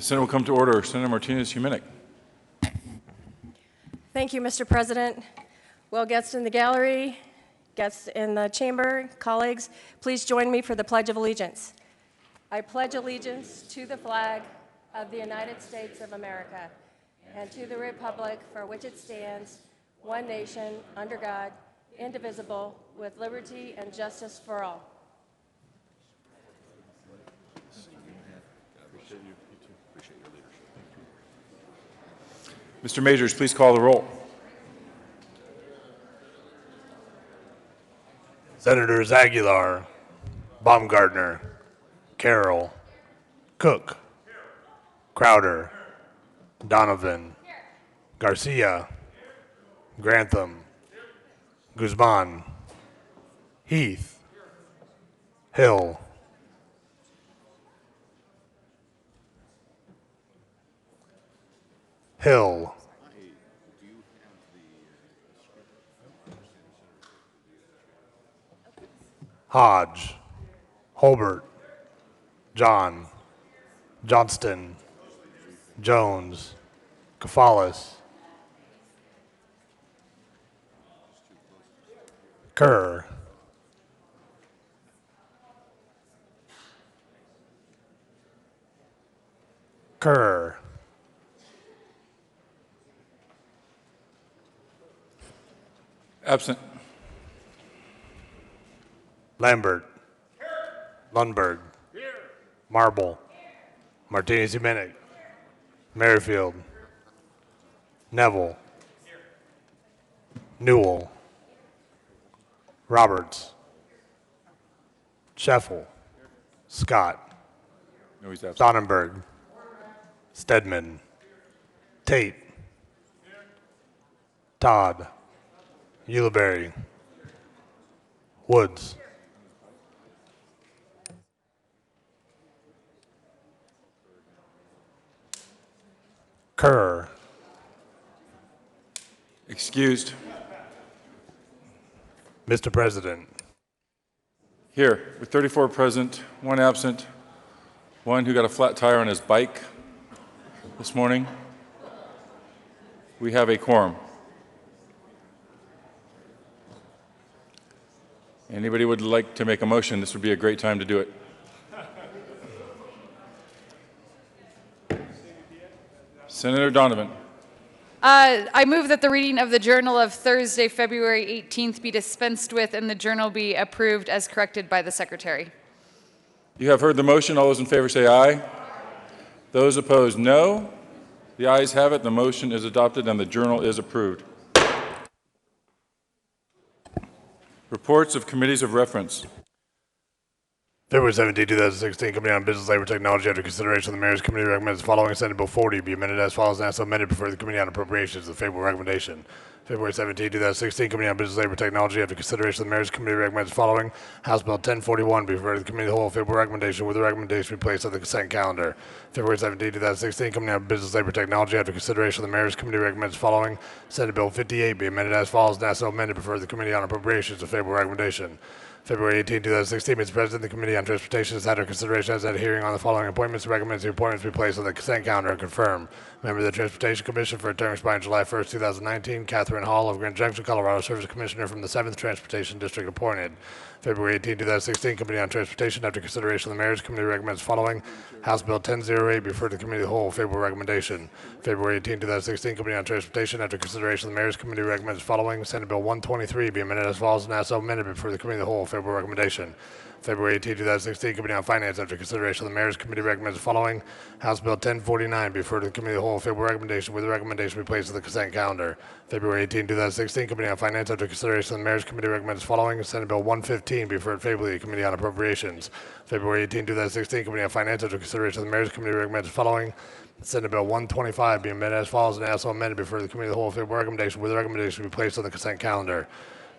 Senate will come to order. Senator Martinez-Humenick. Thank you, Mr. President. Well, guests in the gallery, guests in the chamber, colleagues, please join me for the Pledge of Allegiance. I pledge allegiance to the flag of the United States of America and to the republic for which it stands, one nation, under God, indivisible, with liberty and justice for all. Mr. Majors, please call the roll. Senators Aguilar, Baumgartner, Carroll, Cook, Crowder, Donovan, Garcia, Grantham, Guzman, Heath, Hill, Hodge, Holbert, John, Johnston, Jones, Kafalis, Kerr, Absent. Lambert, Lundberg, Marble, Martinez-Humenick, Merrifield, Neville, Newell, Roberts, Scheffel, Scott, No, he's absent. Sonnenberg, Stedman, Tate, Todd, Ulibarri, Woods, Kerr, Excused. Mr. President. Here, with 34 present, 1 absent, 1 who got a flat tire on his bike this morning, we have a quorum. Anybody would like to make a motion, this would be a great time to do it. Senator Donovan. I move that the reading of the Journal of Thursday, February 18th be dispensed with and the journal be approved as corrected by the Secretary. You have heard the motion. All those in favor say aye. Those opposed, no. The ayes have it. The motion is adopted and the journal is approved. Reports of committees of reference. February 17, 2016, Committee on Business, Labor, Technology, after consideration of the Mayor's Committee recommends the following: Senate Bill 40 be amended as follows and also amended before the Committee on Appropriations. The favorable recommendation. February 17, 2016, Committee on Business, Labor, Technology, after consideration of the Mayor's Committee recommends the following: House Bill 1041 be referred to the Committee of the Whole. Favorable recommendation with the recommendation be placed on the consent calendar. February 17, 2016, Committee on Business, Labor, Technology, after consideration of the Mayor's Committee recommends the following: Senate Bill 58 be amended as follows and also amended before the Committee on Appropriations. A favorable recommendation. February 18, 2016, Mr. President, the Committee on Transportation has had a consideration as at a hearing on the following appointments. Recommends the appointments be placed on the consent calendar and confirm. Member of the Transportation Commission for a term expiring July 1st, 2019, Catherine Hall of Grand Junction, Colorado, serves as Commissioner from the 7th Transportation District appointed. February 18, 2016, Committee on Transportation, after consideration of the Mayor's Committee recommends the following: House Bill 1008 be referred to the Committee of the Whole. Favorable recommendation. February 18, 2016, Committee on Transportation, after consideration of the Mayor's Committee recommends the following: Senate Bill 123 be amended as follows and also amended before the Committee of the Whole. Favorable recommendation. February 18, 2016, Committee on Finance, after consideration of the Mayor's Committee recommends the following: House Bill 1049 be referred to the Committee of the Whole. Favorable recommendation with the recommendation be placed on the consent calendar. February 18, 2016, Committee on Finance, after consideration of the Mayor's Committee recommends the following: Senate Bill 115 be referred favorably to the Committee on Appropriations. February 18, 2016, Committee on Finance, after consideration of the Mayor's Committee recommends the following: Senate Bill 125 be amended as follows and also amended before the Committee of the Whole. Favorable recommendation with the recommendation be placed on the consent calendar.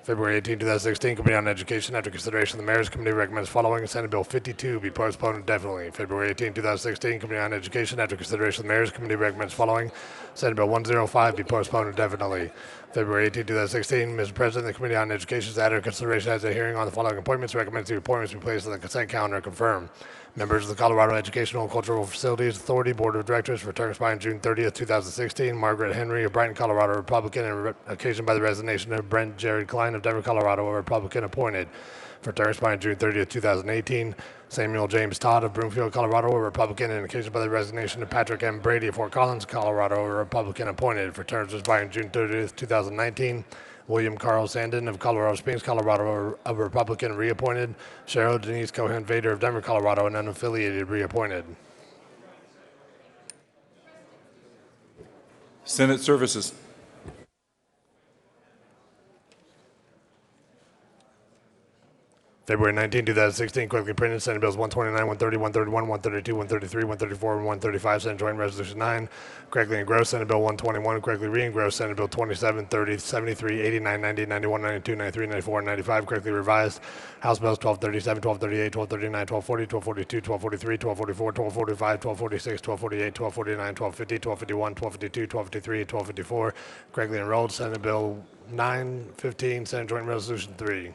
February 18, 2016, Committee on Education, after consideration of the Mayor's Committee recommends the following: Senate Bill 52 be postponed indefinitely. February 18, 2016, Committee on Education, after consideration of the Mayor's Committee recommends the following: Senate Bill 105 be postponed indefinitely. February 18, 2016, Mr. President, the Committee on Education has added consideration as a hearing on the following appointments. Recommends the appointments be placed on the consent calendar and confirmed. Members of the Colorado Educational and Cultural Facilities Authority Board of Directors for term expiring June 30th, 2016. Margaret Henry of Brighton, Colorado, Republican, and occasioned by the resignation of Brent Jared Klein of Denver, Colorado, a Republican, appointed for term expiring June 30th, 2018. Samuel James Todd of Broomfield, Colorado, a Republican, and occasioned by the resignation of Patrick M. Brady of Fort Collins, Colorado, a Republican, appointed for terms expiring June 30th, 2019. William Carl Sandin of Colorado Springs, Colorado, a Republican, reappointed. Cheryl Denise Cohen Vader of Denver, Colorado, an unaffiliated, reappointed. Senate Services. February 19, 2016, quickly printed, Senate Bills 129, 130, 131, 132, 133, 134, and 135, Senate Joint Resolution 9. Correctly engrossed, Senate Bill 121. Correctly re-engrossed, Senate Bill 27, 30, 73, 89, 90, 91, 92, 93, 94, and 95. Correctly revised, House Bills 1237, 1238, 1239, 1240, 1242, 1243, 1244, 1245, 1246, 1248, 1249, 1250, 1251, 1252, 1253, 1254. Correctly enrolled, Senate Bill 915, Senate Joint Resolution 3.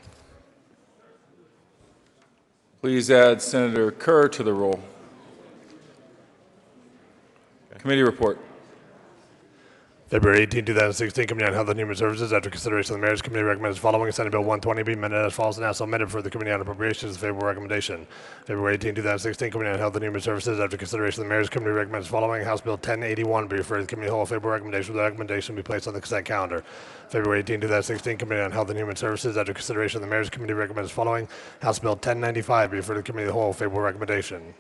Please add Senator Kerr to the roll. Committee report. February 18, 2016, Committee on Health and Human Services, after consideration of the Mayor's Committee, recommends the following: Senate Bill 120 be amended as follows and also amended for the Committee on Appropriations. Favorable recommendation. February 18, 2016, Committee on Health and Human Services, after consideration of the Mayor's Committee, recommends the following: House Bill 1081 be referred to the Committee of the Whole. Favorable recommendation. The recommendation be placed on the consent calendar. February 18, 2016, Committee on Health and Human Services, after consideration of the Mayor's Committee, recommends the following: House Bill 1095 be referred to the Committee of the Whole. Favorable recommendation.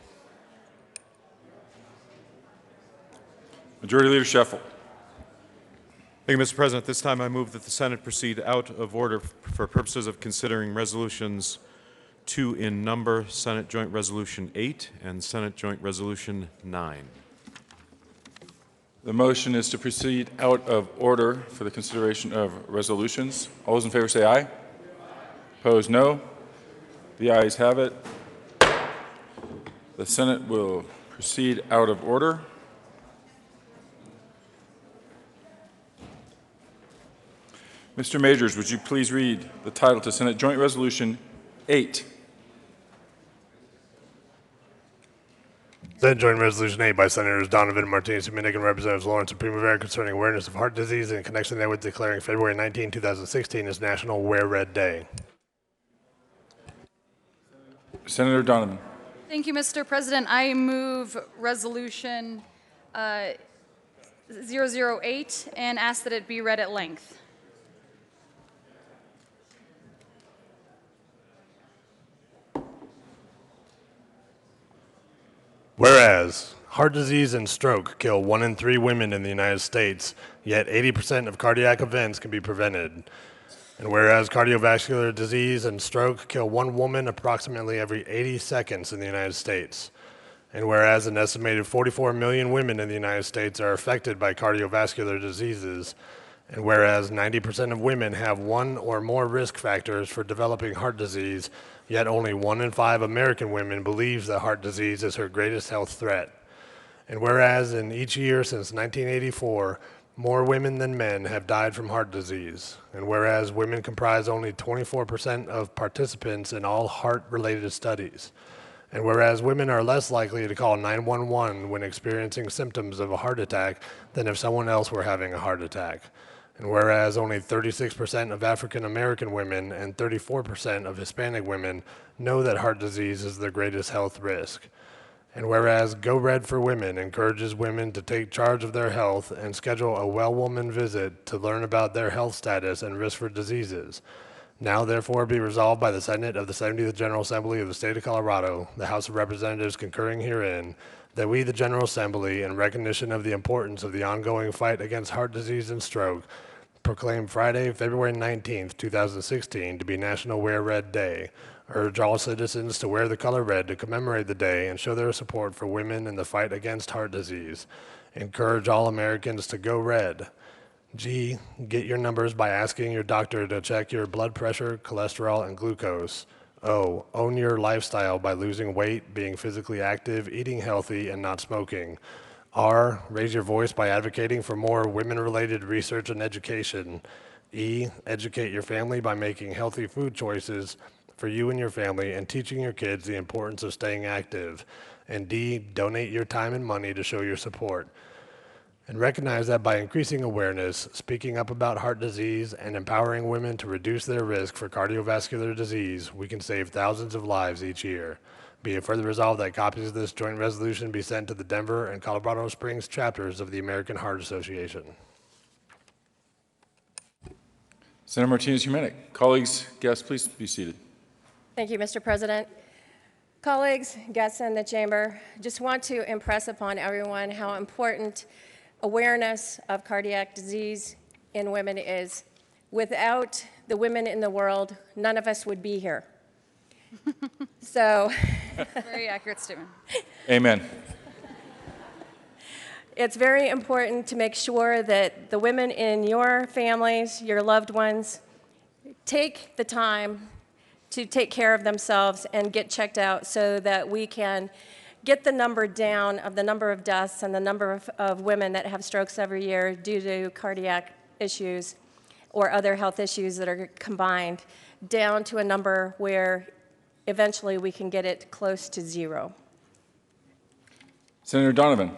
Majority Leader Scheffel. Thank you, Mr. President. At this time, I move that the Senate proceed out of order for purposes of considering resolutions 2 in number, Senate Joint Resolution 8 and Senate Joint Resolution 9. The motion is to proceed out of order for the consideration of resolutions. All those in favor say aye. Opposed, no. The ayes have it. The Senate will proceed out of order. Mr. Majors, would you please read the title to Senate Joint Resolution 8? Senate Joint Resolution 8 by Senators Donovan, Martinez, Dominic, and Representatives Lawrence and Primavera concerning awareness of heart disease and in connection therewith declaring February 19, 2016 as National Wear Red Day. Senator Donovan. Thank you, Mr. President. I move Resolution 008 and ask that it be read at length. Whereas heart disease and stroke kill 1 in 3 women in the United States, yet 80% of cardiac events can be prevented. And whereas cardiovascular disease and stroke kill 1 woman approximately every 80 seconds in the United States. And whereas an estimated 44 million women in the United States are affected by cardiovascular diseases. And whereas 90% of women have 1 or more risk factors for developing heart disease, yet only 1 in 5 American women believes that heart disease is her greatest health threat. And whereas in each year since 1984, more women than men have died from heart disease. And whereas women comprise only 24% of participants in all heart-related studies. And whereas women are less likely to call 911 when experiencing symptoms of a heart attack than if someone else were having a heart attack. And whereas only 36% of African American women and 34% of Hispanic women know that heart disease is their greatest health risk. And whereas Go Red for Women encourages women to take charge of their health and schedule a well woman visit to learn about their health status and risk for diseases. Now therefore be resolved by the Senate of the 70th General Assembly of the State of Colorado, the House of Representatives concurring herein, that we, the General Assembly, in recognition of the importance of the ongoing fight against heart disease and stroke, proclaim Friday, February 19th, 2016 to be National Wear Red Day. Urge all citizens to wear the color red to commemorate the day and show their support for women in the fight against heart disease. Encourage all Americans to go red. G, get your numbers by asking your doctor to check your blood pressure, cholesterol, and glucose. O, own your lifestyle by losing weight, being physically active, eating healthy, and not smoking. R, raise your voice by advocating for more women-related research and education. E, educate your family by making healthy food choices. for you and your family and teaching your kids the importance of staying active. And D, donate your time and money to show your support. And recognize that by increasing awareness, speaking up about heart disease, and empowering women to reduce their risk for cardiovascular disease, we can save thousands of lives each year. Be it further resolved that copies of this joint resolution be sent to the Denver and Colorado Springs chapters of the American Heart Association. Senator Martinez-Humenick. Colleagues, guests, please be seated. Thank you, Mr. President. Colleagues, guests in the chamber, just want to impress upon everyone how important awareness of cardiac disease in women is. Without the women in the world, none of us would be here. So Very accurate statement. Amen. it's very important to make sure that the women in your families, your loved ones, take the time to take care of themselves and get checked out so that we can get the number down of the number of deaths and the number of women that have strokes every year due to cardiac issues or other health issues that are combined down to a number where eventually we can get it close to zero. Senator Donovan.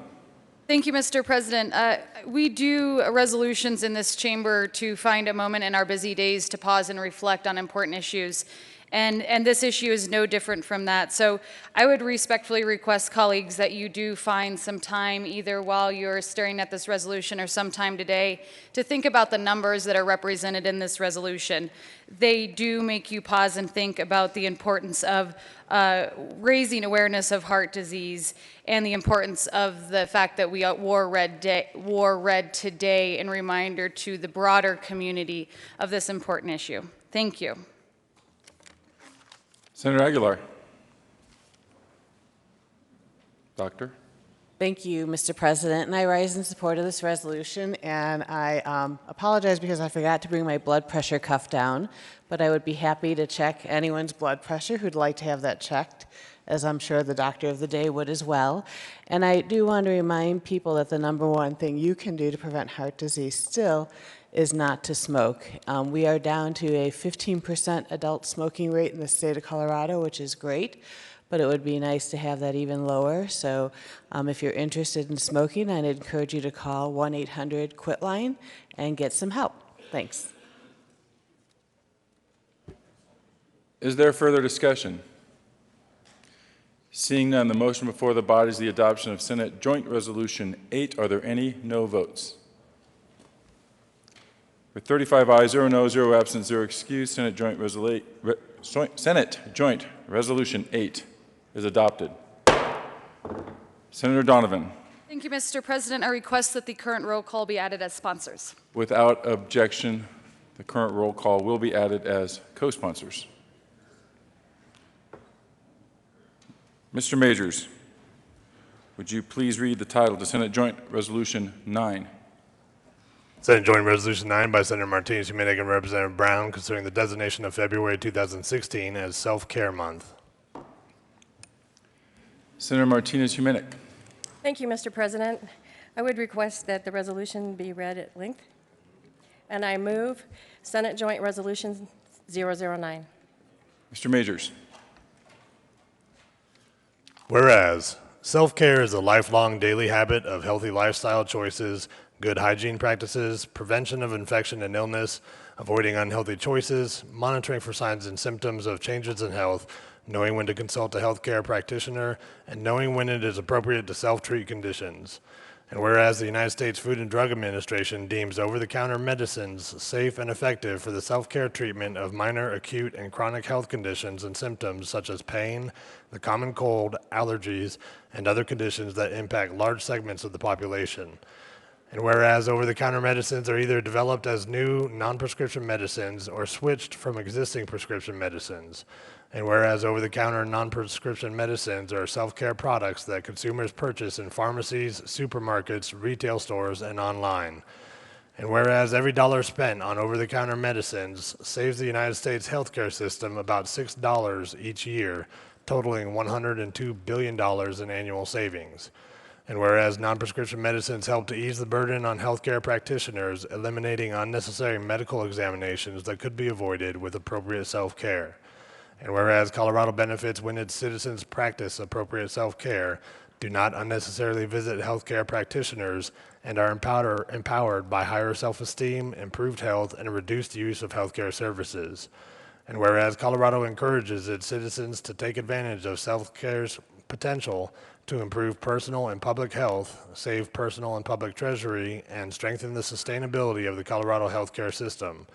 Thank you, Mr. President. We do resolutions in this chamber to find a moment in our busy days to pause and reflect on important issues. And this issue is no different from that. So I would respectfully request, colleagues, that you do find some time, either while you're staring at this resolution or sometime today, to think about the numbers that are represented in this resolution. They do make you pause and think about the importance of raising awareness of heart disease and the importance of the fact that we wore red today in reminder to the broader community of this important issue. Thank you. Senator Aguilar. Doctor. Thank you, Mr. President, and I rise in support of this resolution, and I apologize because I forgot to bring my blood pressure cuff down, but I would be happy to check anyone's blood pressure who'd like to have that checked, as I'm sure the doctor of the day would as well. And I do want to remind people that the number one thing you can do to prevent heart disease still is not to smoke. We are down to a 15% adult smoking rate in the state of Colorado, which is great, but it would be nice to have that even lower. So if you're interested in smoking, I'd encourage you to call 1-800-QUIT-LINE and get some help. Thanks. Is there further discussion? Seeing none, the motion before the body is the adoption of Senate Joint Resolution 8. Are there any no votes? With 35 ayes, 0 no, 0 absent, 0 excused, Senate Joint Resolution 8 is adopted. Senator Donovan. Thank you, Mr. President. I request that the current roll call be added as sponsors. Without objection, the current roll call will be added as co-sponsors. Mr. Majors, would you please read the title to Senate Joint Resolution 9? Senate Joint Resolution 9 by Senator Martinez-Humenick and Representative Brown concerning the designation of February 2016 as Self-Care Month. Senator Martinez-Humenick. Thank you, Mr. President. I would request that the resolution be read at length. And I move Senate Joint Resolution 009. Mr. Majors. Whereas, self-care is a lifelong daily habit of healthy lifestyle choices, good hygiene practices, prevention of infection and illness, avoiding unhealthy choices, monitoring for signs and symptoms of changes in health, knowing when to consult a healthcare practitioner, and knowing when it is appropriate to self-treat conditions. And whereas the United States Food and Drug Administration deems over-the-counter medicines safe and effective for the self-care treatment of minor, acute, and chronic health conditions and symptoms such as pain, the common cold, allergies, and other conditions that impact large segments of the population. And whereas over-the-counter medicines are either developed as new non-prescription medicines or switched from existing prescription medicines. And whereas over-the-counter non-prescription medicines are self-care products that consumers purchase in pharmacies, supermarkets, retail stores, and online. And whereas every dollar spent on over-the-counter medicines saves the United States healthcare system about $6 each year, totaling $102 billion in annual savings. And whereas non-prescription medicines help to ease the burden on healthcare practitioners, eliminating unnecessary medical examinations that could be avoided with appropriate self-care. And whereas Colorado benefits when its citizens practice appropriate self-care, do not unnecessarily visit healthcare practitioners, and are empowered by higher self-esteem, improved health, and a reduced use of healthcare services. And whereas Colorado encourages its citizens to take advantage of self-care's potential to improve personal and public health, save personal and public treasury, and strengthen the sustainability of the Colorado healthcare system.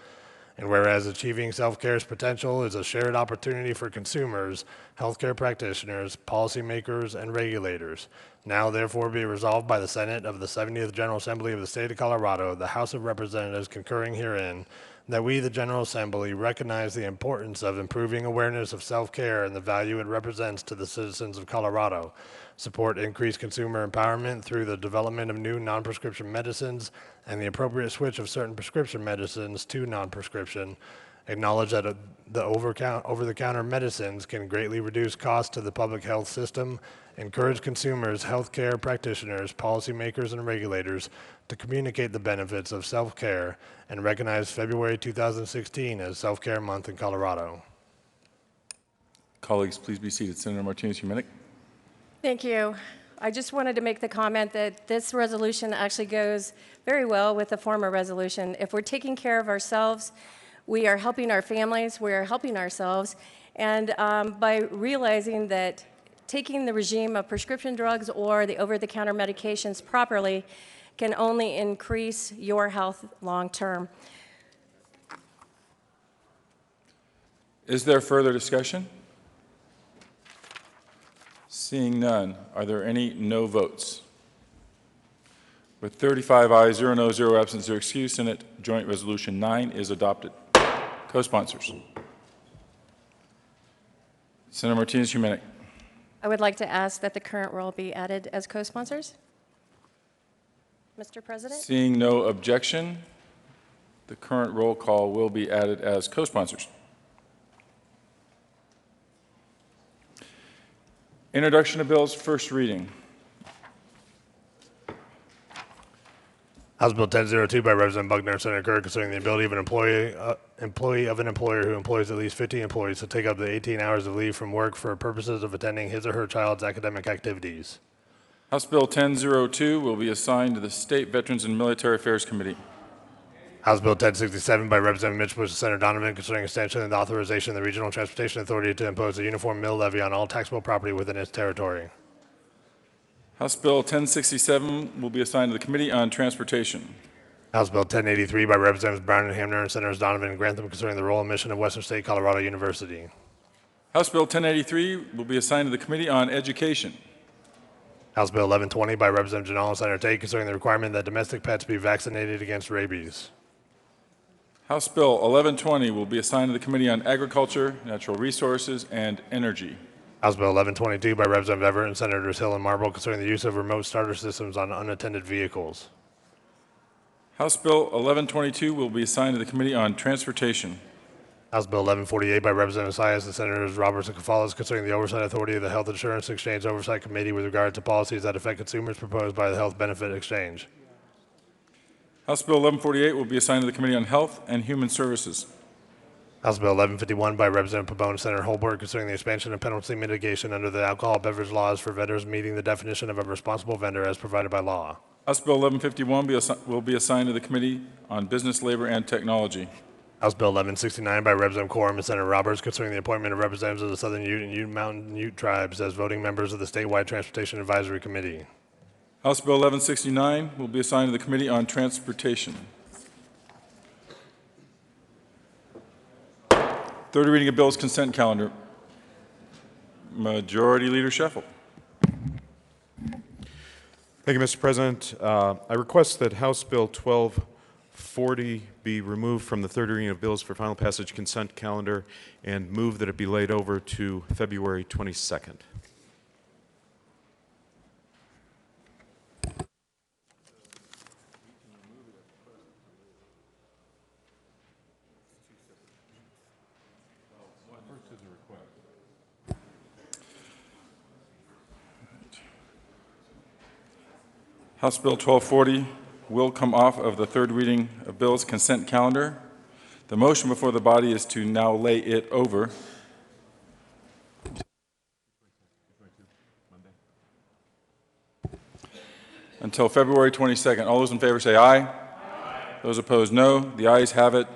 And whereas achieving self-care's potential is a shared opportunity for consumers, healthcare practitioners, policymakers, and regulators, now therefore be resolved by the Senate of the 70th General Assembly of the State of Colorado, the House of Representatives concurring herein, that we, the General Assembly, recognize the importance of improving awareness of self-care and the value it represents to the citizens of Colorado, support increased consumer empowerment through the development of new non-prescription medicines and the appropriate switch of certain prescription medicines to non-prescription, acknowledge that the over-the-counter medicines can greatly reduce costs to the public health system, encourage consumers, healthcare practitioners, policymakers, and regulators to communicate the benefits of self-care, and recognize February 2016 as Self-Care Month in Colorado. Colleagues, please be seated. Senator Martinez-Humenick. Thank you. I just wanted to make the comment that this resolution actually goes very well with the former resolution. If we're taking care of ourselves, we are helping our families, we are helping ourselves, and by realizing that taking the regime of prescription drugs or the over-the-counter medications properly can only increase your health long term. Is there further discussion? Seeing none, are there any no votes? With 35 ayes, 0 no, 0 absent, 0 excused, Senate Joint Resolution 9 is adopted. Co-sponsors. Senator Martinez-Humenick. I would like to ask that the current roll be added as co-sponsors. Mr. President? Seeing no objection, the current roll call will be added as co-sponsors. Introduction of bills, first reading. House Bill 1002 by Representative Buckner and Senator Kerr concerning the ability of an employee of an employer who employs at least 50 employees to take up to 18 hours of leave from work for purposes of attending his or her child's academic activities. House Bill 1002 will be assigned to the State Veterans and Military Affairs Committee. House Bill 1067 by Representative Mitch Bush and Senator Donovan concerning extension and authorization of the Regional Transportation Authority to impose a uniform mill levy on all taxable property within its territory. House Bill 1067 will be assigned to the Committee on Transportation. House Bill 1083 by Representatives Brown and Hamner and Senators Donovan and Grantham concerning the role and mission of Western State Colorado University. House Bill 1083 will be assigned to the Committee on Education. House Bill 1120 by Representative Janal and Senator Tate concerning the requirement that domestic pets be vaccinated against rabies. House Bill 1120 will be assigned to the Committee on Agriculture, Natural Resources, and Energy. House Bill 1122 by Representative Everett and Senators Hill and Marble concerning the use of remote starter systems on unattended vehicles. House Bill 1122 will be assigned to the Committee on Transportation. House Bill 1148 by Representative Sias and Senators Roberts and Cafalas concerning the oversight authority of the Health Insurance Exchange Oversight Committee with regard to policies that affect consumers proposed by the Health Benefit Exchange. House Bill 1148 will be assigned to the Committee on Health and Human Services. House Bill 1151 by Representative Pabon and Senator Holbert concerning the expansion of penalty mitigation under the alcohol beverage laws for vendors meeting the definition of a responsible vendor as provided by law. House Bill 1151 will be assigned to the Committee on Business, Labor, and Technology. House Bill 1169 by Representative Quorum and Senator Roberts concerning the appointment of representatives of the Southern Ute and Ute Mountain Ute tribes as voting members of the Statewide Transportation Advisory Committee. House Bill 1169 will be assigned to the Committee on Transportation. Third reading of bills, consent calendar. Majority Leader Scheffel. Thank you, Mr. President. I request that House Bill 1240 be removed from the third reading of bills for final passage consent calendar and move that it be laid over to February 22nd. House Bill 1240 will come off of the third reading of bills consent calendar. The motion before the body is to now lay it over. until February 22nd. All those in favor say aye. Aye. Those opposed, no. The ayes have it.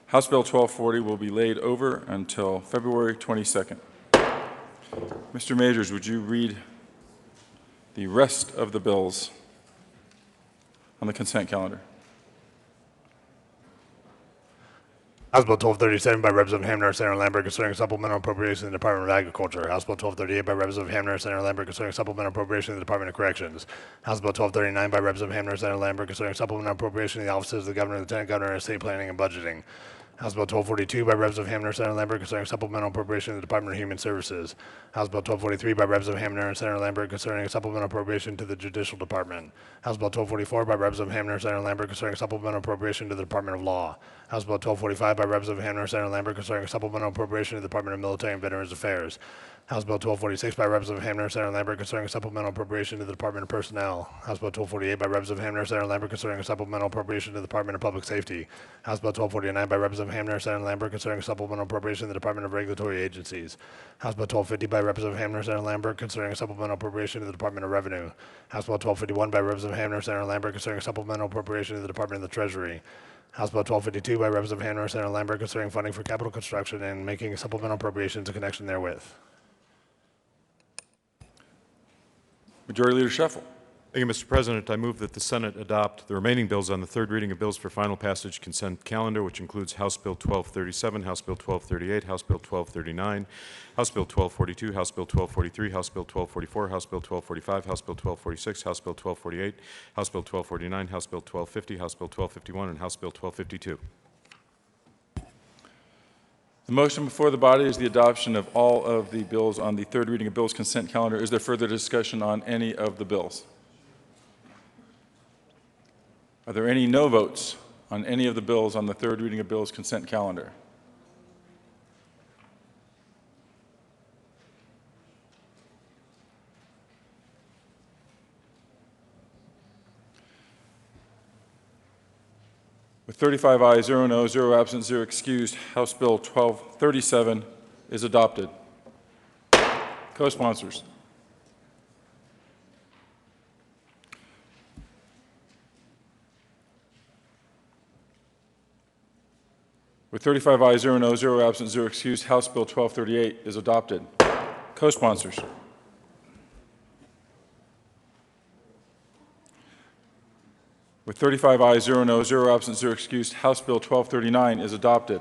House Bill 1240 will be laid over until February 22nd. Mr. Majors, would you read the rest of the bills on the consent calendar? House Bill 1237 by Representative Hamner, Senator Lambert, concerning supplemental appropriation in the Department of Agriculture. House Bill 1238 by Representative Hamner, Senator Lambert, concerning supplemental appropriation in the Department of Corrections. House Bill 1239 by Representative Hamner, Senator Lambert, concerning supplemental appropriation in the offices of the Governor, Lieutenant Governor, and Estate Planning and Budgeting. House Bill 1242 by Representative Hamner, Senator Lambert, concerning supplemental appropriation in the Department of Human Services. House Bill 1243 by Representative Hamner and Senator Lambert, concerning supplemental appropriation to the Judicial Department. House Bill 1244 by Representative Hamner and Senator Lambert, concerning supplemental appropriation to the Department of Law. House Bill 1245 by Representative Hamner and Senator Lambert, concerning supplemental appropriation to the Department of Military and Veterans Affairs. House Bill 1246 by Representative Hamner and Senator Lambert, concerning supplemental appropriation to the Department of Personnel. House Bill 1248 by Representative Hamner and Senator Lambert, concerning a supplemental appropriation to the Department of Public Safety. House Bill 1249 by Representative Hamner and Senator Lambert, concerning supplemental appropriation to the Department of Regulatory Agencies. House Bill 1250 by Representative Hamner and Senator Lambert, concerning a supplemental appropriation to the Department of Revenue. House Bill 1251 by Representative Hamner and Senator Lambert, concerning a supplemental appropriation to the Department of the Treasury. House Bill 1252 by Representative Hamner and Senator Lambert, concerning funding for capital construction and making supplemental appropriations in connection therewith. Majority Leader Shuffle. Thank you, Mr. President. I move that the Senate adopt the remaining bills on the third reading of bills for final passage consent calendar, which includes House Bill 1237, House Bill 1238, House Bill 1239, House Bill 1242, House Bill 1243, House Bill 1244, House Bill 1245, House Bill 1246, House Bill 1248, House Bill 1249, House Bill 1250, House Bill 1251, and House Bill 1252. The motion before the body is the adoption of all of the bills on the third reading of bills consent calendar. Is there further discussion on any of the bills? Are there any no votes on any of the bills on the third reading of bills consent calendar? With 35 ayes, 0 no, 0 absent, 0 excused, House Bill 1237 is adopted. Co-sponsors. With 35 ayes, 0 no, 0 absent, 0 excused, House Bill 1238 is adopted. Co-sponsors. With 35 ayes, 0 no, 0 absent, 0 excused, House Bill 1239 is adopted.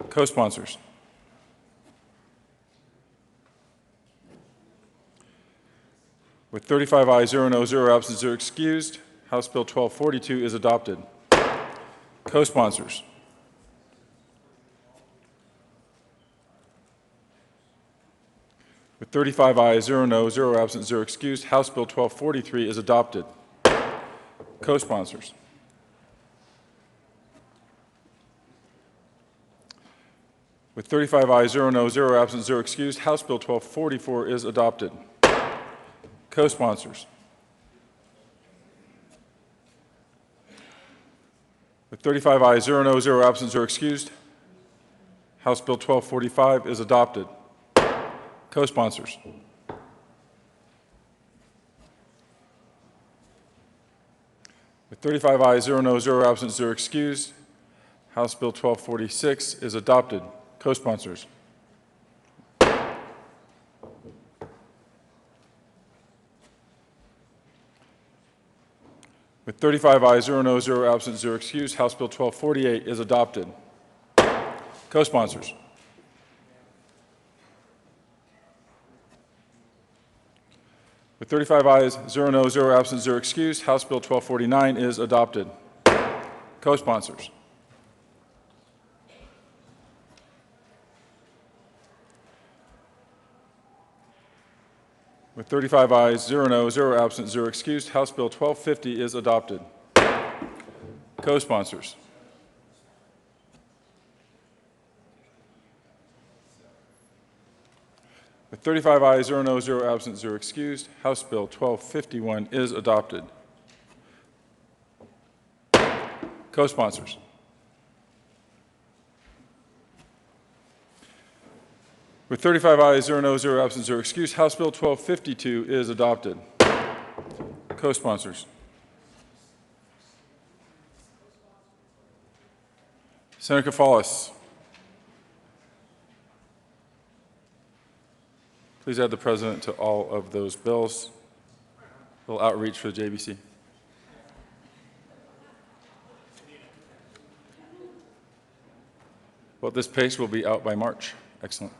Co-sponsors. With 35 ayes, 0 no, 0 absent, 0 excused, House Bill 1242 is adopted. Co-sponsors. With 35 ayes, 0 no, 0 absent, 0 excused, House Bill 1243 is adopted. Co-sponsors. With 35 ayes, 0 no, 0 absent, 0 excused, House Bill 1244 is adopted. Co-sponsors. With 35 ayes, 0 no, 0 absent, 0 excused, House Bill 1245 is adopted. Co-sponsors. With 35 ayes, 0 no, 0 absent, 0 excused, House Bill 1246 is adopted. Co-sponsors. With 35 ayes, 0 no, 0 absent, 0 excused, House Bill 1248 is adopted. Co-sponsors. With 35 ayes, 0 no, 0 absent, 0 excused, House Bill 1249 is adopted. Co-sponsors. With 35 ayes, 0 no, 0 absent, 0 excused, House Bill 1250 is adopted. Co-sponsors. With 35 ayes, 0 no, 0 absent, 0 excused, House Bill 1251 is adopted. Co-sponsors. With 35 ayes, 0 no, 0 absent, 0 excused, House Bill 1252 is adopted. Co-sponsors. Senator Kafalis. Please add the president to all of those bills. A little outreach for the JBC. Well, at this pace, we'll be out by March. Excellent.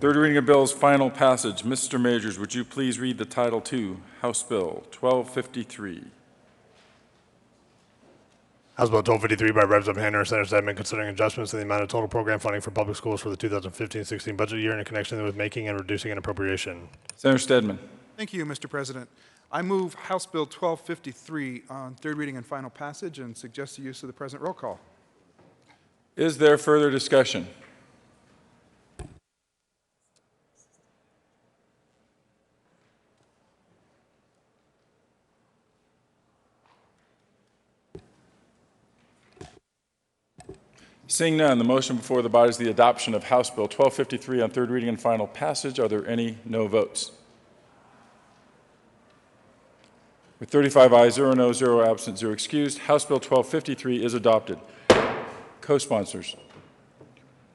Third reading of bills, final passage. Mr. Majors, would you please read the title to House Bill 1253? House Bill 1253 by Representative Hanner, Senator Stedman, considering adjustments in the amount of total program funding for public schools for the 2015-16 budget year in connection with making and reducing an appropriation. Senator Stedman. Thank you, Mr. President. I move House Bill 1253 on third reading and final passage and suggest the use of the present roll call. Is there further discussion? Seeing none, the motion before the body is the adoption of House Bill 1253 on third reading and final passage. Are there any no votes? With 35 ayes, 0 no, 0 absent, 0 excused, House Bill 1253 is adopted. Co-sponsors.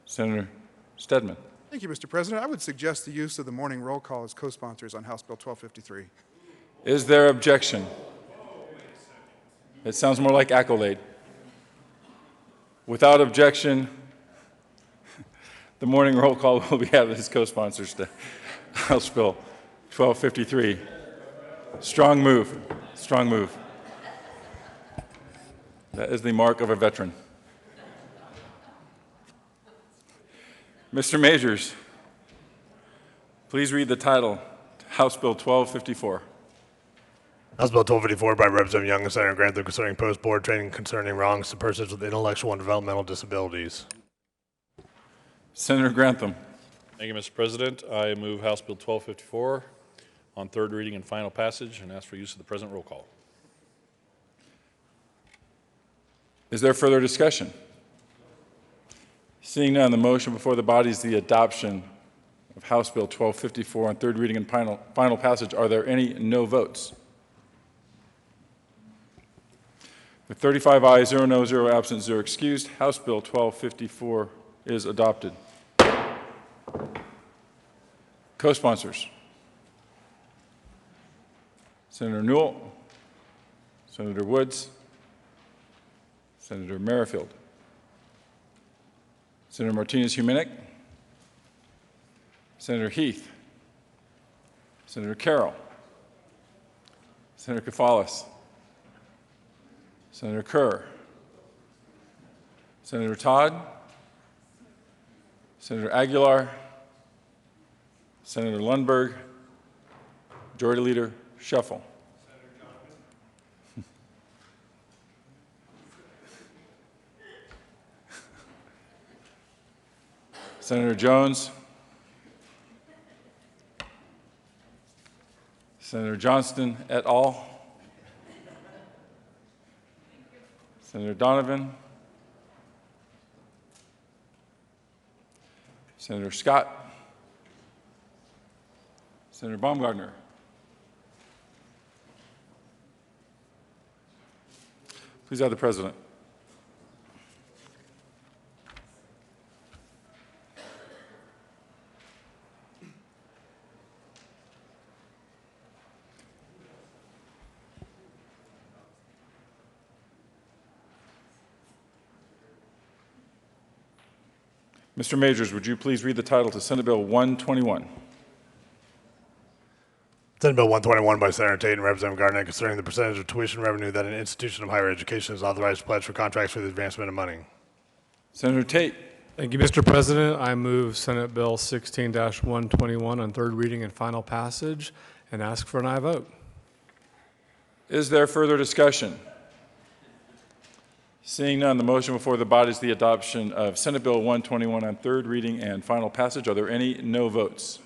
Senator Stedman. Thank you, Mr. President. I would suggest the use of the morning roll call as co-sponsors on House Bill 1253. Is there objection? It sounds more like accolade. Without objection, the morning roll call will be added as co-sponsors to House Bill 1253. Strong move. Strong move. That is the mark of a veteran. Mr. Majors, please read the title, House Bill 1254. House Bill 1254 by Representative Young and Senator Grantham concerning post-board training concerning wrongs to persons with intellectual and developmental disabilities. Senator Grantham. Thank you, Mr. President. I move House Bill 1254 on third reading and final passage and ask for use of the present roll call. Is there further discussion? Seeing none, the motion before the body is the adoption of House Bill 1254 on third reading and final passage. Are there any no votes? With 35 ayes, 0 no, 0 absent, 0 excused, House Bill 1254 is adopted. Co-sponsors. Senator Newell, Senator Woods, Senator Merrifield, Senator Martinez-Huminick, Senator Heath, Senator Carroll, Senator Kafalis, Senator Kerr, Senator Todd, Senator Aguilar, Senator Lundberg, Majority Leader Scheffel. Senator Jones, Senator Johnston et al., Senator Donovan, Senator Scott, Senator Baumgartner, please have the president. Mr. Majors, would you please read the title to Senate Bill 121? Senate Bill 121 by Senator Tate and Representative Gardner concerning the percentage of tuition revenue that an institution of higher education is authorized to pledge for contracts for the advancement of money. Senator Tate. Thank you, Mr. President. I move Senate Bill 16-121 on third reading and final passage and ask for an aye vote. Is there further discussion? Seeing none, the motion before the body is the adoption of Senate Bill 121 on third reading and final passage. Are there any no votes?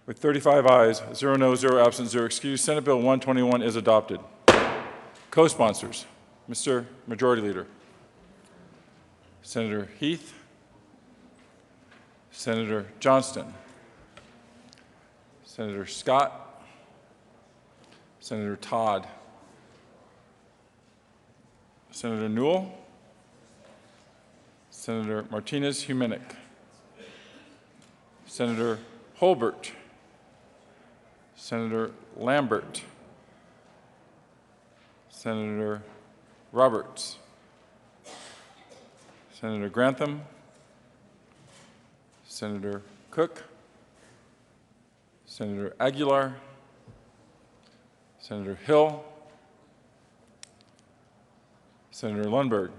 With 35 ayes, 0 no, 0 absent, 0 excused, Senate Bill 121 is adopted. Co-sponsors, Mr. Majority Leader. Senator Heath, Senator Johnston, Senator Scott, Senator Todd, Senator Newell, Senator Martinez-Humenick, Senator Holbert, Senator Lambert, Senator Roberts, Senator Grantham, Senator Cook, Senator Aguilar, Senator Hill, Senator Lundberg,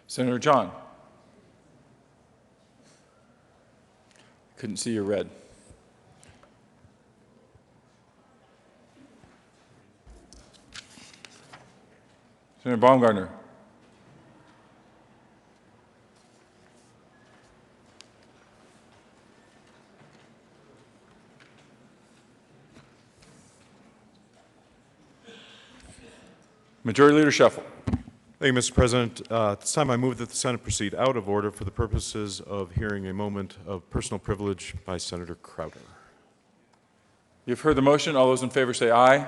Senator John. Couldn't see your red. Senator Baumgartner. Majority Leader Shuffle. Thank you, Mr. President. At this time, I move that the Senate proceed out of order for the purposes of hearing a moment of personal privilege by Senator Crowder. You've heard the motion. All those in favor say aye.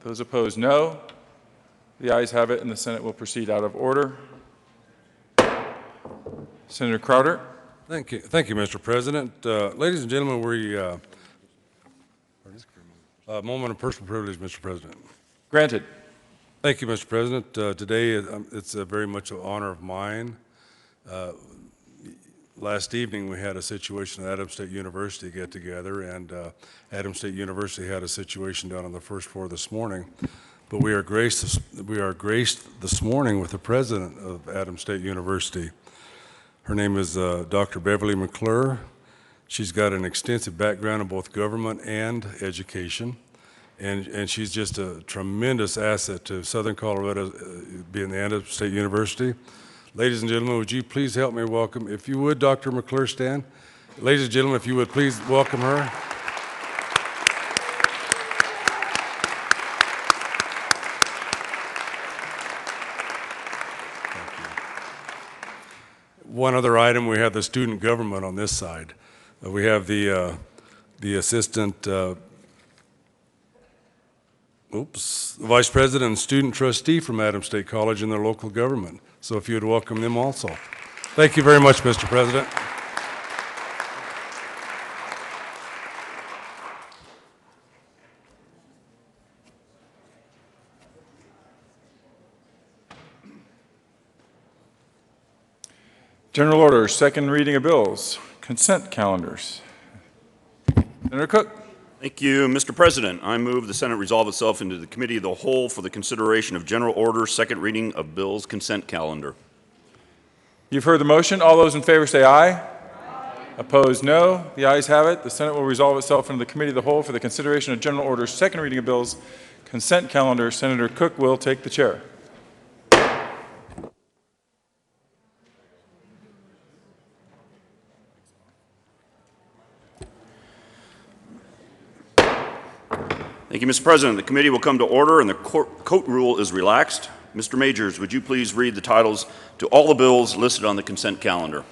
Those opposed, no. The ayes have it, and the Senate will proceed out of order. Senator Crowder. Thank you, Mr. President. Ladies and gentlemen, a moment of personal privilege, Mr. President. Granted. Thank you, Mr. President. Today, it's very much an honor of mine. Last evening, we had a situation at Adams State University get together, and Adams State University had a situation down on the first floor this morning. But we are graced this morning with the president of Adams State University. Her name is Dr. Beverly McClure. She's got an extensive background in both government and education. And she's just a tremendous asset to Southern Colorado, being the Adams State University. Ladies and gentlemen, would you please help me welcome, if you would, Dr. McClure stand. Ladies and gentlemen, if you would please welcome her. One other item, we have the student government on this side. We have the assistant Vice President and student trustee from Adams State College in their local government. So if you would welcome them also. Thank you very much, Mr. President. General Order, second reading of bills, consent calendars. Senator Cook. Thank you, Mr. President. I move the Senate resolve itself into the Committee of the Whole for the consideration of General Order, second reading of bills, consent calendar. You've heard the motion. All those in favor say aye. Aye. Opposed, no. The ayes have it. The Senate will resolve itself into the Committee of the Whole for the consideration of General Order, second reading of bills, consent calendar. Senator Cook will take the chair. Thank you, Mr. President. The committee will come to order and the coat rule is relaxed. Mr. Majors, would you please read the titles to all the bills listed on the consent calendar?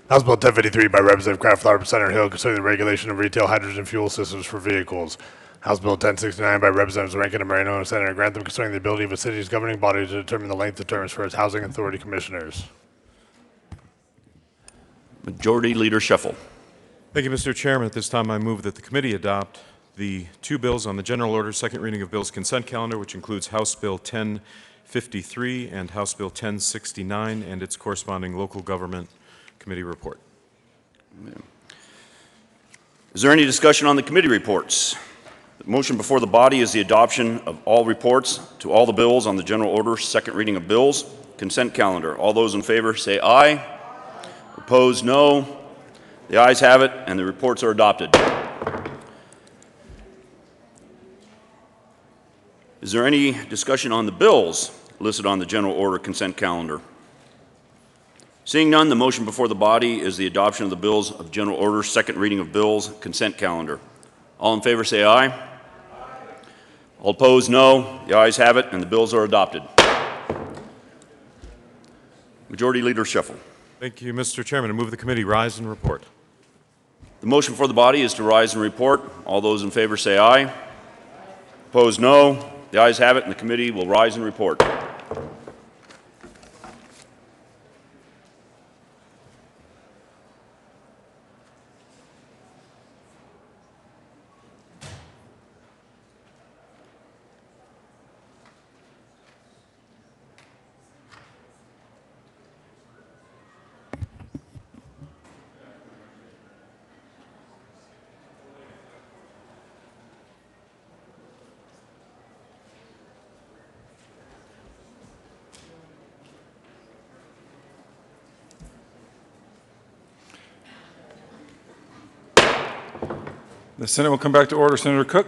House Bill 1053 by Representative Kraft, Lauber, Senator Hill, concerning the regulation of retail hydrogen fuel systems for vehicles. House Bill 1069 by Representatives Rankin and Moreno and Senator Grantham, concerning the ability of a city's governing body to determine the length of terms for its housing authority commissioners. Majority Leader Shuffle. Thank you, Mr. Chairman. At this time, I move that the committee adopt the two bills on the general order, second reading of bills consent calendar, which includes House Bill 1053 and House Bill 1069 and its corresponding local government committee report. Is there any discussion on the committee reports? The motion before the body is the adoption of all reports to all the bills on the general order, second reading of bills, consent calendar. All those in favor say aye. Opposed, no. The ayes have it, and the reports are adopted. Is there any discussion on the bills listed on the general order consent calendar? Seeing none, the motion before the body is the adoption of the bills of general order, second reading of bills, consent calendar. All in favor say aye. All opposed, no. The ayes have it, and the bills are adopted. Majority Leader shuffle. Thank you, Mr. Chairman. I move the committee rise and report. The motion for the body is to rise and report. All those in favor say aye. Opposed, no. The ayes have it, and the committee will rise and report. The Senate will come back to order. Senator Cook.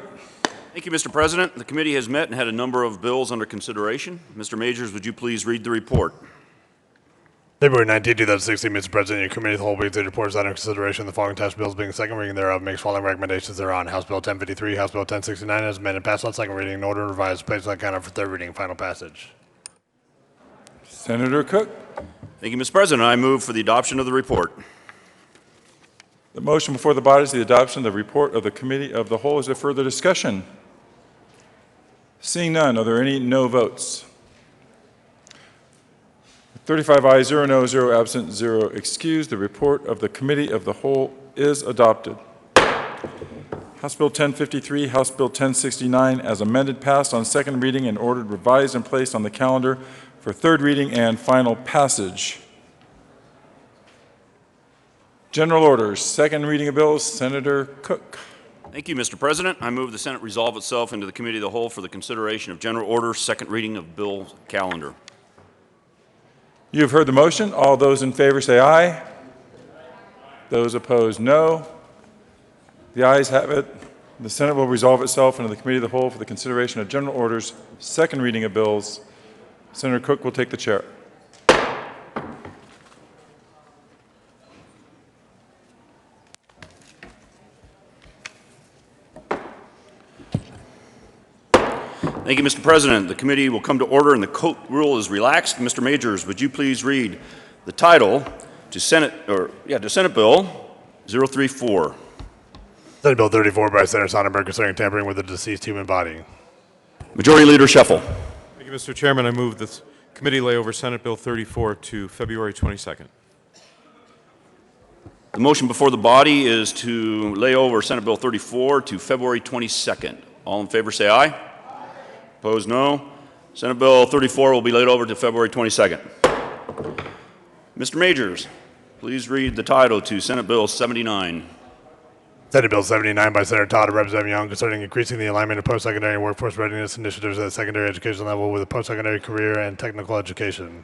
Thank you, Mr. President. The committee has met and had a number of bills under consideration. Mr. Majors, would you please read the report? February 19, 2016, Mr. President, your committee of the whole believes the report is under consideration. The following attached bills being second reading thereof makes following recommendations thereon. House Bill 1053, House Bill 1069 as amended, passed on second reading in order and revised, placed on counter for third reading and final passage. Senator Cook. Thank you, Mr. President. I move for the adoption of the report. The motion before the body is the adoption of the report of the Committee of the Whole. Is there further discussion? Seeing none, are there any no votes? 35 ayes, 0 no, 0 absent, 0 excused. The report of the Committee of the Whole is adopted. House Bill 1053, House Bill 1069 as amended, passed on second reading and ordered revised and placed on the calendar for third reading and final passage. General orders, second reading of bills. Senator Cook. Thank you, Mr. President. I move the Senate resolve itself into the Committee of the Whole for the consideration of general orders, second reading of bill calendar. You have heard the motion. All those in favor say aye. Those opposed, no. The ayes have it. The Senate will resolve itself into the Committee of the Whole for the consideration of general orders, second reading of bills. Senator Cook will take the chair. Thank you, Mr. President. The committee will come to order and the court rule is relaxed. Mr. Majors, would you please read the title to Senate Bill 034? Senate Bill 34 by Senator Sonnenberg concerning tampering with a deceased human body. Majority Leader shuffle. Thank you, Mr. Chairman. I move this committee lay over Senate Bill 34 to February 22nd. The motion before the body is to lay over Senate Bill 34 to February 22nd. All in favor say aye. Opposed, no. Senate Bill 34 will be laid over to February 22nd. Mr. Majors, please read the title to Senate Bill 79. Senate Bill 79 by Senator Todd and Representative Young concerning increasing the alignment of post-secondary and workforce readiness initiatives at the secondary education level with a post-secondary career and technical education.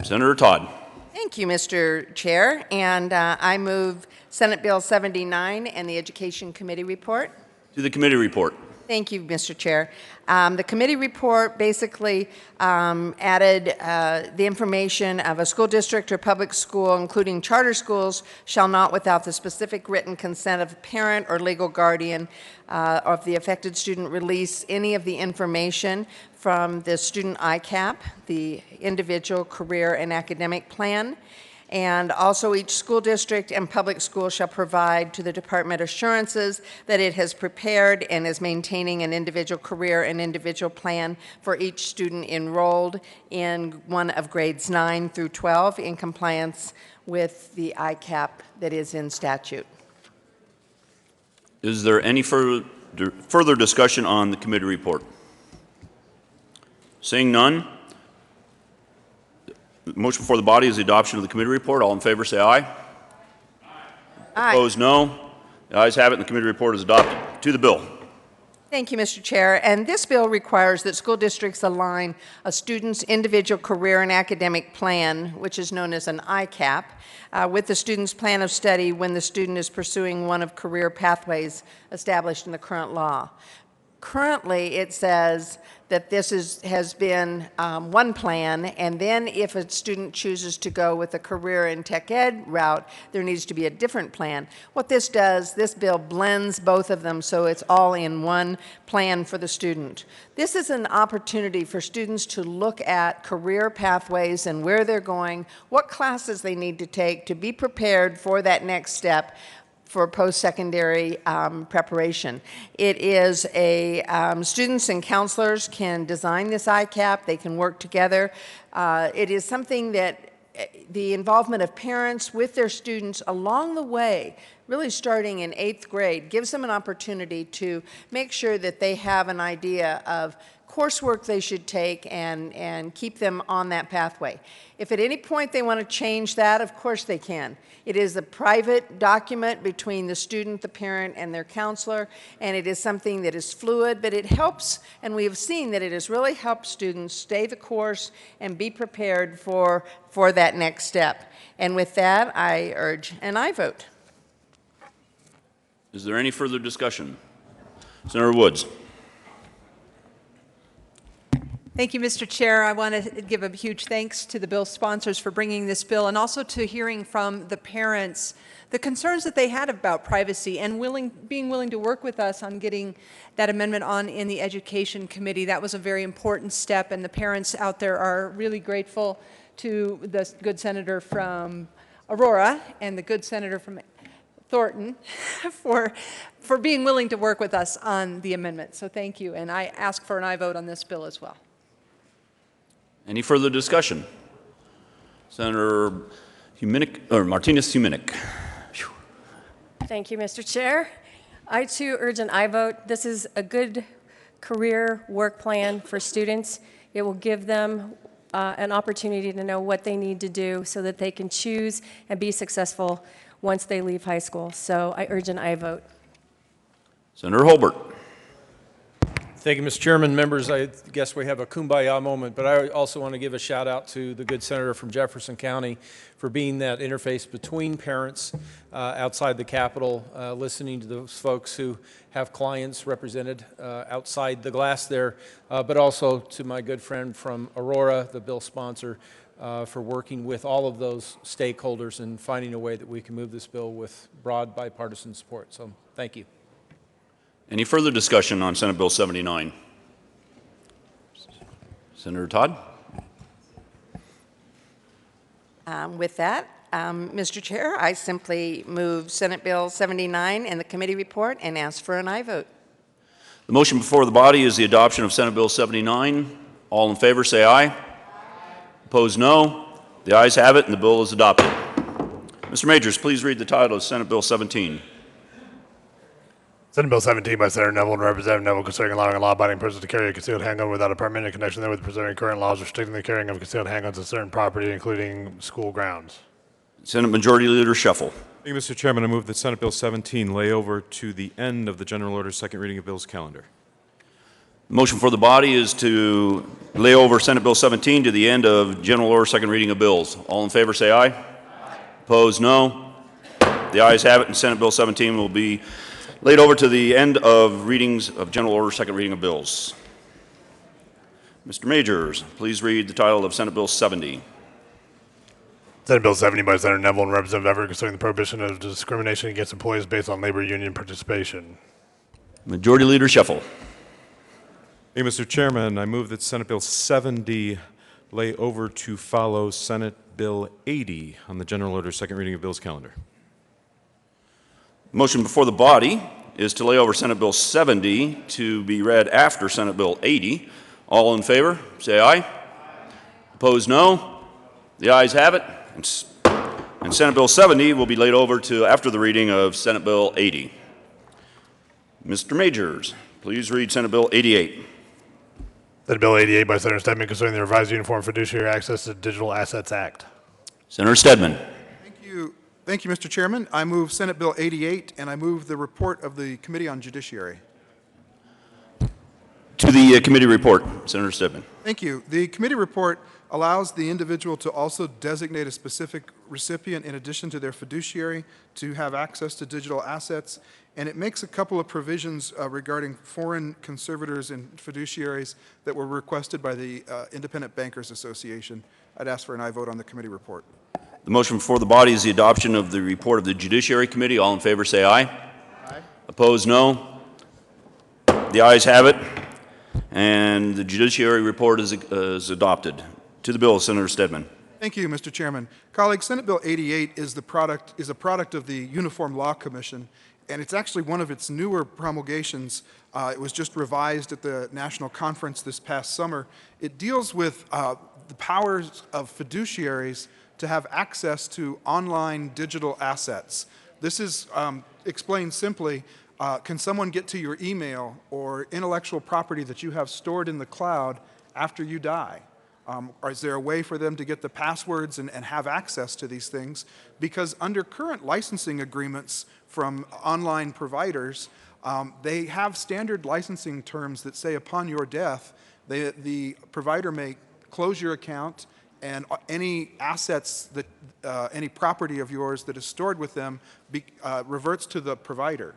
Senator Todd. Thank you, Mr. Chair. And I move Senate Bill 79 and the Education Committee report. To the committee report. Thank you, Mr. Chair. The committee report basically added the information of a school district or public school, including charter schools, shall not, without the specific written consent of a parent or legal guardian of the affected student, release any of the information from the student ICAP, the individual career and academic plan. And also each school district and public school shall provide to the department assurances that it has prepared and is maintaining an individual career and individual plan for each student enrolled in one of grades 9 through 12 in compliance with the ICAP that is in statute. Is there any further discussion on the committee report? Seeing none, the motion before the body is the adoption of the committee report. All in favor say aye. Aye. Opposed, no. The ayes have it, and the committee report is adopted. To the bill. Thank you, Mr. Chair. And this bill requires that school districts align a student's individual career and academic plan, which is known as an ICAP, with the student's plan of study when the student is pursuing one of career pathways established in the current law. Currently, it says that this has been one plan, and then if a student chooses to go with a career in tech ed route, there needs to be a different plan. What this does, this bill blends both of them so it's all in one plan for the student. This is an opportunity for students to look at career pathways and where they're going, what classes they need to take to be prepared for that next step for post-secondary preparation. It is a, students and counselors can design this ICAP, they can work together. It is something that the involvement of parents with their students along the way, really starting in 8th grade, gives them an opportunity to make sure that they have an idea of coursework they should take and keep them on that pathway. If at any point they want to change that, of course they can. It is a private document between the student, the parent, and their counselor, and it is something that is fluid, but it helps, and we have seen that it has really helped students stay the course and be prepared for that next step. And with that, I urge an aye vote. Is there any further discussion? Senator Woods. Thank you, Mr. Chair. I want to give a huge thanks to the bill sponsors for bringing this bill and also to hearing from the parents the concerns that they had about privacy and being willing to work with us on getting that amendment on in the Education Committee. That was a very important step, and the parents out there are really grateful to the good senator from Aurora and the good senator from Thornton for being willing to work with us on the amendment. So thank you, and I ask for an aye vote on this bill as well. Any further discussion? Senator Martinez-Huminick. Thank you, Mr. Chair. I too urge an aye vote. This is a good career work plan for students. It will give them an opportunity to know what they need to do so that they can choose and be successful once they leave high school. So I urge an aye vote. Senator Holbert. Thank you, Mr. Chairman. Members, I guess we have a kumbaya moment, but I also want to give a shout out to the good senator from Jefferson County for being that interface between parents outside the Capitol, listening to those folks who have clients represented outside the glass there, but also to my good friend from Aurora, the bill sponsor, for working with all of those stakeholders and finding a way that we can move this bill with broad bipartisan support. So thank you. Any further discussion on Senate Bill 79? Senator Todd? With that, Mr. Chair, I simply move Senate Bill 79 and the committee report and ask for an aye vote. The motion before the body is the adoption of Senate Bill 79. All in favor, say aye. Opposed, no. The ayes have it, and the bill is adopted. Mr. Majors, please read the title of Senate Bill 17. Senate Bill 17 by Senator Neville and Representative Neville concerning allowing a law-abiding person to carry a concealed handgun without a permit in connection therewith preserving current laws restricting the carrying of concealed handguns on certain property, including school grounds. Senate Majority Leader Shuffle. Thank you, Mr. Chairman. I move that Senate Bill 17 lay over to the end of the general order second reading of bills calendar. The motion for the body is to lay over Senate Bill 17 to the end of general order second reading of bills. All in favor, say aye. Opposed, no. The ayes have it, and Senate Bill 17 will be laid over to the end of readings of general order second reading of bills. Mr. Majors, please read the title of Senate Bill 70. Senate Bill 70 by Senator Neville and Representative Everett concerning the prohibition of discrimination against employees based on labor union participation. Majority Leader Shuffle. Hey, Mr. Chairman, I move that Senate Bill 70 lay over to follow Senate Bill 80 on the general order second reading of bills calendar. Motion before the body is to lay over Senate Bill 70 to be read after Senate Bill 80. All in favor, say aye. Opposed, no. The ayes have it. And Senate Bill 70 will be laid over to after the reading of Senate Bill 80. Mr. Majors, please read Senate Bill 88. Senate Bill 88 by Senator Stedman concerning the revised Uniform Fiduciary Access to Digital Assets Act. Senator Stedman. Thank you, Mr. Chairman. I move Senate Bill 88, and I move the report of the Committee on Judiciary. To the committee report, Senator Stedman. Thank you. The committee report allows the individual to also designate a specific recipient in addition to their fiduciary to have access to digital assets, and it makes a couple of provisions regarding foreign conservators and fiduciaries that were requested by the Independent Bankers Association. I'd ask for an aye vote on the committee report. The motion before the body is the adoption of the report of the Judiciary Committee. All in favor say aye. Aye. Opposed, no. The ayes have it, and the Judiciary report is adopted. To the bill, Senator Stedman. Thank you, Mr. Chairman. Colleagues, Senate Bill 88 is a product of the Uniform Law Commission, and it's actually one of its newer promulgations. It was just revised at the National Conference this past summer. It deals with the powers of fiduciaries to have access to online digital assets. This is explained simply. Can someone get to your email or intellectual property that you have stored in the cloud after you die? Or is there a way for them to get the passwords and have access to these things? Because under current licensing agreements from online providers, they have standard licensing terms that say upon your death, the provider may close your account and any assets, that any property of yours that is stored with them reverts to the provider.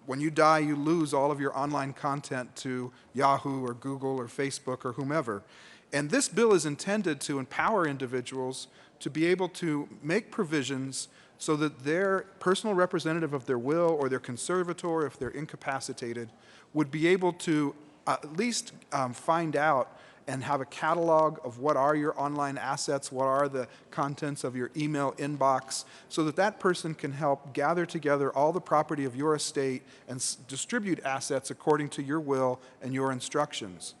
When you die, you lose all of your online content to Yahoo or Google or Facebook or whomever. And this bill is intended to empower individuals to be able to make provisions so that their personal representative of their will or their conservator, if they're incapacitated, would be able to at least find out and have a catalog of what are your online assets, what are the contents of your email inbox, so that that person can help gather together all the property of your estate and distribute assets according to your will and your instructions.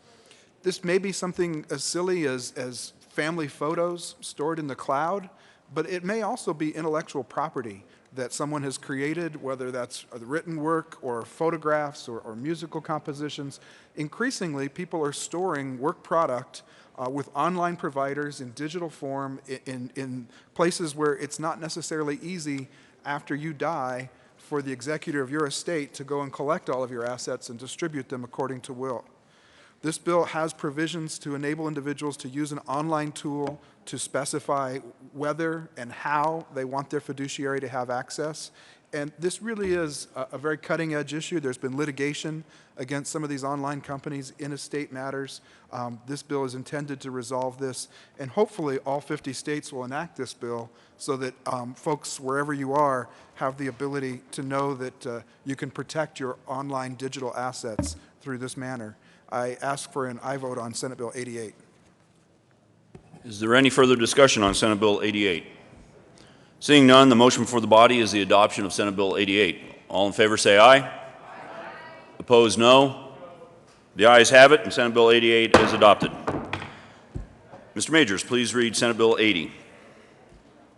This may be something as silly as family photos stored in the cloud, but it may also be intellectual property that someone has created, whether that's the written work or photographs or musical compositions. Increasingly, people are storing work product with online providers in digital form in places where it's not necessarily easy after you die for the executor of your estate to go and collect all of your assets and distribute them according to will. This bill has provisions to enable individuals to use an online tool to specify whether and how they want their fiduciary to have access. And this really is a very cutting-edge issue. There's been litigation against some of these online companies in estate matters. This bill is intended to resolve this, and hopefully all 50 states will enact this bill so that folks, wherever you are, have the ability to know that you can protect your online digital assets through this manner. I ask for an aye vote on Senate Bill 88. Is there any further discussion on Senate Bill 88? Seeing none, the motion before the body is the adoption of Senate Bill 88. All in favor say aye. Aye. Opposed, no. The ayes have it, and Senate Bill 88 is adopted. Mr. Majors, please read Senate Bill 80.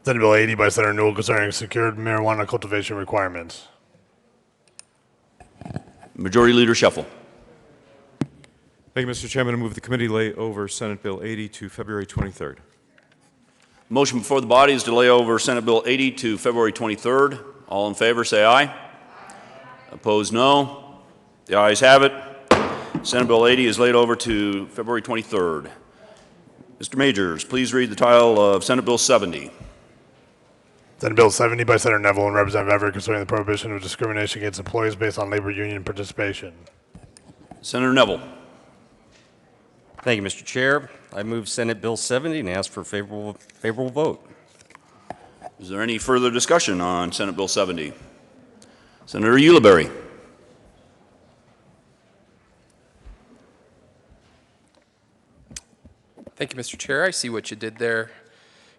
Senate Bill 80 by Senator Newell concerning secured marijuana cultivation requirements. Majority Leader Scheffel. Thank you, Mr. Chairman. I move the committee lay over Senate Bill 80 to February 23rd. Motion before the body is to lay over Senate Bill 80 to February 23rd. All in favor say aye. Aye. Opposed, no. The ayes have it. Senate Bill 80 is laid over to February 23rd. Mr. Majors, please read the title of Senate Bill 70. Senate Bill 70 by Senator Neville and Representative Everett concerning the prohibition of discrimination against employees based on labor union participation. Senator Neville. Thank you, Mr. Chair. I move Senate Bill 70 and ask for a favorable vote. Is there any further discussion on Senate Bill 70? Senator Ulibarri. Thank you, Mr. Chair. I see what you did there,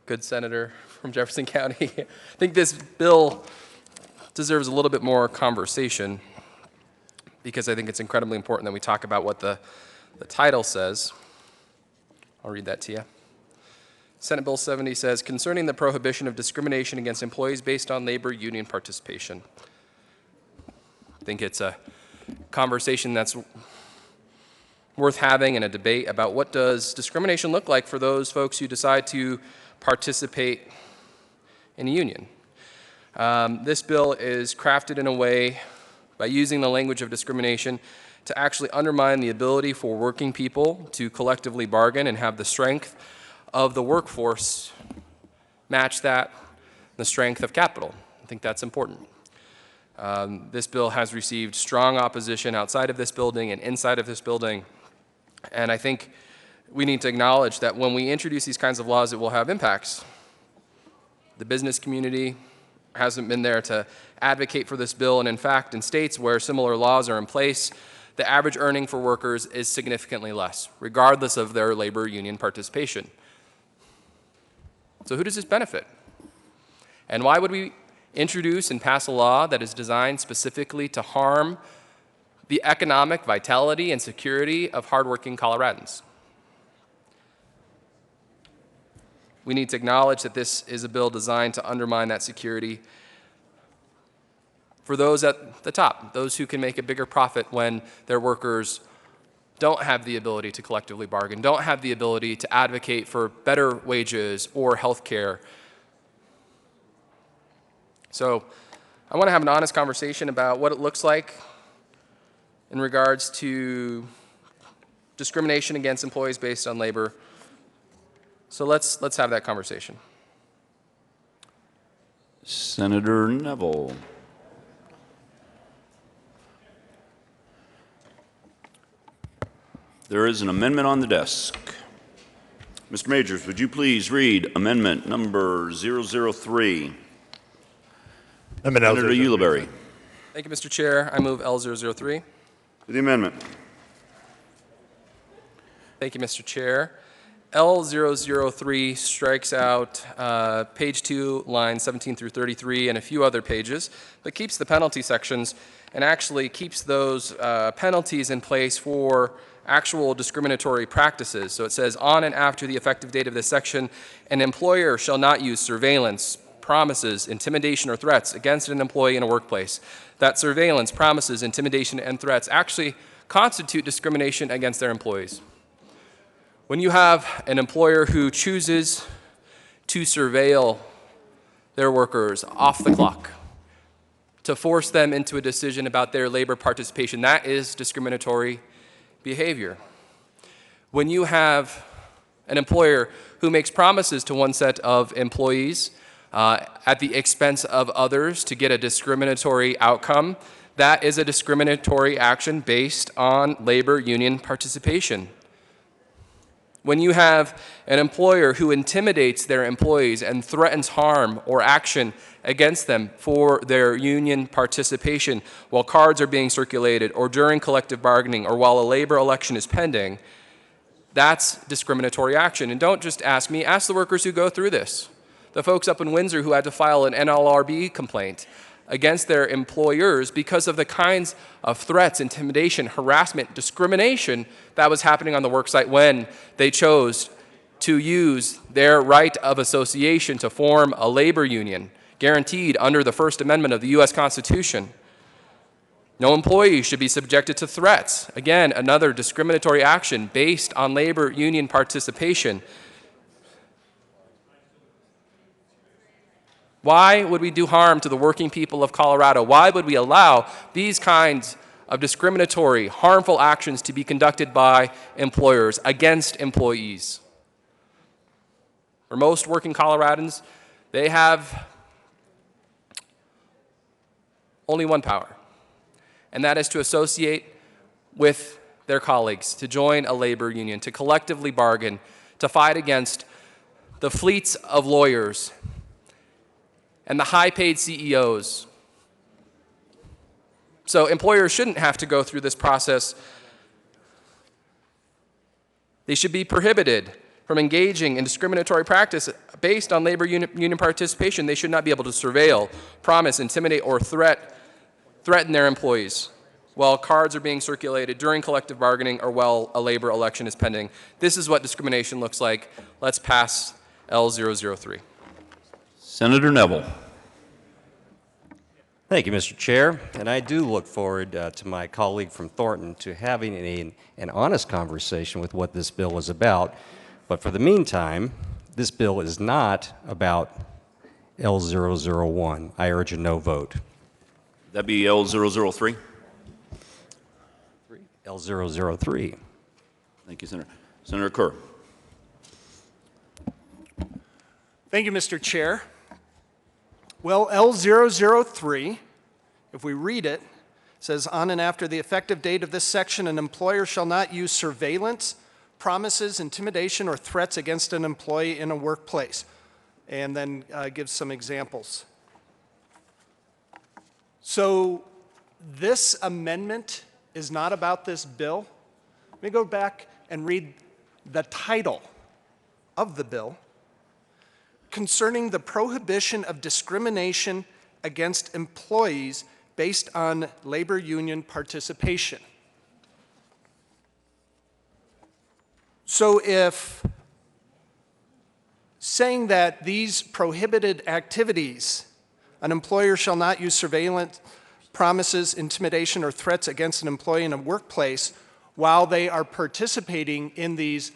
good senator from Jefferson County. I think this bill deserves a little bit more conversation because I think it's incredibly important that we talk about what the title says. I'll read that to you. Senate Bill 70 says, concerning the prohibition of discrimination against employees based on labor union participation. I think it's a conversation that's worth having and a debate about what does discrimination look like for those folks who decide to participate in a union. This bill is crafted in a way by using the language of discrimination to actually undermine the ability for working people to collectively bargain and have the strength of the workforce match the strength of capital. I think that's important. This bill has received strong opposition outside of this building and inside of this building, and I think we need to acknowledge that when we introduce these kinds of laws, it will have impacts. The business community hasn't been there to advocate for this bill, and in fact, in states where similar laws are in place, the average earning for workers is significantly less, regardless of their labor union participation. So who does this benefit? And why would we introduce and pass a law that is designed specifically to harm the economic vitality and security of hardworking Coloradans? We need to acknowledge that this is a bill designed to undermine that security for those at the top, those who can make a bigger profit when their workers don't have the ability to collectively bargain, don't have the ability to advocate for better wages or health care. So I want to have an honest conversation about what it looks like in regards to discrimination against employees based on labor. So let's have that conversation. Senator Neville. There is an amendment on the desk. Mr. Majors, would you please read amendment number 003? Senator Ulibarri. Thank you, Mr. Chair. I move L003. To the amendment. Thank you, Mr. Chair. L003 strikes out page 2, lines 17 through 33, and a few other pages, but keeps the penalty sections and actually keeps those penalties in place for actual discriminatory practices. So it says, on and after the effective date of this section, an employer shall not use surveillance, promises, intimidation, or threats against an employee in a workplace. That surveillance, promises, intimidation, and threats actually constitute discrimination against their employees. When you have an employer who chooses to surveil their workers off the clock, to force them into a decision about their labor participation, that is discriminatory behavior. When you have an employer who makes promises to one set of employees at the expense of others to get a discriminatory outcome, that is a discriminatory action based on labor union participation. When you have an employer who intimidates their employees and threatens harm or action against them for their union participation while cards are being circulated or during collective bargaining or while a labor election is pending, that's discriminatory action. And don't just ask me, ask the workers who go through this. The folks up in Windsor who had to file an NLRB complaint against their employers because of the kinds of threats, intimidation, harassment, discrimination that was happening on the worksite when they chose to use their right of association to form a labor union guaranteed under the First Amendment of the U.S. Constitution. No employee should be subjected to threats. Again, another discriminatory action based on labor union participation. Why would we do harm to the working people of Colorado? Why would we allow these kinds of discriminatory, harmful actions to be conducted by employers against employees? For most working Coloradans, they have only one power, and that is to associate with their colleagues, to join a labor union, to collectively bargain, to fight against the fleets of lawyers and the high-paid CEOs. So employers shouldn't have to go through this process. They should be prohibited from engaging in discriminatory practice based on labor union participation. They should not be able to surveil, promise, intimidate, or threaten their employees while cards are being circulated during collective bargaining or while a labor election is pending. This is what discrimination looks like. Let's pass L003. Senator Neville. Thank you, Mr. Chair. And I do look forward to my colleague from Thornton to having an honest conversation with what this bill is about. But for the meantime, this bill is not about L001. I urge a no vote. That'd be L003. L003. Thank you, Senator. Senator Kerr. Thank you, Mr. Chair. Well, L003, if we read it, says on and after the effective date of this section, an employer shall not use surveillance, promises, intimidation, or threats against an employee in a workplace. And then gives some examples. So this amendment is not about this bill. Let me go back and read the title of the bill concerning the prohibition of discrimination against employees based on labor union participation. So if saying that these prohibited activities, an employer shall not use surveillance, promises, intimidation, or threats against an employee in a workplace while they are participating in these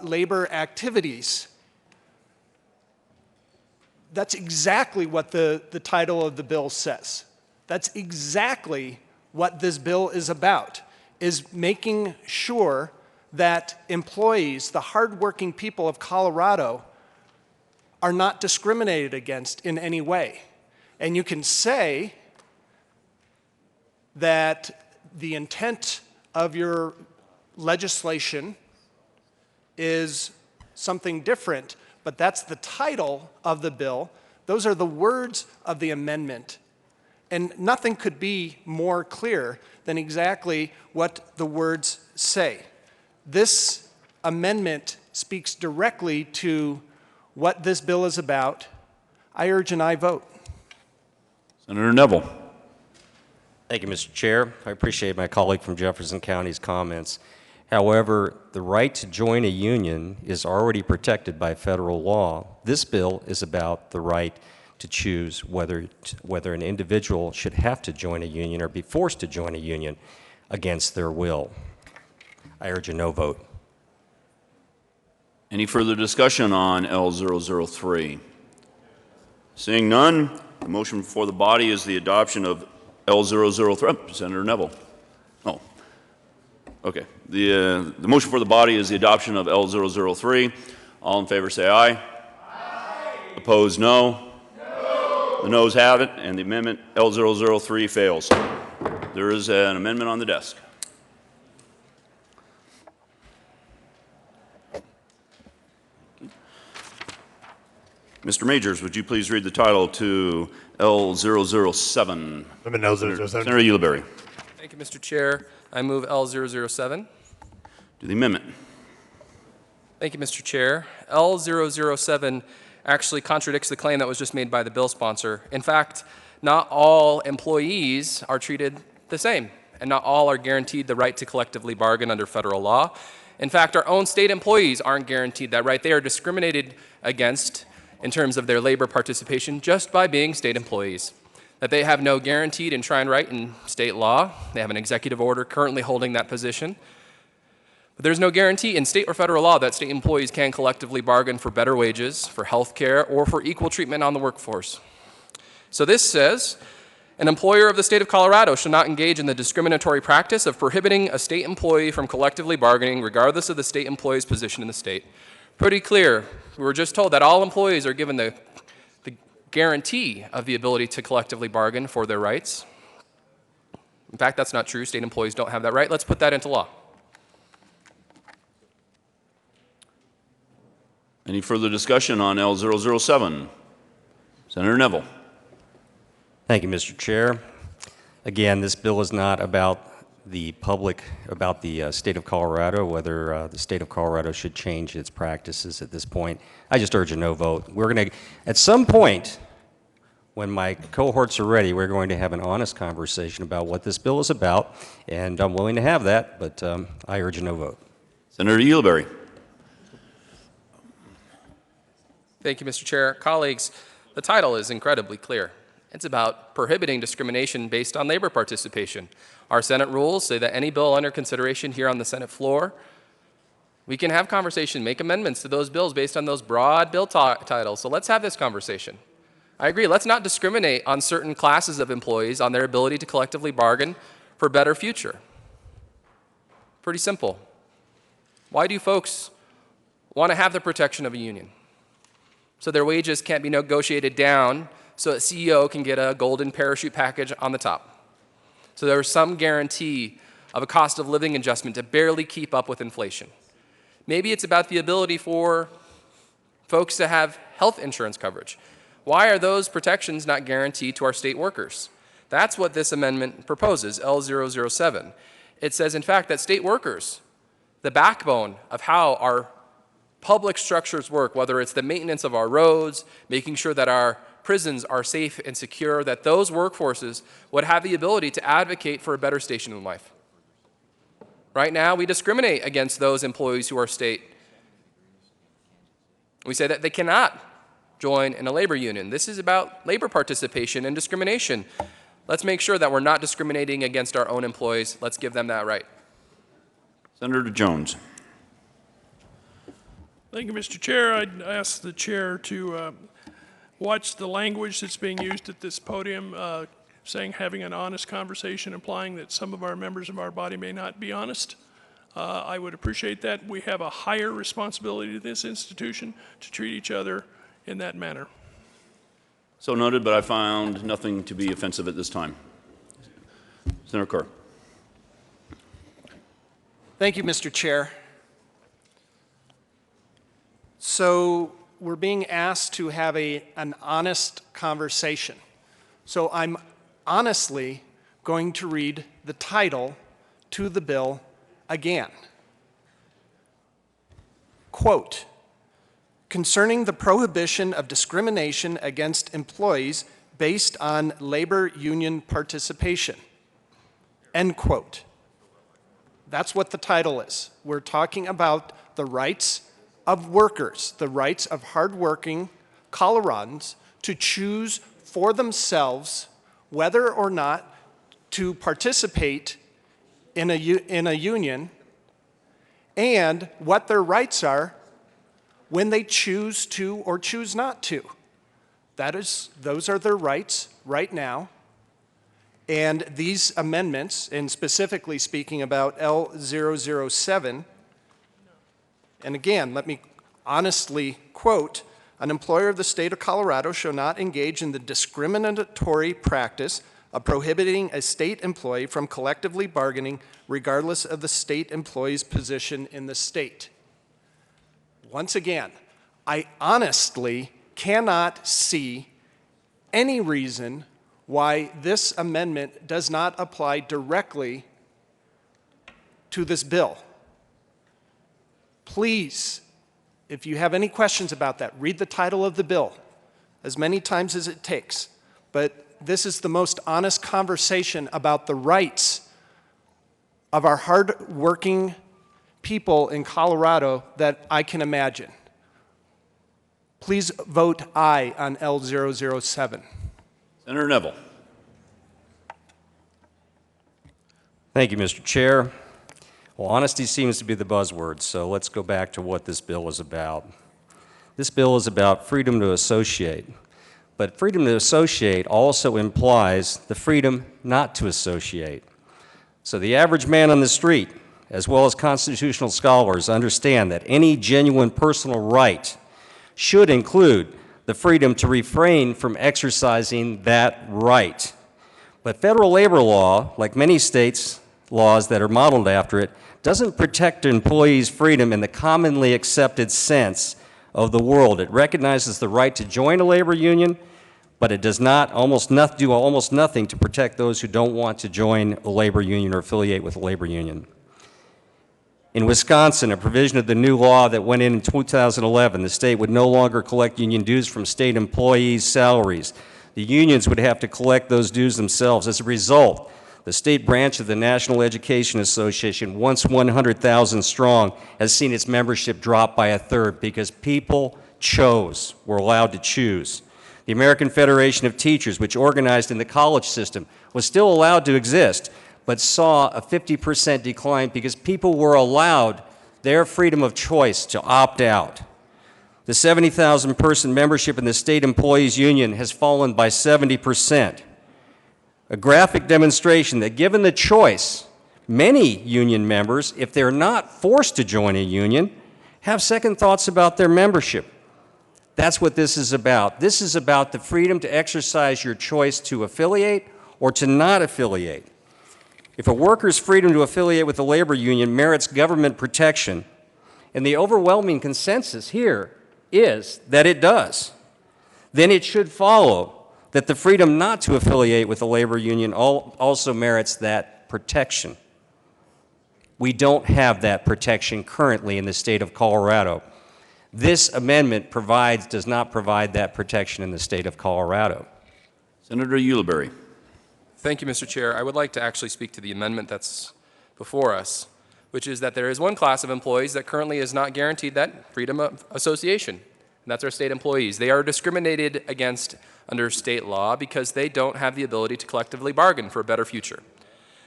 labor activities, that's exactly what the title of the bill says. That's exactly what this bill is about, is making sure that employees, the hardworking people of Colorado, are not discriminated against in any way. And you can say that the intent of your legislation is something different, but that's the title of the bill. Those are the words of the amendment. And nothing could be more clear than exactly what the words say. This amendment speaks directly to what this bill is about. I urge an aye vote. Senator Neville. Thank you, Mr. Chair. I appreciate my colleague from Jefferson County's comments. However, the right to join a union is already protected by federal law. This bill is about the right to choose whether an individual should have to join a union or be forced to join a union against their will. I urge a no vote. Any further discussion on L003? Seeing none, the motion before the body is the adoption of L003. Senator Neville. Oh, okay. The motion for the body is the adoption of L003. All in favor say aye. Aye. Opposed, no. No. The noes have it, and the amendment L003 fails. There is an amendment on the desk. Mr. Majors, would you please read the title to L007? Amendment L007. Senator Ulibarri. Thank you, Mr. Chair. I move L007. To the amendment. Thank you, Mr. Chair. L007 actually contradicts the claim that was just made by the bill sponsor. In fact, not all employees are treated the same, and not all are guaranteed the right to collectively bargain under federal law. In fact, our own state employees aren't guaranteed that right. They are discriminated against in terms of their labor participation just by being state employees. That they have no guaranteed enshrined right in state law. They have an executive order currently holding that position. But there's no guarantee in state or federal law that state employees can collectively bargain for better wages, for health care, or for equal treatment on the workforce. So this says, an employer of the state of Colorado shall not engage in the discriminatory practice of prohibiting a state employee from collectively bargaining regardless of the state employee's position in the state. Pretty clear. We were just told that all employees are given the guarantee of the ability to collectively bargain for their rights. In fact, that's not true. State employees don't have that right. Let's put that into law. Any further discussion on L007? Senator Neville. Thank you, Mr. Chair. Again, this bill is not about the public, about the state of Colorado, whether the state of Colorado should change its practices at this point. I just urge a no vote. We're going to, at some point, when my cohorts are ready, we're going to have an honest conversation about what this bill is about, and I'm willing to have that, but I urge a no vote. Senator Ulibarri. Thank you, Mr. Chair. Colleagues, the title is incredibly clear. It's about prohibiting discrimination based on labor participation. Our Senate rules say that any bill under consideration here on the Senate floor, we can have conversation, make amendments to those bills based on those broad bill titles. So let's have this conversation. I agree. Let's not discriminate on certain classes of employees on their ability to collectively bargain for a better future. Pretty simple. Why do folks want to have the protection of a union? So their wages can't be negotiated down so that CEO can get a golden parachute package on the top. So there's some guarantee of a cost of living adjustment to barely keep up with inflation. Maybe it's about the ability for folks to have health insurance coverage. Why are those protections not guaranteed to our state workers? That's what this amendment proposes, L007. It says, in fact, that state workers, the backbone of how our public structures work, whether it's the maintenance of our roads, making sure that our prisons are safe and secure, that those workforces would have the ability to advocate for a better station in life. Right now, we discriminate against those employees who are state. We say that they cannot join in a labor union. This is about labor participation and discrimination. Let's make sure that we're not discriminating against our own employees. Let's give them that right. Senator Jones. Thank you, Mr. Chair. I'd ask the chair to watch the language that's being used at this podium, saying having an honest conversation, implying that some of our members of our body may not be honest. I would appreciate that. We have a higher responsibility to this institution to treat each other in that manner. So noted, but I found nothing to be offensive at this time. Senator Carr. Thank you, Mr. Chair. So we're being asked to have an honest conversation. So I'm honestly going to read the title to the bill again. Quote, concerning the prohibition of discrimination against employees based on labor union participation. End quote. That's what the title is. We're talking about the rights of workers, the rights of hardworking Coloradans to choose for themselves whether or not to participate in a union and what their rights are when they choose to or choose not to. Those are their rights right now. And these amendments, and specifically speaking about L007, and again, let me honestly quote, an employer of the state of Colorado shall not engage in the discriminatory practice of prohibiting a state employee from collectively bargaining regardless of the state employee's position in the state. Once again, I honestly cannot see any reason why this amendment does not apply directly to this bill. Please, if you have any questions about that, read the title of the bill as many times as it takes. But this is the most honest conversation about the rights of our hard-working people in Colorado that I can imagine. Please vote aye on L007. Senator Neville. Thank you, Mr. Chair. Well, honesty seems to be the buzzword, so let's go back to what this bill is about. This bill is about freedom to associate, but freedom to associate also implies the freedom not to associate. So the average man on the street, as well as constitutional scholars, understand that any genuine personal right should include the freedom to refrain from exercising that right. But federal labor law, like many states' laws that are modeled after it, doesn't protect employees' freedom in the commonly accepted sense of the world. It recognizes the right to join a labor union, but it does not do almost nothing to protect those who don't want to join a labor union or affiliate with a labor union. In Wisconsin, a provision of the new law that went in 2011, the state would no longer collect union dues from state employees' salaries. The unions would have to collect those dues themselves. As a result, the state branch of the National Education Association, once 100,000 strong, has seen its membership drop by a third because people were allowed to choose. The American Federation of Teachers, which organized in the college system, was still allowed to exist, but saw a 50% decline because people were allowed their freedom of choice to opt out. The 70,000 person membership in the State Employees Union has fallen by 70%. A graphic demonstration that given the choice, many union members, if they're not forced to join a union, have second thoughts about their membership. That's what this is about. This is about the freedom to exercise your choice to affiliate or to not affiliate. If a worker's freedom to affiliate with a labor union merits government protection, and the overwhelming consensus here is that it does, then it should follow that the freedom not to affiliate with a labor union also merits that protection. We don't have that protection currently in the state of Colorado. This amendment does not provide that protection in the state of Colorado. Senator Ulibarri. Thank you, Mr. Chair. I would like to actually speak to the amendment that's before us, which is that there is one class of employees that currently is not guaranteed that freedom of association, and that's our state employees. They are discriminated against under state law because they don't have the ability to collectively bargain for a better future.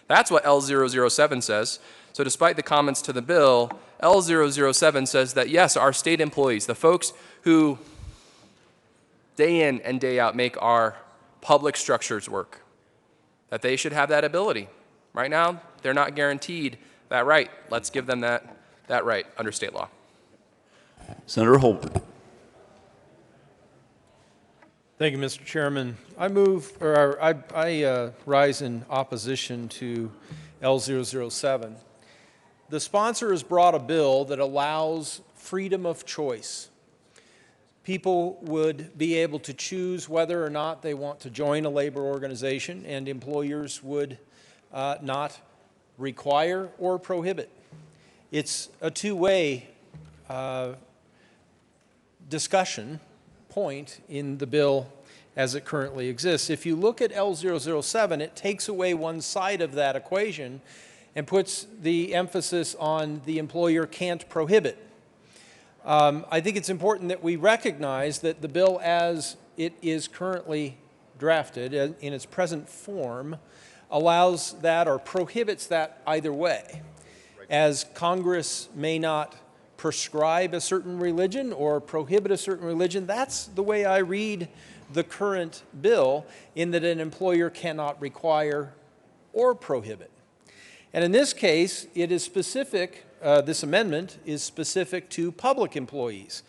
That's what L007 says. So despite the comments to the bill, L007 says that, yes, our state employees, the folks who day in and day out make our public structures work, that they should have that ability. Right now, they're not guaranteed that right. Let's give them that right under state law. Senator Holder. Thank you, Mr. Chairman. I rise in opposition to L007. The sponsor has brought a bill that allows freedom of choice. People would be able to choose whether or not they want to join a labor organization, and employers would not require or prohibit. It's a two-way discussion point in the bill as it currently exists. If you look at L007, it takes away one side of that equation and puts the emphasis on the employer can't prohibit. I think it's important that we recognize that the bill as it is currently drafted in its present form allows that or prohibits that either way. As Congress may not prescribe a certain religion or prohibit a certain religion, that's the way I read the current bill, in that an employer cannot require or prohibit. And in this case, it is specific, this amendment is specific to public employees.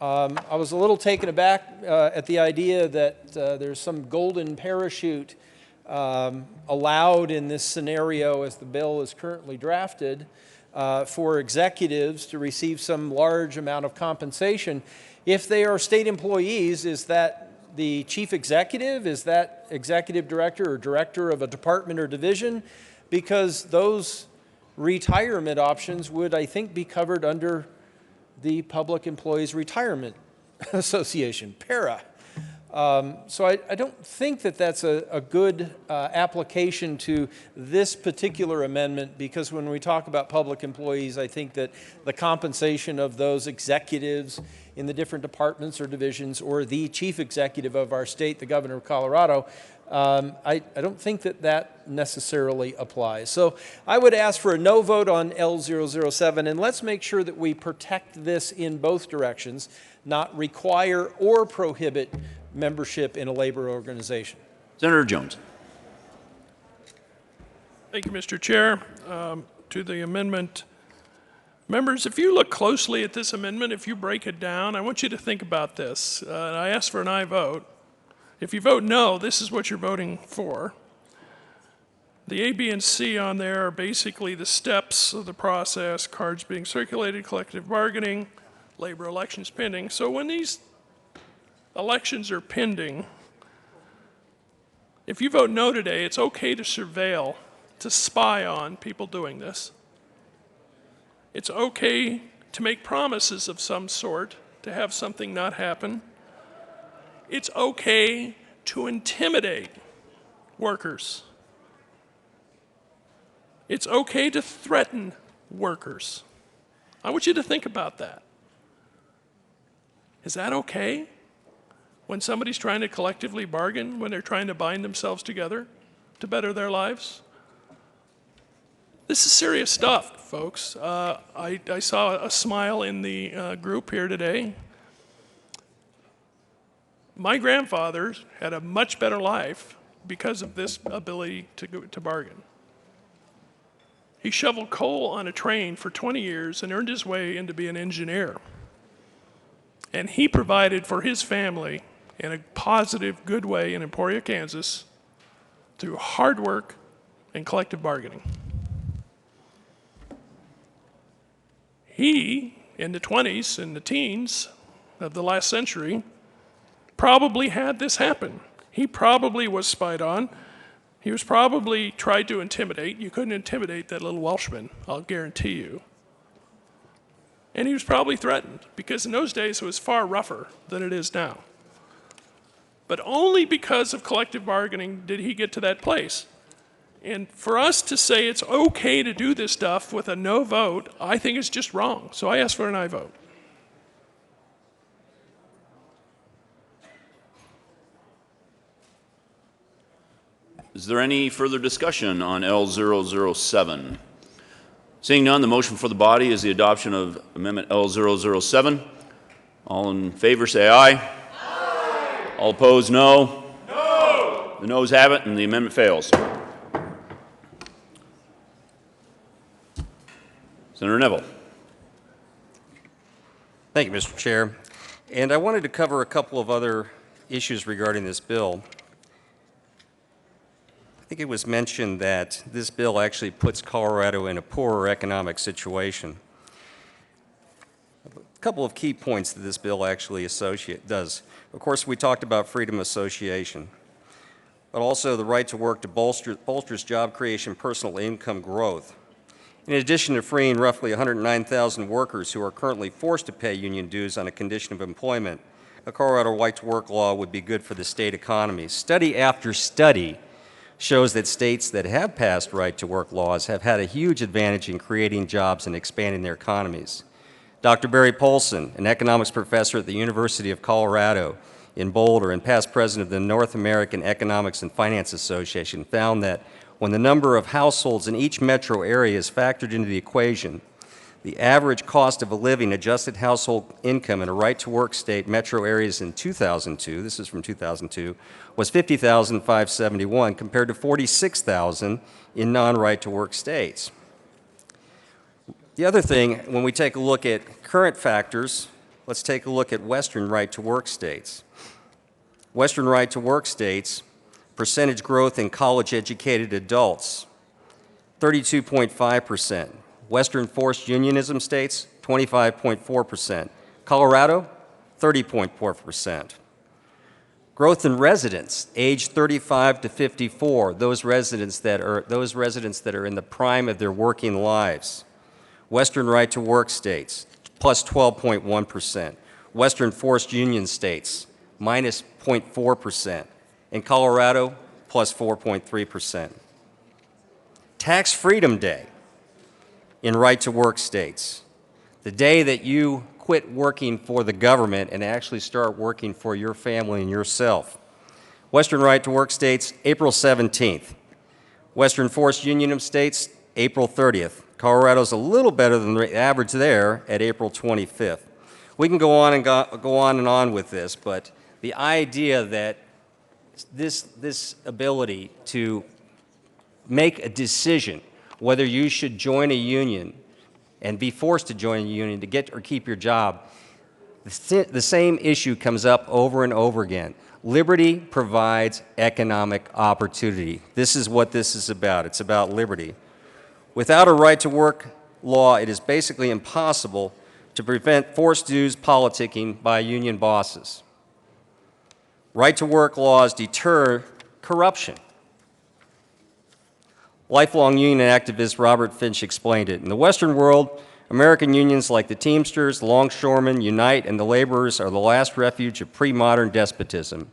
I was a little taken aback at the idea that there's some golden parachute allowed in this scenario as the bill is currently drafted for executives to receive some large amount of compensation. If they are state employees, is that the chief executive? Is that executive director or director of a department or division? Because those retirement options would, I think, be covered under the Public Employees Retirement Association, PARA. So I don't think that that's a good application to this particular amendment, because when we talk about public employees, I think that the compensation of those executives in the different departments or divisions, or the chief executive of our state, the governor of Colorado, I don't think that that necessarily applies. So I would ask for a no vote on L007, and let's make sure that we protect this in both directions, not require or prohibit membership in a labor organization. Senator Jones. Thank you, Mr. Chair. To the amendment, members, if you look closely at this amendment, if you break it down, I want you to think about this. I ask for an aye vote. If you vote no, this is what you're voting for. The A, B, and C on there are basically the steps of the process: cards being circulated, collective bargaining, labor elections pending. So when these elections are pending, if you vote no today, it's okay to surveil, to spy on people doing this. It's okay to make promises of some sort, to have something not happen. It's okay to intimidate workers. It's okay to threaten workers. I want you to think about that. Is that okay when somebody's trying to collectively bargain, when they're trying to bind themselves together to better their lives? This is serious stuff, folks. I saw a smile in the group here today. My grandfather had a much better life because of this ability to bargain. He shoveled coal on a train for 20 years and earned his way into being an engineer. And he provided for his family in a positive, good way in Emporia, Kansas, through hard work and collective bargaining. He, in the 20s and the teens of the last century, probably had this happen. He probably was spied on. He was probably tried to intimidate. You couldn't intimidate that little Welshman, I'll guarantee you. And he was probably threatened, because in those days it was far rougher than it is now. But only because of collective bargaining did he get to that place. And for us to say it's okay to do this stuff with a no vote, I think is just wrong. So I ask for an aye vote. Is there any further discussion on L007? Seeing none, the motion for the body is the adoption of Amendment L007. All in favor say aye. Aye. All opposed, no. No. The noes have it, and the amendment fails. Senator Neville. Thank you, Mr. Chair. And I wanted to cover a couple of other issues regarding this bill. I think it was mentioned that this bill actually puts Colorado in a poorer economic situation. A couple of key points that this bill actually does. Of course, we talked about freedom of association, but also the right to work to bolsters job creation, personal income growth. In addition to freeing roughly 109,000 workers who are currently forced to pay union dues on a condition of employment, a Colorado right-to-work law would be good for the state economy. Study after study shows that states that have passed right-to-work laws have had a huge advantage in creating jobs and expanding their economies. Dr. Barry Polson, an economics professor at the University of Colorado in Boulder and past president of the North American Economics and Finance Association, found that when the number of households in each metro area is factored into the equation, the average cost of a living adjusted household income in a right-to-work state metro areas in 2002, this is from 2002, was $50,571 compared to $46,000 in non-right-to-work states. The other thing, when we take a look at current factors, let's take a look at Western right-to-work states. Western right-to-work states, percentage growth in college-educated adults, 32.5%. Western forced unionism states, 25.4%. Colorado, 30.4%. Growth in residents aged 35 to 54, those residents that are in the prime of their working lives. Western right-to-work states, plus 12.1%. Western forced union states, minus 0.4%. In Colorado, plus 4.3%. Tax Freedom Day in right-to-work states, the day that you quit working for the government and actually start working for your family and yourself. Western right-to-work states, April 17th. Western forced union states, April 30th. Colorado's a little better than the average there at April 25th. We can go on and on with this, but the idea that this ability to make a decision whether you should join a union and be forced to join a union to get or keep your job, the same issue comes up over and over again. Liberty provides economic opportunity. This is what this is about. It's about liberty. Without a right-to-work law, it is basically impossible to prevent forced dues politicking by union bosses. Right-to-work laws deter corruption. Lifelong union activist Robert Finch explained it. In the Western world, American unions like the Teamsters, the Longshoremen, Unite, and the laborers are the last refuge of pre-modern despotism.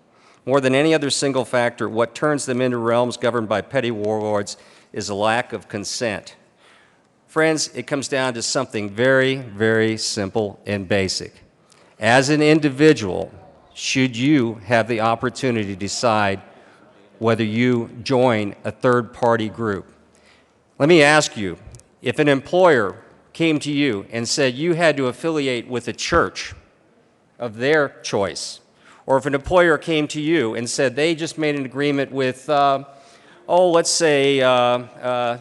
More than any other single factor, what turns them into realms governed by petty warlords is a lack of consent. Friends, it comes down to something very, very simple and basic. As an individual, should you have the opportunity to decide whether you join a third-party group? Let me ask you, if an employer came to you and said you had to affiliate with a church of their choice, or if an employer came to you and said they just made an agreement with, let's say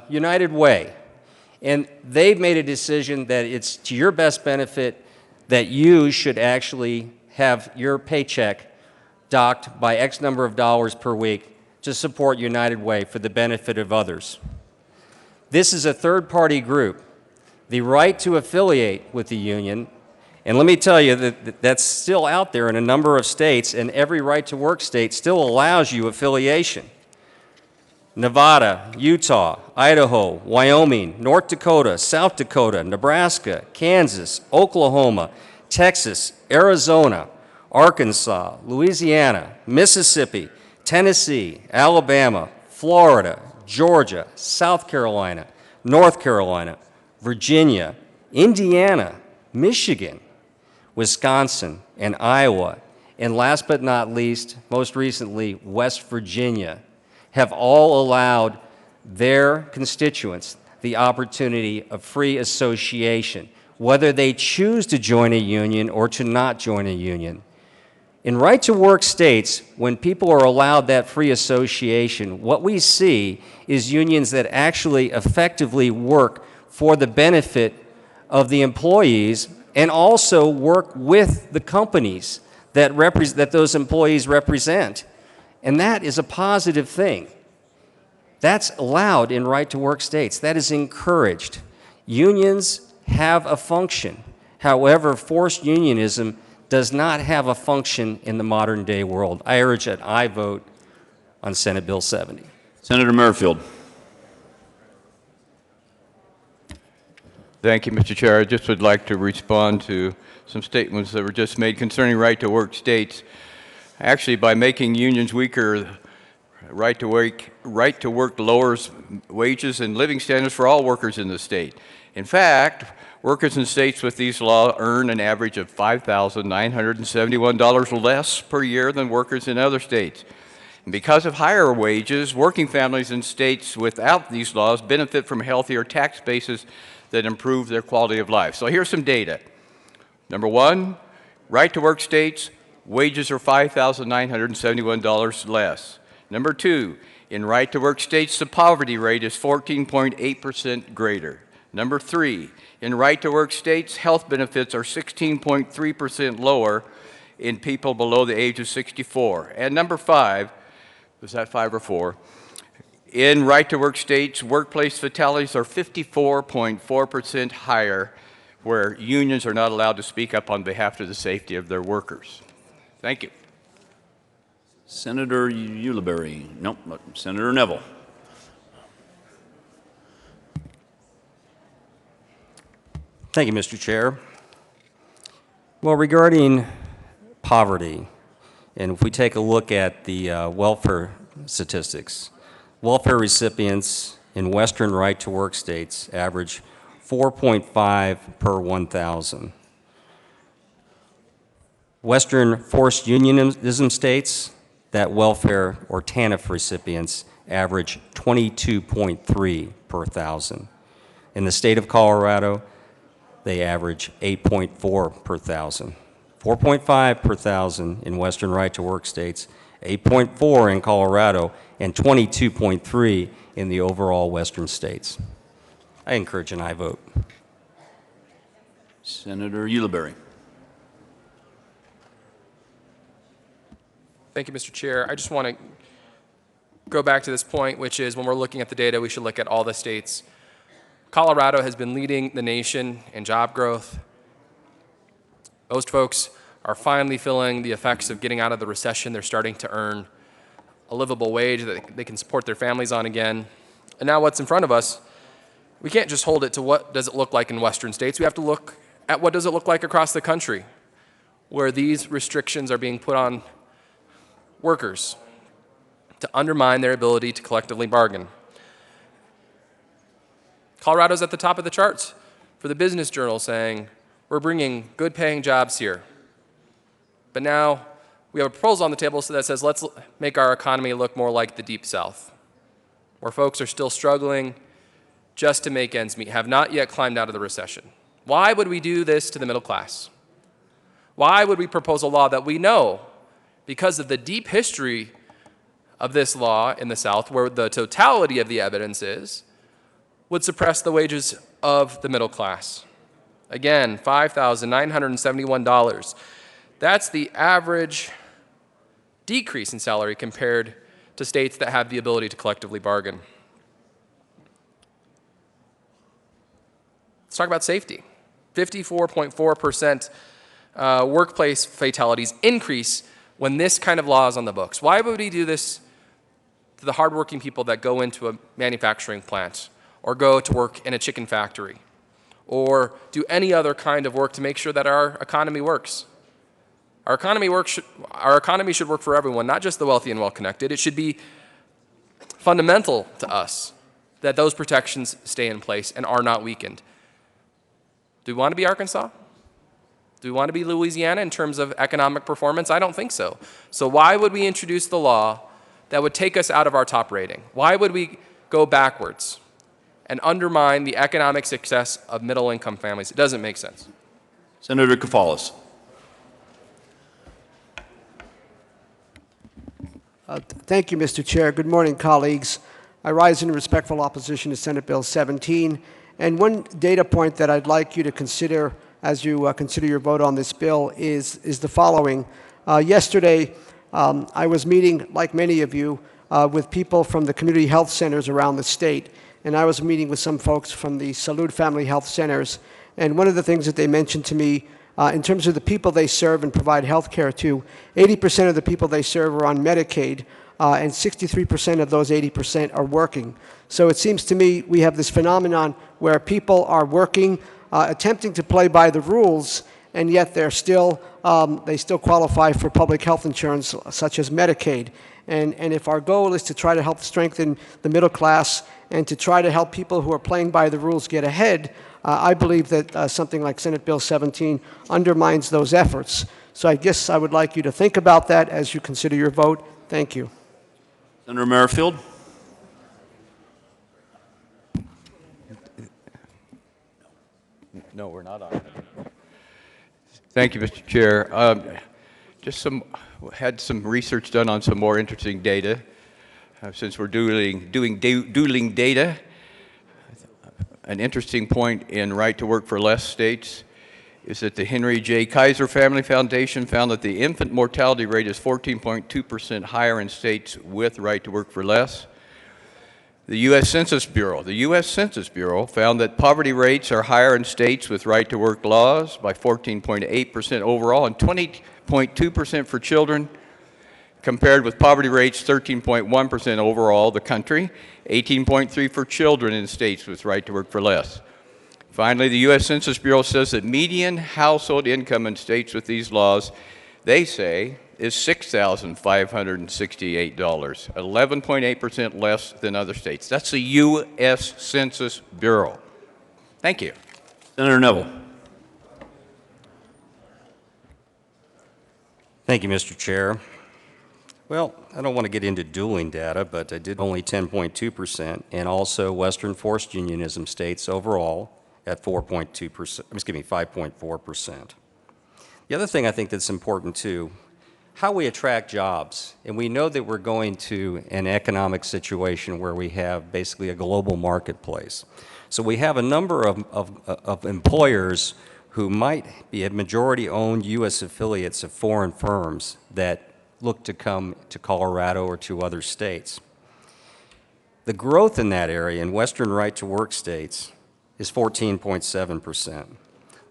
United Way, and they've made a decision that it's to your best benefit that you should actually have your paycheck docked by X number of dollars per week to support United Way for the benefit of others. This is a third-party group. The right to affiliate with the union, and let me tell you that that's still out there in a number of states, and every right-to-work state still allows you affiliation. Nevada, Utah, Idaho, Wyoming, North Dakota, South Dakota, Nebraska, Kansas, Oklahoma, Texas, Arizona, Arkansas, Louisiana, Mississippi, Tennessee, Alabama, Florida, Georgia, South Carolina, North Carolina, Virginia, Indiana, Michigan, Wisconsin, and Iowa, and last but not least, most recently, West Virginia, have all allowed their constituents the opportunity of free association, whether they choose to join a union or to not join a union. In right-to-work states, when people are allowed that free association, what we see is unions that actually effectively work for the benefit of the employees and also work with the companies that those employees represent. And that is a positive thing. That's allowed in right-to-work states. That is encouraged. Unions have a function. However, forced unionism does not have a function in the modern-day world. I urge an aye vote on Senate Bill 70. Senator Merrifield. Thank you, Mr. Chair. I just would like to respond to some statements that were just made concerning right-to-work states. Actually, by making unions weaker, right to work lowers wages and living standards for all workers in the state. In fact, workers in states with these laws earn an average of $5,971 less per year than workers in other states. And because of higher wages, working families in states without these laws benefit from healthier tax bases that improve their quality of life. So here's some data. Number one, right-to-work states, wages are $5,971 less. Number two, in right-to-work states, the poverty rate is 14.8% greater. Number three, in right-to-work states, health benefits are 16.3% lower in people below the age of 64. And number five, was that 5 or 4? In right-to-work states, workplace fatalities are 54.4% higher, where unions are not allowed to speak up on behalf of the safety of their workers. Thank you. Senator Ulibarri. Nope. Senator Neville. Thank you, Mr. Chair. Well, regarding poverty, and if we take a look at the welfare statistics, welfare recipients in Western right-to-work states average 4.5 per 1,000. Western forced unionism states, that welfare or TANF recipients average 22.3 per 1,000. In the state of Colorado, they average 8.4 per 1,000. 4.5 per 1,000 in Western right-to-work states, 8.4 in Colorado, and 22.3 in the overall Western states. I encourage an aye vote. Senator Ulibarri. Thank you, Mr. Chair. I just want to go back to this point, which is when we're looking at the data, we should look at all the states. Colorado has been leading the nation in job growth. Most folks are finally feeling the effects of getting out of the recession. They're starting to earn a livable wage that they can support their families on again. And now what's in front of us, we can't just hold it to what does it look like in Western states. We have to look at what does it look like across the country, where these restrictions are being put on workers to undermine their ability to collectively bargain. Colorado's at the top of the charts for the Business Journal saying, we're bringing good paying jobs here. But now we have a proposal on the table that says, let's make our economy look more like the Deep South, where folks are still struggling just to make ends meet, have not yet climbed out of the recession. Why would we do this to the middle class? Why would we propose a law that we know because of the deep history of this law in the South, where the totality of the evidence is, would suppress the wages of the middle class. Again, $5,971. That's the average decrease in salary compared to states that have the ability to collectively bargain. Let's talk about safety. 54.4% workplace fatalities increase when this kind of law is on the books. Why would we do this to the hardworking people that go into a manufacturing plant or go to work in a chicken factory or do any other kind of work to make sure that our economy works? Our economy should work for everyone, not just the wealthy and well-connected. It should be fundamental to us that those protections stay in place and are not weakened. Do we want to be Arkansas? Do we want to be Louisiana in terms of economic performance? I don't think so. So why would we introduce the law that would take us out of our top rating? Why would we go backwards and undermine the economic success of middle-income families? It doesn't make sense. Senator Kafalis. Thank you, Mr. Chair. Good morning, colleagues. I rise in respectful opposition to Senate Bill 17. And one data point that I'd like you to consider as you consider your vote on this bill is the following. Yesterday, I was meeting, like many of you, with people from the community health centers around the state. And I was meeting with some folks from the Salud Family Health Centers. And one of the things that they mentioned to me, in terms of the people they serve and provide health care to, 80% of the people they serve are on Medicaid, and 63% of those 80% are working. So it seems to me we have this phenomenon where people are working, attempting to play by the rules, and yet they still qualify for public health insurance, such as Medicaid. And if our goal is to try to help strengthen the middle class and to try to help people who are playing by the rules get ahead, I believe that something like Senate Bill 17 undermines those efforts. So I guess I would like you to think about that as you consider your vote. Thank you. Senator Merrifield. No, we're not on it. Thank you, Mr. Chair. Had some research done on some more interesting data. Since we're doing data, an interesting point in right to work for less states is that the Henry J. Kaiser Family Foundation found that the infant mortality rate is 14.2% higher in states with right to work for less. The U.S. Census Bureau found that poverty rates are higher in states with right to work laws by 14.8% overall and 20.2% for children, compared with poverty rates 13.1% overall the country, 18.3% for children in states with right to work for less. Finally, the U.S. Census Bureau says that median household income in states with these laws, they say, is $6,568, 11.8% less than other states. That's the U.S. Census Bureau. Thank you. Senator Neville. Thank you, Mr. Chair. Well, I don't want to get into dueling data, but I did only 10.2%, and also Western forced unionism states overall at 5.4%. The other thing I think that's important too, how we attract jobs. And we know that we're going to an economic situation where we have basically a global marketplace. So we have a number of employers who might be majority-owned U.S. affiliates of foreign firms that look to come to Colorado or to other states. The growth in that area in Western right-to-work states is 14.7%.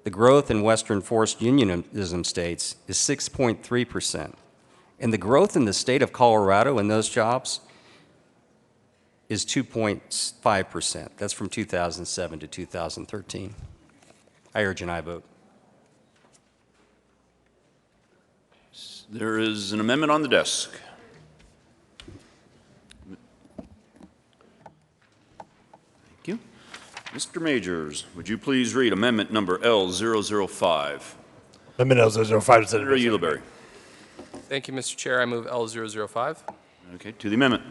The growth in Western forced unionism states is 6.3%. And the growth in the state of Colorado in those jobs is 2.5%. That's from 2007 to 2013. I urge an aye vote. There is an amendment on the desk. Thank you. Mr. Majors, would you please read amendment number L005? Amendment L005. Senator Ulibarri. Thank you, Mr. Chair. I move L005. Okay, to the amendment.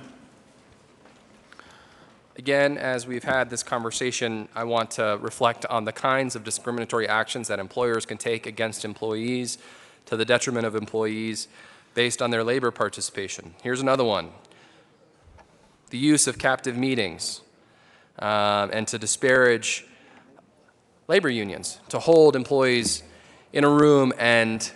Again, as we've had this conversation, I want to reflect on the kinds of discriminatory actions that employers can take against employees to the detriment of employees. based on their labor participation. Here's another one. The use of captive meetings and to disparage labor unions, to hold employees in a room and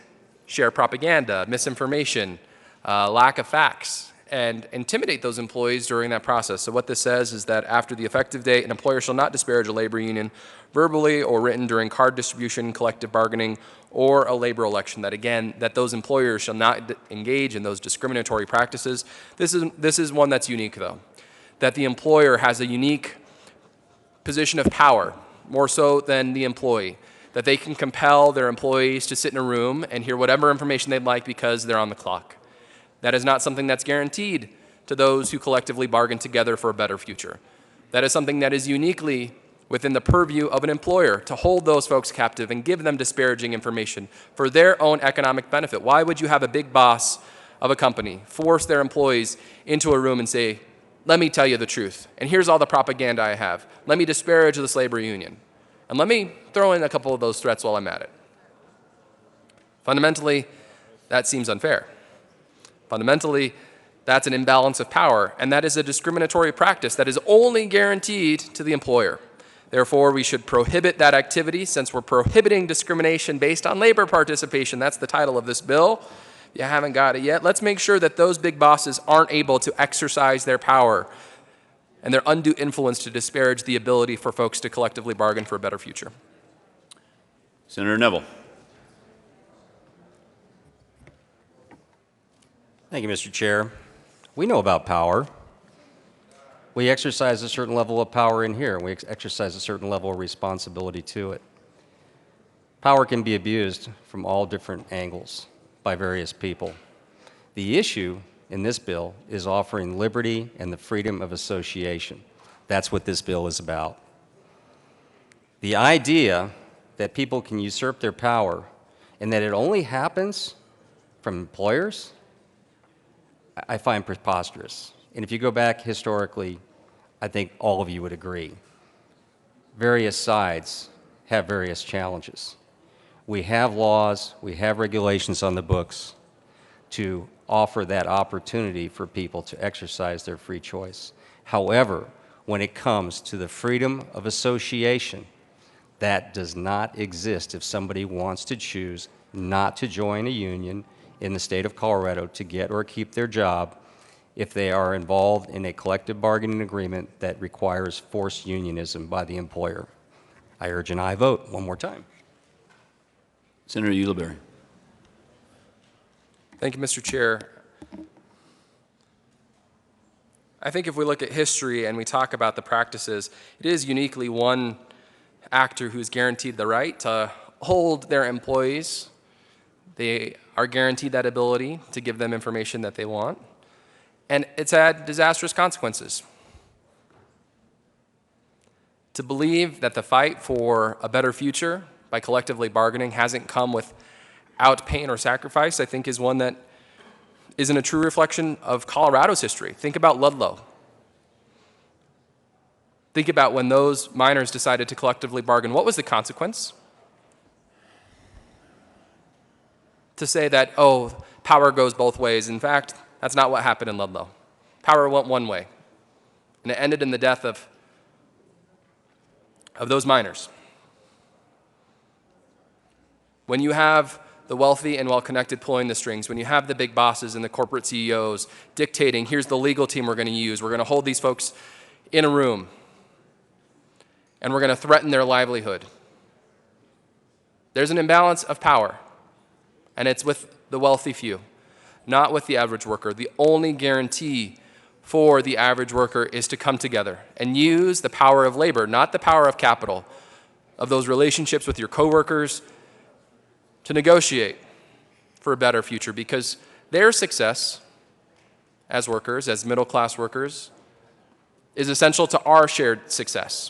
share propaganda, misinformation, lack of facts, and intimidate those employees during that process. So what this says is that after the effective date, an employer shall not disparage a labor union verbally or written during card distribution, collective bargaining, or a labor election. That again, that those employers shall not engage in those discriminatory practices. This is one that's unique though, that the employer has a unique position of power, more so than the employee, that they can compel their employees to sit in a room and hear whatever information they'd like because they're on the clock. That is not something that's guaranteed to those who collectively bargain together for a better future. That is something that is uniquely within the purview of an employer to hold those folks captive and give them disparaging information for their own economic benefit. Why would you have a big boss of a company force their employees into a room and say, let me tell you the truth, and here's all the propaganda I have. Let me disparage this labor union. And let me throw in a couple of those threats while I'm at it. Fundamentally, that seems unfair. Fundamentally, that's an imbalance of power, and that is a discriminatory practice that is only guaranteed to the employer. Therefore, we should prohibit that activity since we're prohibiting discrimination based on labor participation. That's the title of this bill. If you haven't got it yet, let's make sure that those big bosses aren't able to exercise their power and their undue influence to disparage the ability for folks to collectively bargain for a better future. Senator Neville. Thank you, Mr. Chair. We know about power. We exercise a certain level of power in here, and we exercise a certain level of responsibility to it. Power can be abused from all different angles by various people. The issue in this bill is offering liberty and the freedom of association. That's what this bill is about. The idea that people can usurp their power and that it only happens from employers, I find preposterous. And if you go back historically, I think all of you would agree. Various sides have various challenges. We have laws, we have regulations on the books to offer that opportunity for people to exercise their free choice. However, when it comes to the freedom of association, that does not exist if somebody wants to choose not to join a union in the state of Colorado to get or keep their job if they are involved in a collective bargaining agreement that requires forced unionism by the employer. I urge an aye vote one more time. Senator Ulibarri. Thank you, Mr. Chair. I think if we look at history and we talk about the practices, it is uniquely one actor who's guaranteed the right to hold their employees. They are guaranteed that ability to give them information that they want. And it's had disastrous consequences. To believe that the fight for a better future by collectively bargaining hasn't come without pain or sacrifice, I think is one that isn't a true reflection of Colorado's history. Think about Ludlow. Think about when those miners decided to collectively bargain. What was the consequence? To say that, oh, power goes both ways. In fact, that's not what happened in Ludlow. Power went one way, and it ended in the death of those miners. When you have the wealthy and well-connected pulling the strings, when you have the big bosses and the corporate CEOs dictating, here's the legal team we're going to use, we're going to hold these folks in a room, and we're going to threaten their livelihood. There's an imbalance of power, and it's with the wealthy few, not with the average worker. The only guarantee for the average worker is to come together and use the power of labor, not the power of capital, of those relationships with your coworkers, to negotiate for a better future, because their success as workers, as middle-class workers, is essential to our shared success.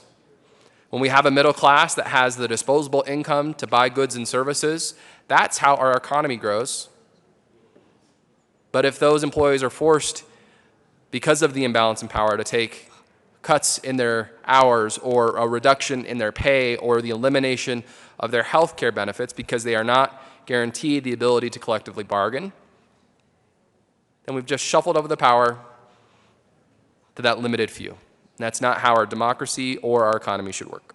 When we have a middle class that has the disposable income to buy goods and services, that's how our economy grows. But if those employees are forced, because of the imbalance in power, to take cuts in their hours or a reduction in their pay or the elimination of their health care benefits because they are not guaranteed the ability to collectively bargain, then we've just shuffled over the power to that limited few. And that's not how our democracy or our economy should work.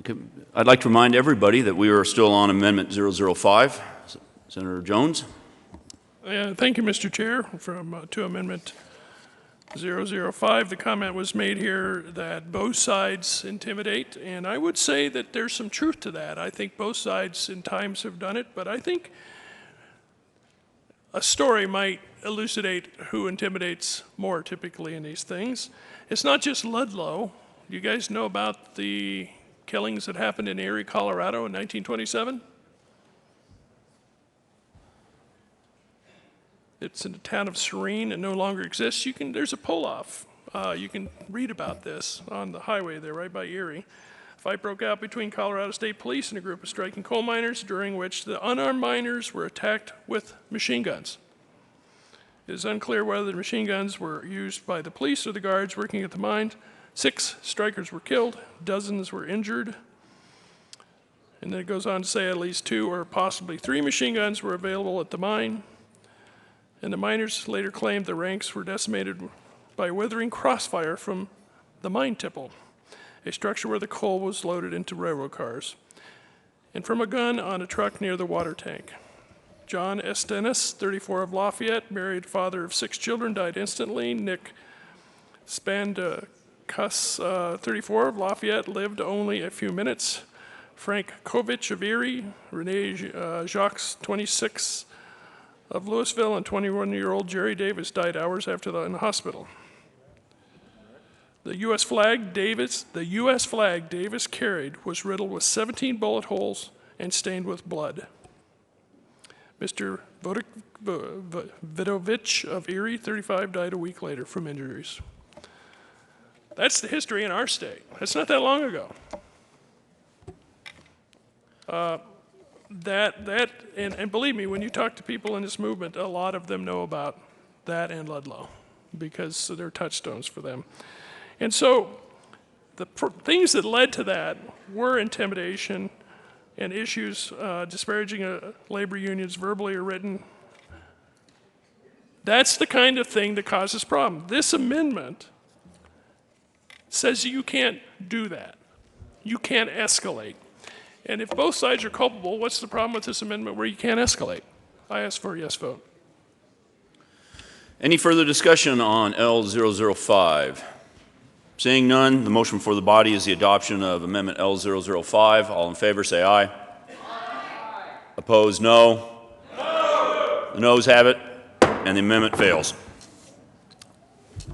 Okay. I'd like to remind everybody that we are still on Amendment 005. Senator Jones. Thank you, Mr. Chair. To Amendment 005, the comment was made here that both sides intimidate, and I would say that there's some truth to that. I think both sides in times have done it, but I think a story might elucidate who intimidates more typically in these things. It's not just Ludlow. You guys know about the killings that happened in Erie, Colorado in 1927? It's in the town of Serene. It no longer exists. There's a pull-off. You can read about this on the highway there right by Erie. A fight broke out between Colorado State Police and a group of striking coal miners, during which the unarmed miners were attacked with machine guns. It is unclear whether the machine guns were used by the police or the guards working at the mine. 6 strikers were killed, dozens were injured. And then it goes on to say at least 2 or possibly 3 machine guns were available at the mine. And the miners later claimed the ranks were decimated by withering crossfire from the mine tipple, a structure where the coal was loaded into railroad cars, and from a gun on a truck near the water tank. John Estenis, 34 of Lafayette, married, father of 6 children, died instantly. Nick Spandacus, 34 of Lafayette, lived only a few minutes. Frank Kovich of Erie, Rene Jacques, 26 of Louisville, and 21-year-old Jerry Davis died hours after in the hospital. The U.S. flag Davis carried was riddled with 17 bullet holes and stained with blood. Mr. Vidovich of Erie, 35, died a week later from injuries. That's the history in our state. That's not that long ago. And believe me, when you talk to people in this movement, a lot of them know about that and Ludlow because they're touchstones for them. And so the things that led to that were intimidation and issues disparaging labor unions, verbally or written. That's the kind of thing that causes problems. This amendment says you can't do that. You can't escalate. And if both sides are culpable, what's the problem with this amendment where you can't escalate? I ask for a yes vote. Any further discussion on L005? Seeing none, the motion before the body is the adoption of Amendment L005. All in favor, say aye. Aye. Opposed, no. No. The noes have it, and the amendment fails.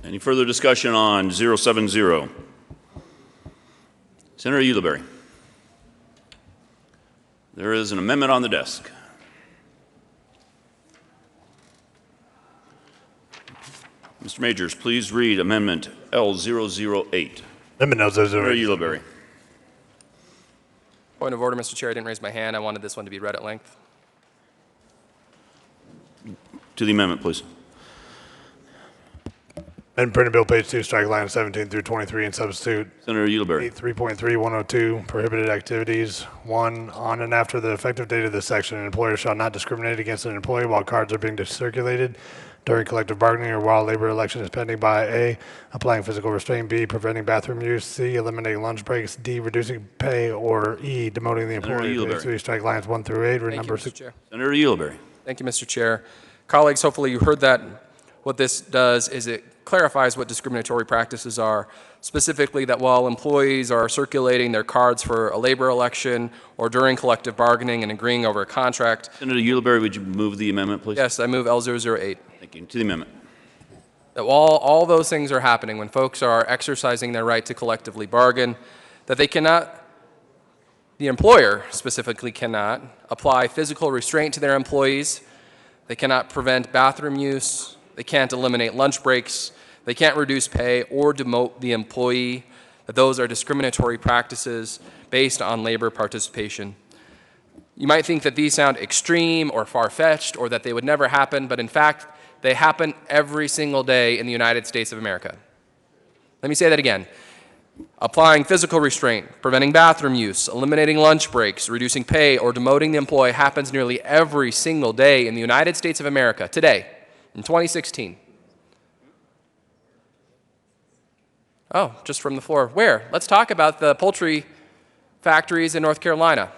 Any further discussion on 070? Senator Ulibarri. There is an amendment on the desk. Mr. Majors, please read Amendment L008. Amendment L008. Senator Ulibarri. Point of order, Mr. Chair. I didn't raise my hand. I wanted this one to be read at length. To the amendment, please. And printed bill page 2, strike lines 17 through 23 and substitute. Senator Ulibarri. 3.3102, prohibited activities. 1, on and after the effective date of this section, an employer shall not discriminate against an employee while cards are being circulated during collective bargaining or while labor election is pending by A, applying physical restraint, B, preventing bathroom use, C, eliminating lunch breaks, D, reducing pay, or E, demoting the employee. Page 3, strike lines 1 through 8. Thank you, Mr. Chair. Senator Ulibarri. Thank you, Mr. Chair. Colleagues, hopefully you heard that. What this does is it clarifies what discriminatory practices are, specifically that while employees are circulating their cards for a labor election or during collective bargaining and agreeing over a contract. Senator Ulibarri, would you move the amendment, please? Yes, I move L008. Thank you. To the amendment. That all those things are happening when folks are exercising their right to collectively bargain, that they cannot, the employer specifically cannot, apply physical restraint to their employees. They cannot prevent bathroom use. They can't eliminate lunch breaks. They can't reduce pay or demote the employee. That those are discriminatory practices based on labor participation. You might think that these sound extreme or far-fetched or that they would never happen, but in fact, they happen every single day in the United States of America. Let me say that again. Applying physical restraint, preventing bathroom use, eliminating lunch breaks, reducing pay, or demoting the employee happens nearly every single day in the United States of America today. in 2016. Oh, just from the floor. Where? Let's talk about the poultry factories in North Carolina,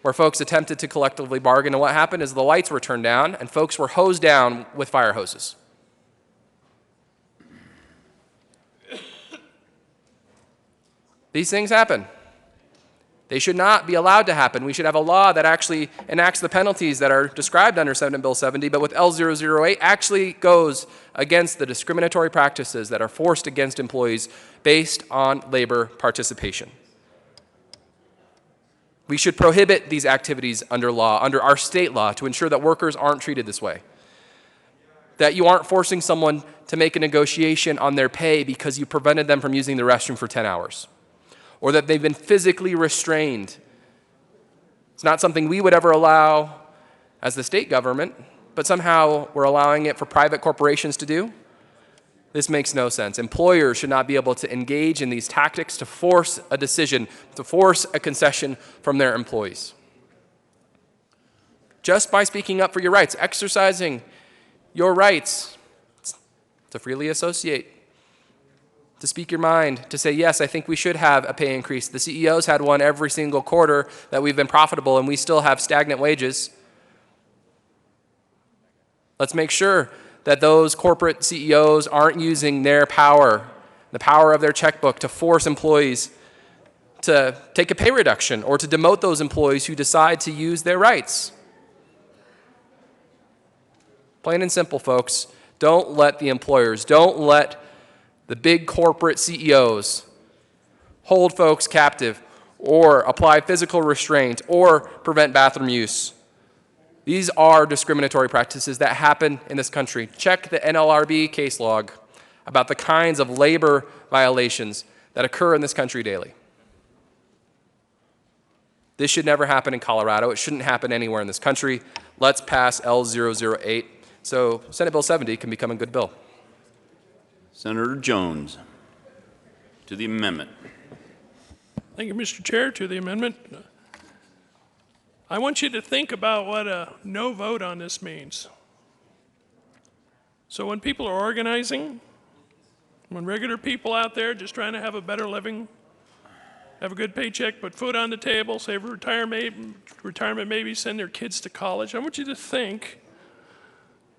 where folks attempted to collectively bargain, and what happened is the lights were turned down and folks were hosed down with fire hoses. These things happen. They should not be allowed to happen. We should have a law that actually enacts the penalties that are described under Senate Bill 70, but with L008 actually goes against the discriminatory practices that are forced against employees based on labor participation. We should prohibit these activities under law, under our state law, to ensure that workers aren't treated this way. That you aren't forcing someone to make a negotiation on their pay because you prevented them from using the restroom for 10 hours. Or that they've been physically restrained. It's not something we would ever allow as the state government, but somehow we're allowing it for private corporations to do. This makes no sense. Employers should not be able to engage in these tactics to force a decision, to force a concession from their employees. Just by speaking up for your rights, exercising your rights to freely associate, to speak your mind, to say, yes, I think we should have a pay increase. The CEOs had one every single quarter that we've been profitable, and we still have stagnant wages. Let's make sure that those corporate CEOs aren't using their power, the power of their checkbook, to force employees to take a pay reduction or to demote those employees who decide to use their rights. Plain and simple, folks. Don't let the employers, don't let the big corporate CEOs hold folks captive or apply physical restraint or prevent bathroom use. These are discriminatory practices that happen in this country. Check the NLRB case log about the kinds of labor violations that occur in this country daily. This should never happen in Colorado. It shouldn't happen anywhere in this country. Let's pass L008 so Senate Bill 70 can become a good bill. Senator Jones, to the amendment. Thank you, Mr. Chair. To the amendment, I want you to think about what a no vote on this means. So when people are organizing, when regular people out there just trying to have a better living, have a good paycheck, put food on the table, save retirement, maybe send their kids to college, I want you to think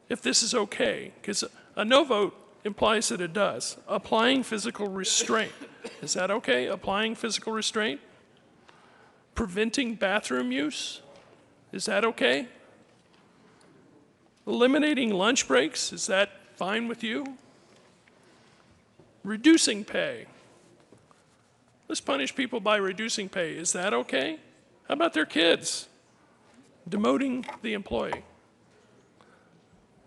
if this is okay, because a no vote implies that it does. Applying physical restraint, is that okay? Applying physical restraint? Preventing bathroom use, is that okay? Eliminating lunch breaks, is that fine with you? Reducing pay. Let's punish people by reducing pay, is that okay? How about their kids? Demoting the employee.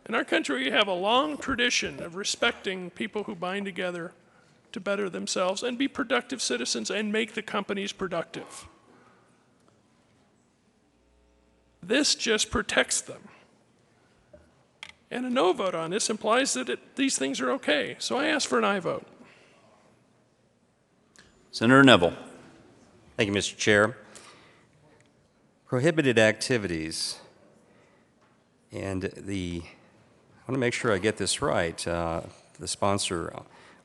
In our country, we have a long tradition of respecting people who bind together to better themselves and be productive citizens and make the companies productive. This just protects them. And a no vote on this implies that these things are okay. So I ask for an aye vote. Senator Neville. Thank you, Mr. Chair. Prohibited activities. And I want to make sure I get this right. The sponsor,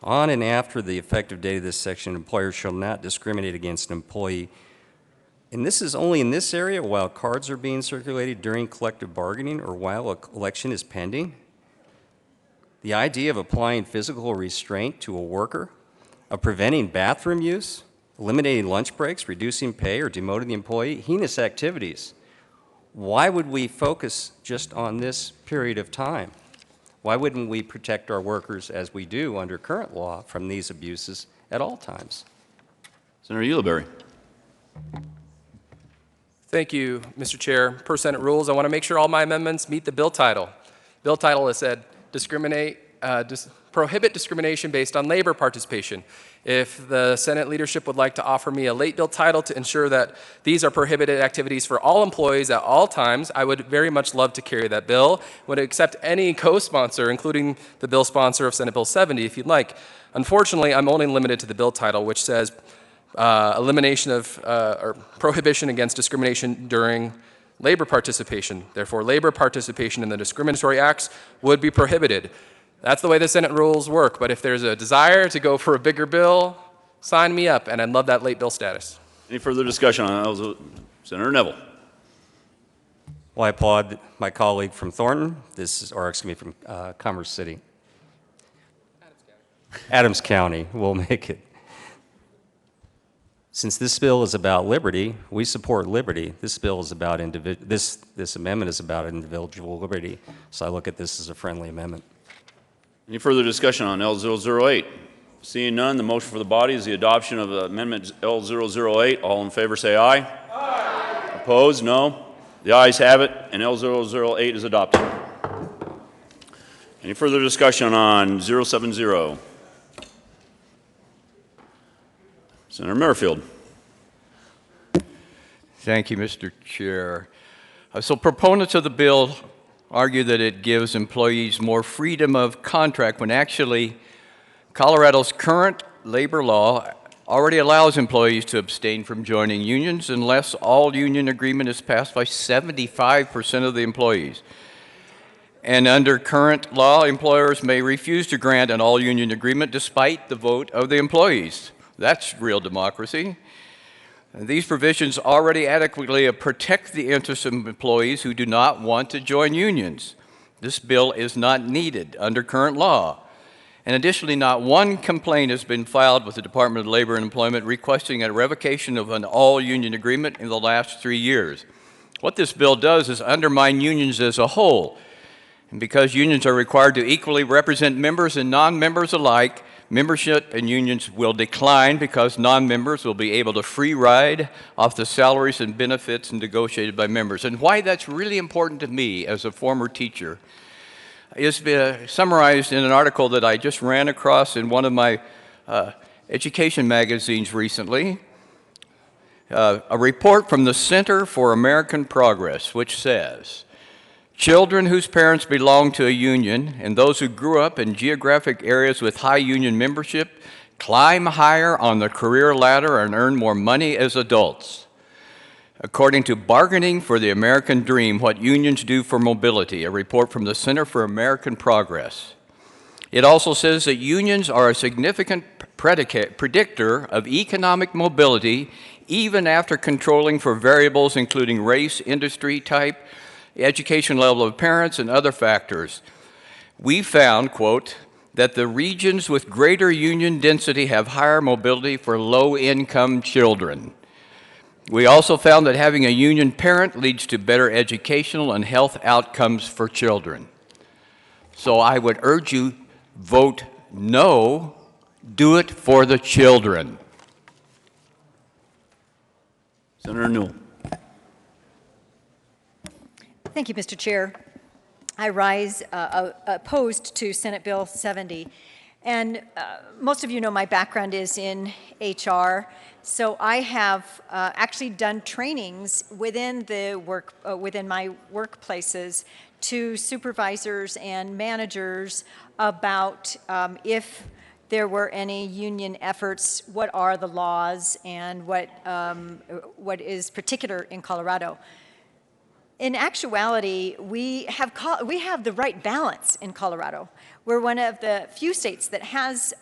on and after the effective date of this section, employers shall not discriminate against an employee. And this is only in this area while cards are being circulated during collective bargaining or while an election is pending. The idea of applying physical restraint to a worker, of preventing bathroom use, eliminating lunch breaks, reducing pay, or demoting the employee, heinous activities. Why would we focus just on this period of time? Why wouldn't we protect our workers, as we do under current law, from these abuses at all times? Senator Ulibarri. Thank you, Mr. Chair. Per Senate rules, I want to make sure all my amendments meet the bill title. Bill title has said prohibit discrimination based on labor participation. If the Senate leadership would like to offer me a late bill title to ensure that these are prohibited activities for all employees at all times, I would very much love to carry that bill. Would accept any co-sponsor, including the bill sponsor of Senate Bill 70, if you'd like. Unfortunately, I'm only limited to the bill title, which says elimination of or prohibition against discrimination during labor participation. Therefore, labor participation in the discriminatory acts would be prohibited. That's the way the Senate rules work, but if there's a desire to go for a bigger bill, sign me up, and I'd love that late bill status. Any further discussion on that? Senator Neville. Well, I applaud my colleague from Thornton, from Commerce City. Adams County will make it. Since this bill is about liberty, we support liberty. This bill is about this amendment is about individual liberty. So I look at this as a friendly amendment. Any further discussion on L008? Seeing none, the motion for the body is the adoption of Amendment L008. All in favor say aye. Aye. Opposed? No. The ayes have it, and L008 is adopted. Any further discussion on 070? Senator Merrifield. Thank you, Mr. Chair. So proponents of the bill argue that it gives employees more freedom of contract when actually Colorado's current labor law already allows employees to abstain from joining unions unless all union agreement is passed by 75% of the employees. And under current law, employers may refuse to grant an all-union agreement despite the vote of the employees. That's real democracy. These provisions already adequately protect the interests of employees who do not want to join unions. This bill is not needed under current law. And additionally, not one complaint has been filed with the Department of Labor and Employment requesting a revocation of an all-union agreement in the last 3 years. What this bill does is undermine unions as a whole. And because unions are required to equally represent members and non-members alike, membership in unions will decline because non-members will be able to free ride off the salaries and benefits negotiated by members. And why that's really important to me as a former teacher is summarized in an article that I just ran across in one of my education magazines recently, a report from the Center for American Progress, which says, children whose parents belong to a union and those who grew up in geographic areas with high union membership climb higher on the career ladder and earn more money as adults. According to Bargaining for the American Dream, What Unions Do for Mobility, a report from the Center for American Progress. It also says that unions are a significant predictor of economic mobility even after controlling for variables including race, industry type, education level of parents, and other factors. We found, quote, that the regions with greater union density have higher mobility for low-income children. We also found that having a union parent leads to better educational and health outcomes for children. So I would urge you, vote no, do it for the children. Senator Newell. Thank you, Mr. Chair. I rise opposed to Senate Bill 70. And most of you know my background is in HR. So I have actually done trainings within the within my workplaces to supervisors and managers about if there were any union efforts, what are the laws, and what is particular in Colorado. In actuality, we have the right balance in Colorado. We're one of the few states that has,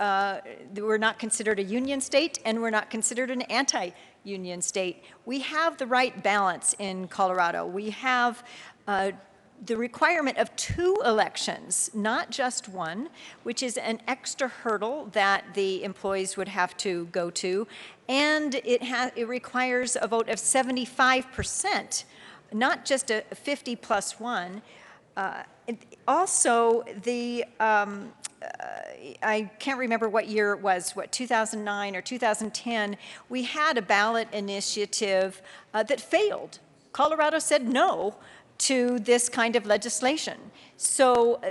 we're not considered a union state and we're not considered an anti-union state. We have the right balance in Colorado. We have the requirement of 2 elections, not just one, which is an extra hurdle that the employees would have to go to. And it requires a vote of 75%. Not just a 50 plus 1. Also, I can't remember what year it was, 2009 or 2010, we had a ballot initiative that failed. Colorado said no to this kind of legislation. So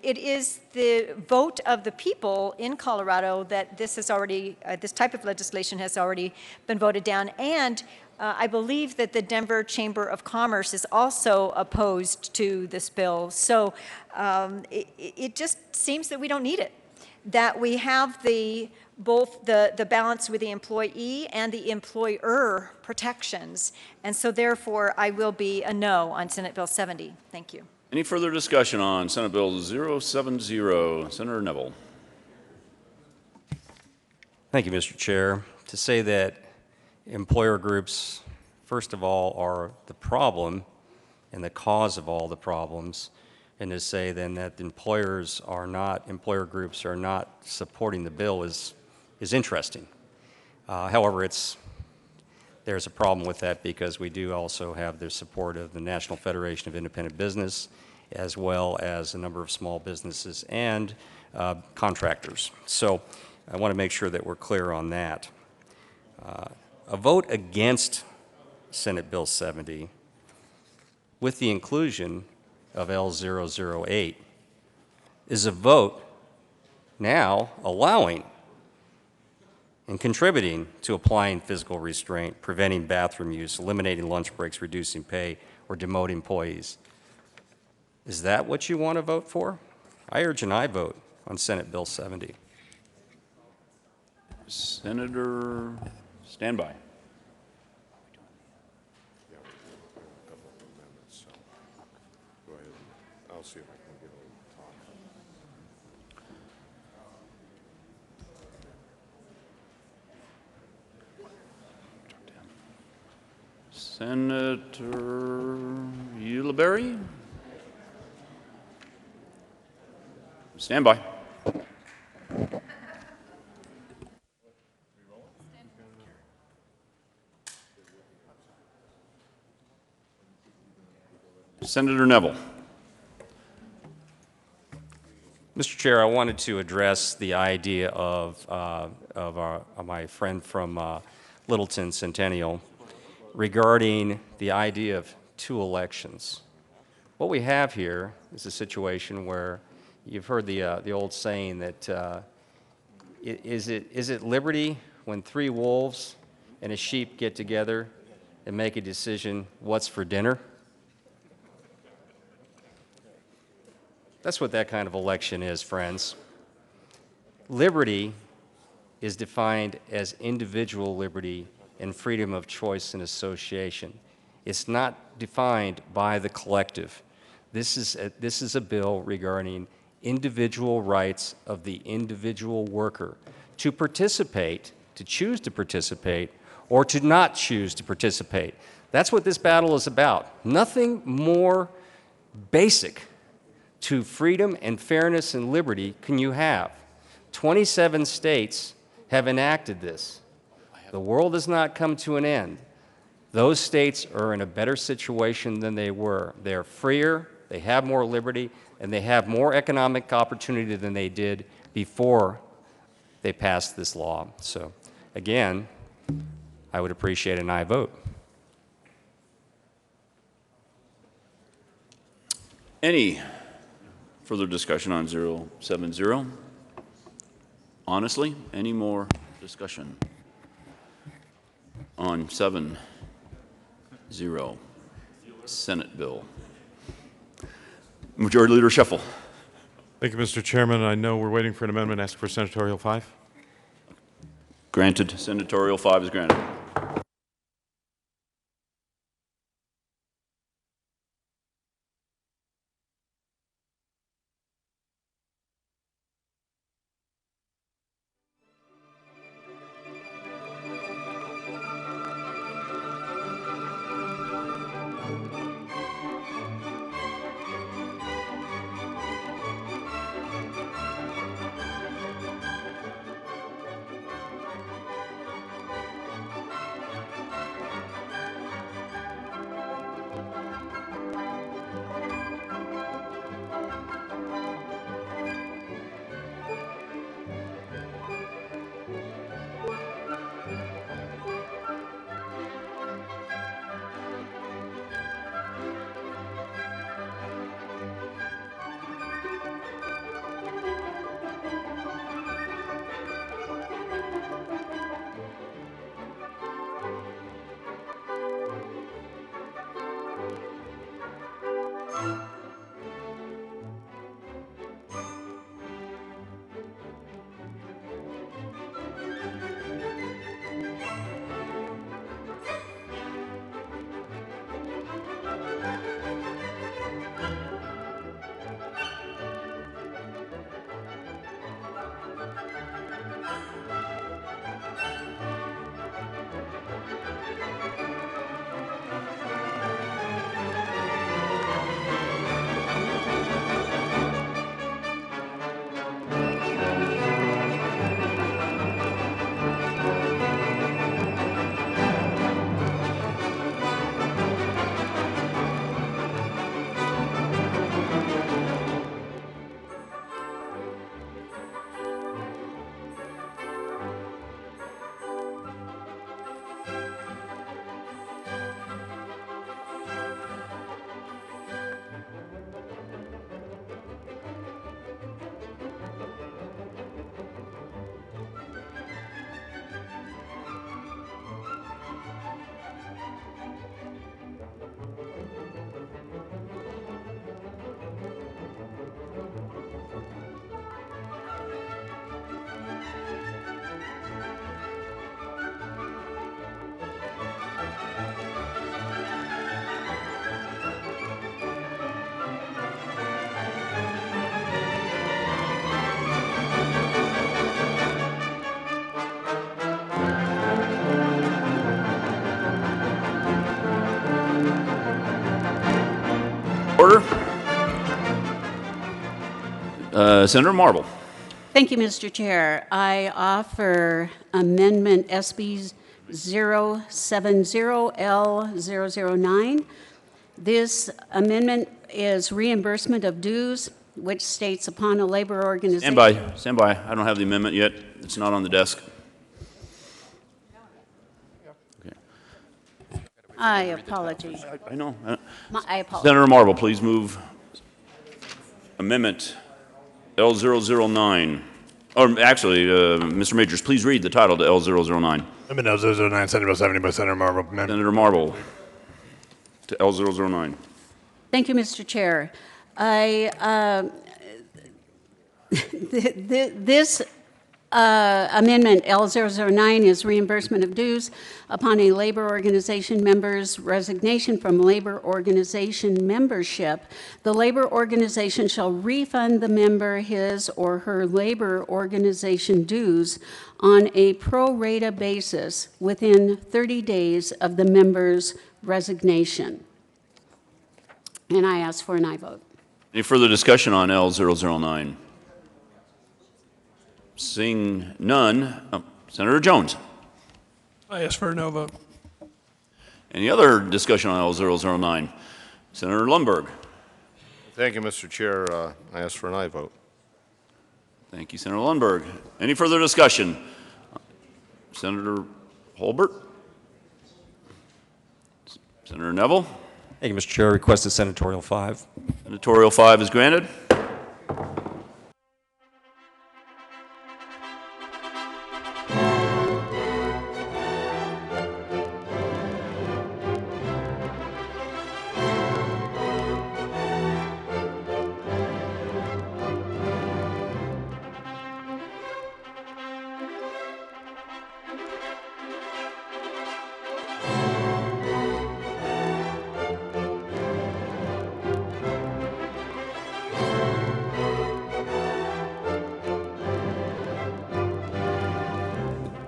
it is the vote of the people in Colorado that this type of legislation has already been voted down. And I believe that the Denver Chamber of Commerce is also opposed to this bill. So it just seems that we don't need it, that we have the both the balance with the employee and the employer protections. And so therefore, I will be a no on Senate Bill 70. Thank you. Any further discussion on Senate Bill 070? Senator Neville. Thank you, Mr. Chair. To say that employer groups, first of all, are the problem and the cause of all the problems, and to say then that employer groups are not supporting the bill is interesting. However, there's a problem with that because we do also have the support of the National Federation of Independent Business, as well as a number of small businesses and contractors. So I want to make sure that we're clear on that. A vote against Senate Bill 70 with the inclusion of L008 is a vote now allowing and contributing to applying physical restraint, preventing bathroom use, eliminating lunch breaks, reducing pay, or demoting employees. Is that what you want to vote for? I urge an aye vote on Senate Bill 70. Senator, stand by. I'll see if I can get a little talk. Senator Ulibarri? Stand by. Senator Neville. Mr. Chair, I wanted to address the idea of my friend from Littleton Centennial regarding the idea of two elections. What we have here is a situation where you've heard the old saying that is it liberty when three wolves and a sheep get together and make a decision what's for dinner? That's what that kind of election is, friends. Liberty is defined as individual liberty and freedom of choice and association. It's not defined by the collective. This is a bill regarding individual rights of the individual worker to participate, to choose to participate, or to not choose to participate. That's what this battle is about. Nothing more basic to freedom and fairness and liberty can you have. 27 states have enacted this. The world has not come to an end. Those states are in a better situation than they were. They are freer, they have more liberty, and they have more economic opportunity than they did before they passed this law. So, again, I would appreciate an aye vote. Any further discussion on 070? Honestly, any more discussion on 70, Senate bill? Majority Leader Scheffel. Thank you, Mr. Chairman. I know we're waiting for an amendment. Ask for Senatorial 5. Granted. Senatorial 5 is granted. Senator Marble. Thank you, Mr. Chair. I offer Amendment SB 070L009. This amendment is reimbursement of dues, which states upon a labor organization. Stand by. I don't have the amendment yet. It's not on the desk. I apologize. I know. I apologize. Senator Marble, please move Amendment L009. Or actually, Mr. Majors, please read the title to L009. Amendment L009, Senate Bill 70 by Senator Marble. Senator Marble to L009. Thank you, Mr. Chair. This amendment L009 is reimbursement of dues upon a labor organization member's resignation from labor organization membership. The labor organization shall refund the member his or her labor organization dues on a pro rata basis within 30 days of the member's resignation. And I ask for an aye vote. Any further discussion on L009? Seeing none, Senator Jones. I ask for a no vote. Any other discussion on L009? Senator Lundberg. Thank you, Mr. Chair. I ask for an aye vote. Thank you, Senator Lundberg. Any further discussion? Senator Holbert? Senator Neville? Thank you, Mr. Chair. Requested Senatorial 5. Senatorial 5 is granted.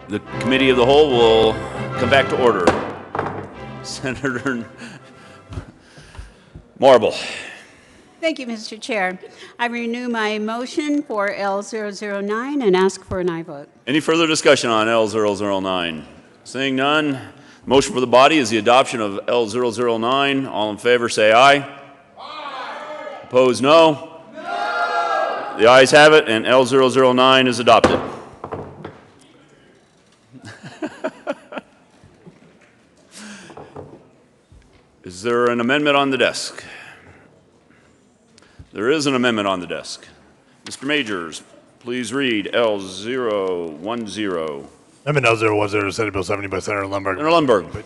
The Committee of the Whole will come back to order. Senator Marble. Thank you, Mr. Chair. I renew my motion for L009 and ask for an aye vote. Any further discussion on L009? Seeing none, motion for the body is the adoption of L009. All in favor say aye. Aye. Opposed, no. No. The ayes have it, and L009 is adopted. Is there an amendment on the desk? There is an amendment on the desk. Mr. Majors, please read L010. Amendment L010, Senate Bill 70 by Senator Lundberg. Senator Lundberg.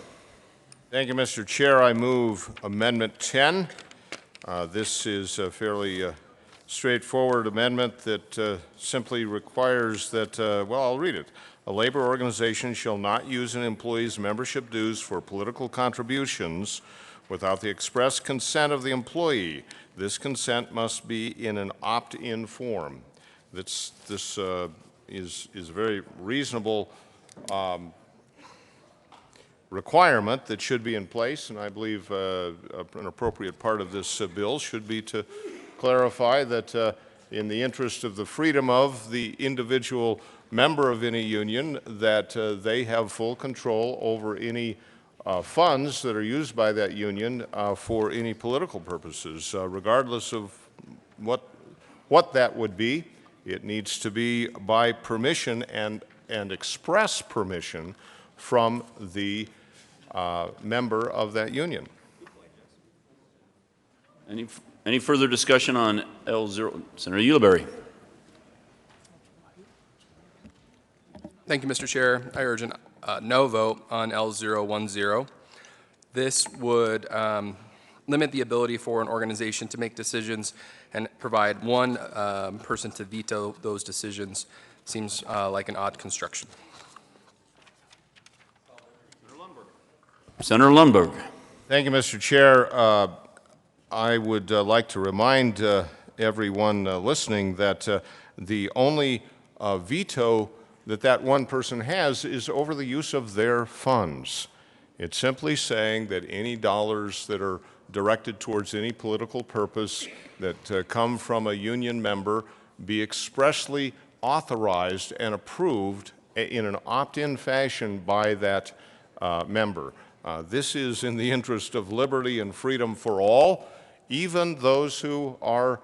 Thank you, Mr. Chair. I move Amendment 10. This is a fairly straightforward amendment that simply requires that, well, I'll read it. A labor organization shall not use an employee's membership dues for political contributions without the express consent of the employee. This consent must be in an opt-in form. This is a very reasonable requirement that should be in place, and I believe an appropriate part of this bill should be to clarify that in the interest of the freedom of the individual member of any union, that they have full control over any funds that are used by that union for any political purposes, regardless of what that would be. It needs to be by permission and express permission from the member of that union. Any further discussion on L0? Senator Ulibarri. Thank you, Mr. Chair. I urge a no vote on L010. This would limit the ability for an organization to make decisions and provide one person to veto those decisions. Seems like an odd construction. Senator Lundberg. Thank you, Mr. Chair. I would like to remind everyone listening that the only veto that one person has is over the use of their funds. It's simply saying that any dollars that are directed towards any political purpose that come from a union member be expressly authorized and approved in an opt-in fashion by that member. This is in the interest of liberty and freedom for all, even those who are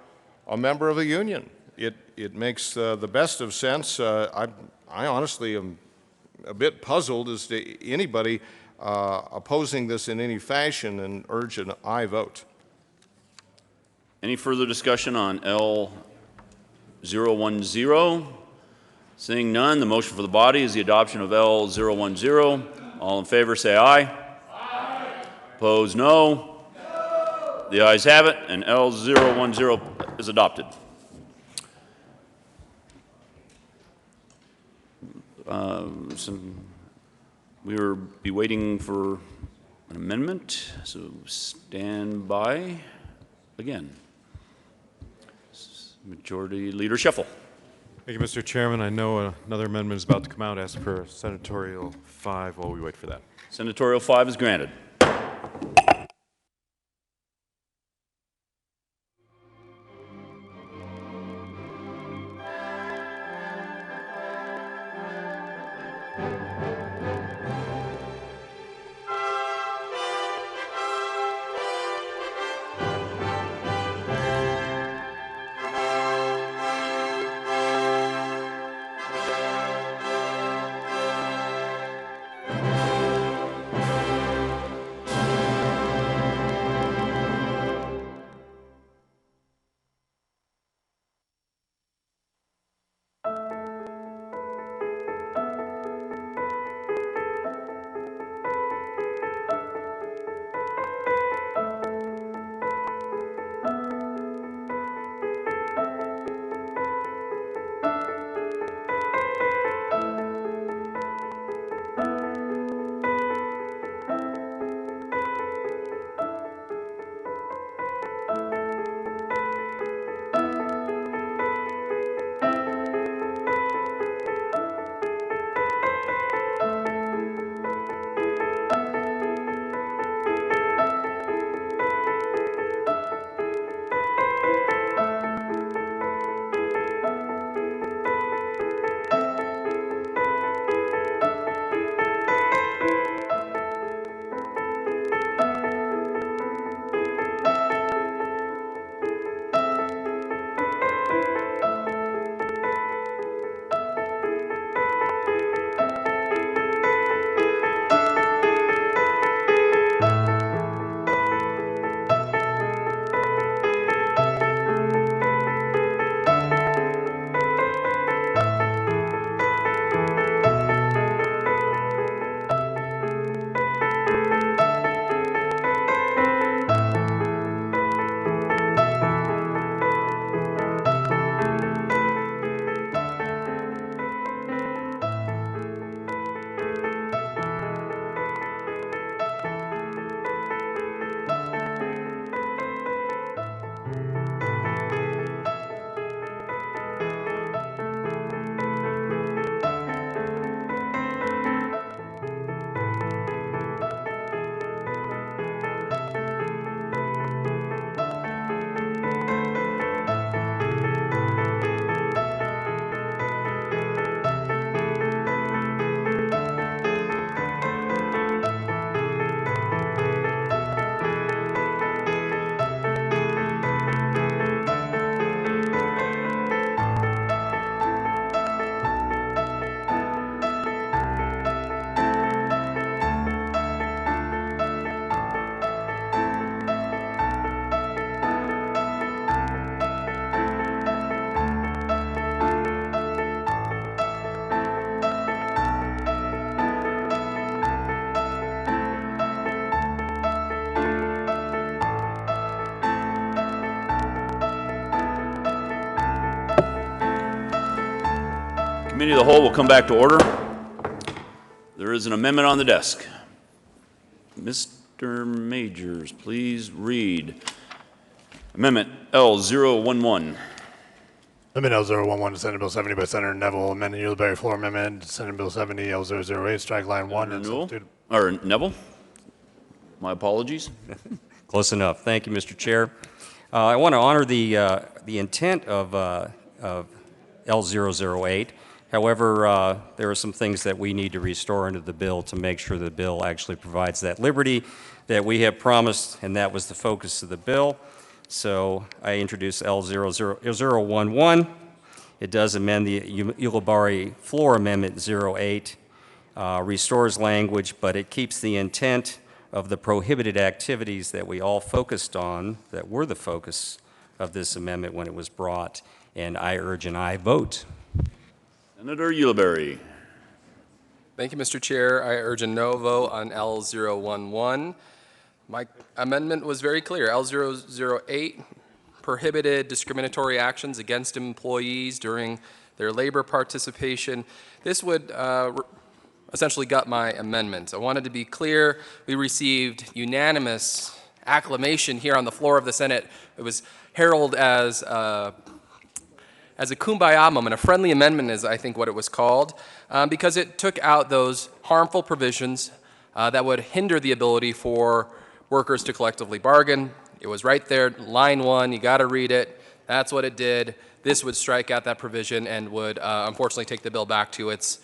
a member of a union. It makes the best of sense. I honestly am a bit puzzled as to anybody opposing this in any fashion, and urge an aye vote. Any further discussion on L010? Seeing none, the motion for the body is the adoption of L010. All in favor say aye. Aye. Opposed, no. No. The ayes have it, and L010 is adopted. We will be waiting for an amendment, so stand by again. Majority Leader Scheffel. Thank you, Mr. Chairman. I know another amendment is about to come out as per Senatorial 5 while we wait for that. Senatorial 5 is granted. Committee of the Whole will come back to order. There is an amendment on the desk. Mr. Majors, please read Amendment L011. Amendment L011 to Senate Bill 70 by Senator Neville, amending Yuleberry floor amendment, Senate Bill 70 L008, strike line 1 and substitute. Or Neville? My apologies. Close enough. Thank you, Mr. Chair. I want to honor the intent of of L008. However, there are some things that we need to restore into the bill to make sure the bill actually provides that liberty that we have promised, and that was the focus of the bill. So I introduce L011. It does amend the Ulibarri Floor Amendment 08, restores language, but it keeps the intent of the prohibited activities that we all focused on, that were the focus of this amendment when it was brought, and I urge an aye vote. Senator Ulibarri. Thank you, Mr. Chair. I urge a no vote on L011. My amendment was very clear. L008 prohibited discriminatory actions against employees during their labor participation. This would essentially gut my amendment. I wanted to be clear. We received unanimous acclamation here on the floor of the Senate. It was heralded as a kumbaya moment, a friendly amendment is I think what it was called, because it took out those harmful provisions that would hinder the ability for workers to collectively bargain. It was right there, line 1, you got to read it. That's what it did. This would strike out that provision and would unfortunately take the bill back to its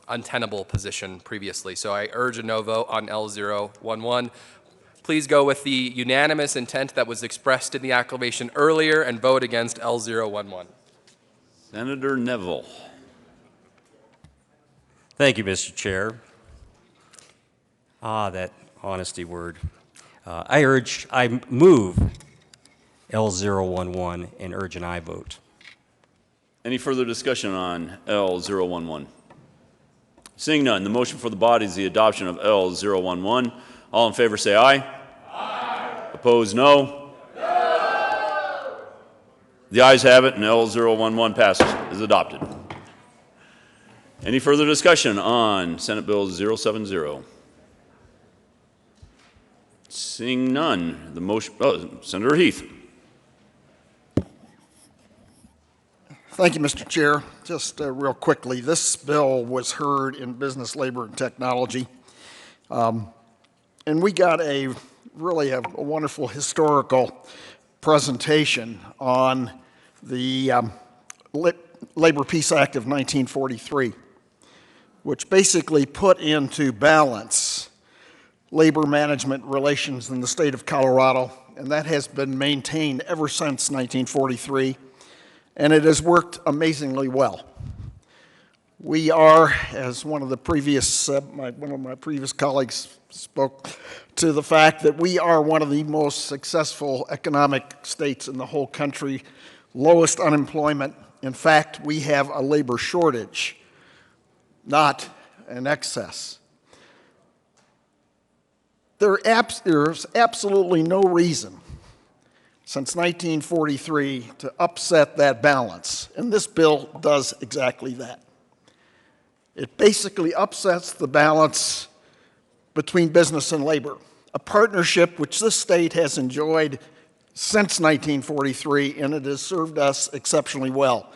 untenable position previously. So I urge a no vote on L011. Please go with the unanimous intent that was expressed in the acclamation earlier and vote against L011. Senator Neville. Thank you, Mr. Chair. That honesty word. I move L011 and urge an aye vote. Any further discussion on L011? Seeing none, the motion for the body is the adoption of L011. All in favor say aye. Aye. Opposed, no. No. The ayes have it, and L011 passes, is adopted. Any further discussion on Senate Bill 070? Seeing none, the motion, Senator Heath. Thank you, Mr. Chair. Just real quickly, this bill was heard in Business, Labor, and Technology. And we got really a wonderful historical presentation on the Labor Peace Act of 1943, which basically put into balance labor management relations in the state of Colorado, and that has been maintained ever since 1943, and it has worked amazingly well. We are, as one of the previous, one of my previous colleagues spoke to the fact that we are one of the most successful economic states in the whole country, lowest unemployment. In fact, we have a labor shortage, not an excess. There's absolutely no reason since 1943 to upset that balance, and this bill does exactly that. It basically upsets the balance between business and labor, a partnership which this state has enjoyed since 1943, and it has served us exceptionally well.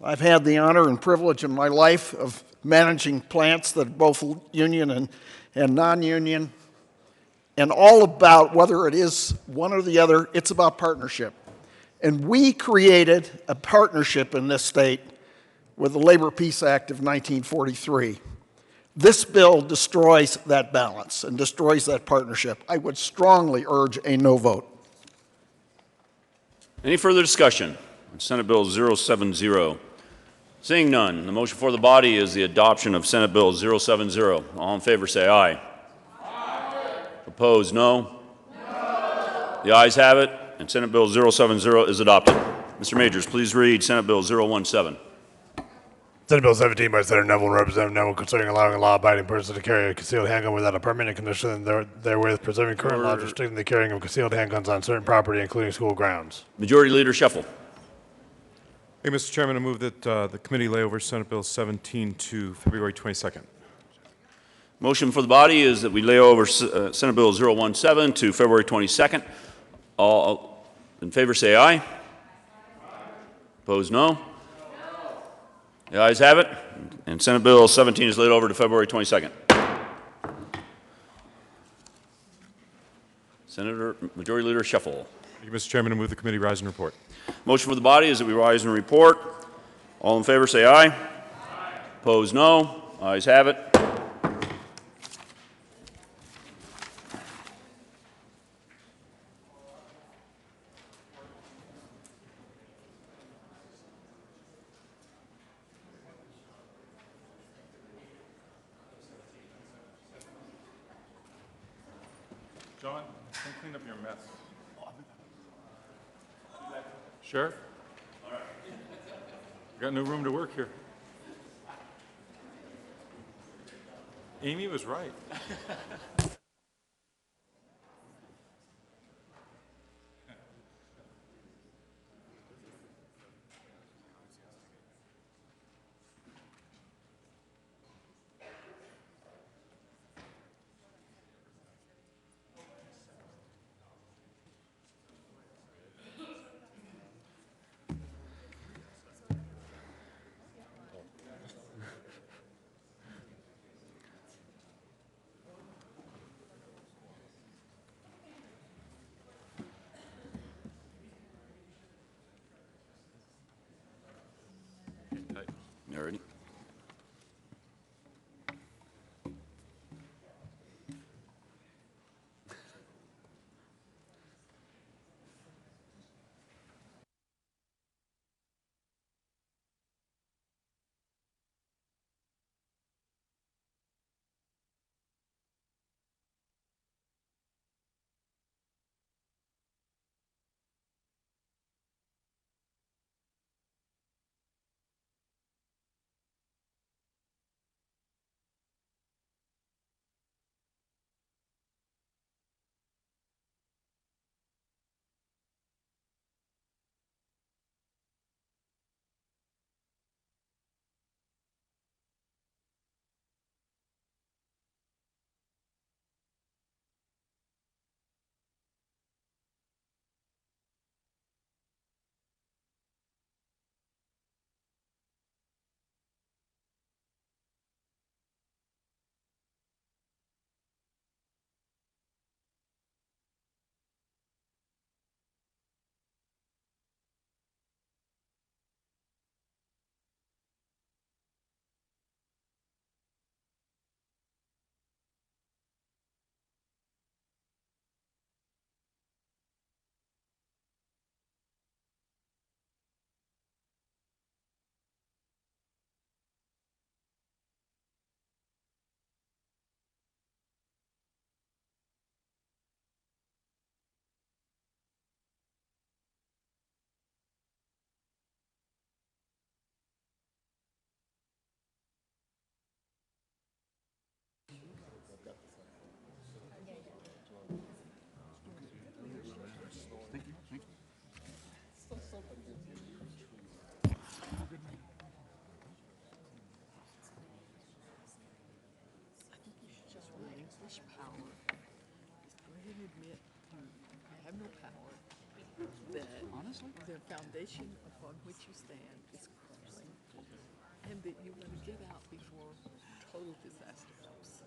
I've had the honor and privilege in my life of managing plants that are both union and non-union, and all about whether it is one or the other, it's about partnership. And we created a partnership in this state with the Labor Peace Act of 1943. This bill destroys that balance and destroys that partnership. I would strongly urge a no vote. Any further discussion on Senate Bill 070? Seeing none, the motion for the body is the adoption of Senate Bill 070. All in favor say aye. Opposed, no. No. The ayes have it, and Senate Bill 070 is adopted. Mr. Majors, please read Senate Bill 017. Senate Bill 17 by Senator Neville and Representative Neville concerning allowing a law-abiding person to carry a concealed handgun without a permanent condition and therewith preserving current laws restricting the carrying of concealed handguns on certain property, including school grounds. Majority Leader Scheffel. Hey, Mr. Chairman, I move that the committee lay over Senate Bill 17 to February 22nd. Motion for the body is that we lay over Senate Bill 017 to February 22nd. All in favor say aye. Opposed, no. The ayes have it, and Senate Bill 17 is laid over to February 22nd. Majority Leader Scheffel. Thank you, Mr. Chairman. I move the committee rise and report. Motion for the body is that we rise and report. All in favor say aye. Opposed, no. Ayes have it. John, come clean up your mess. Sheriff? Got no room to work here. Amy was right. You ready? The foundation upon which you stand is crumbling, and that you want to get out before total disaster comes.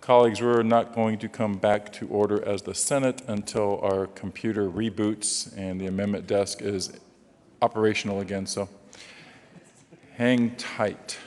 Colleagues, we're not going to come back to order as the Senate until our computer reboots and the amendment desk is operational again, so hang tight.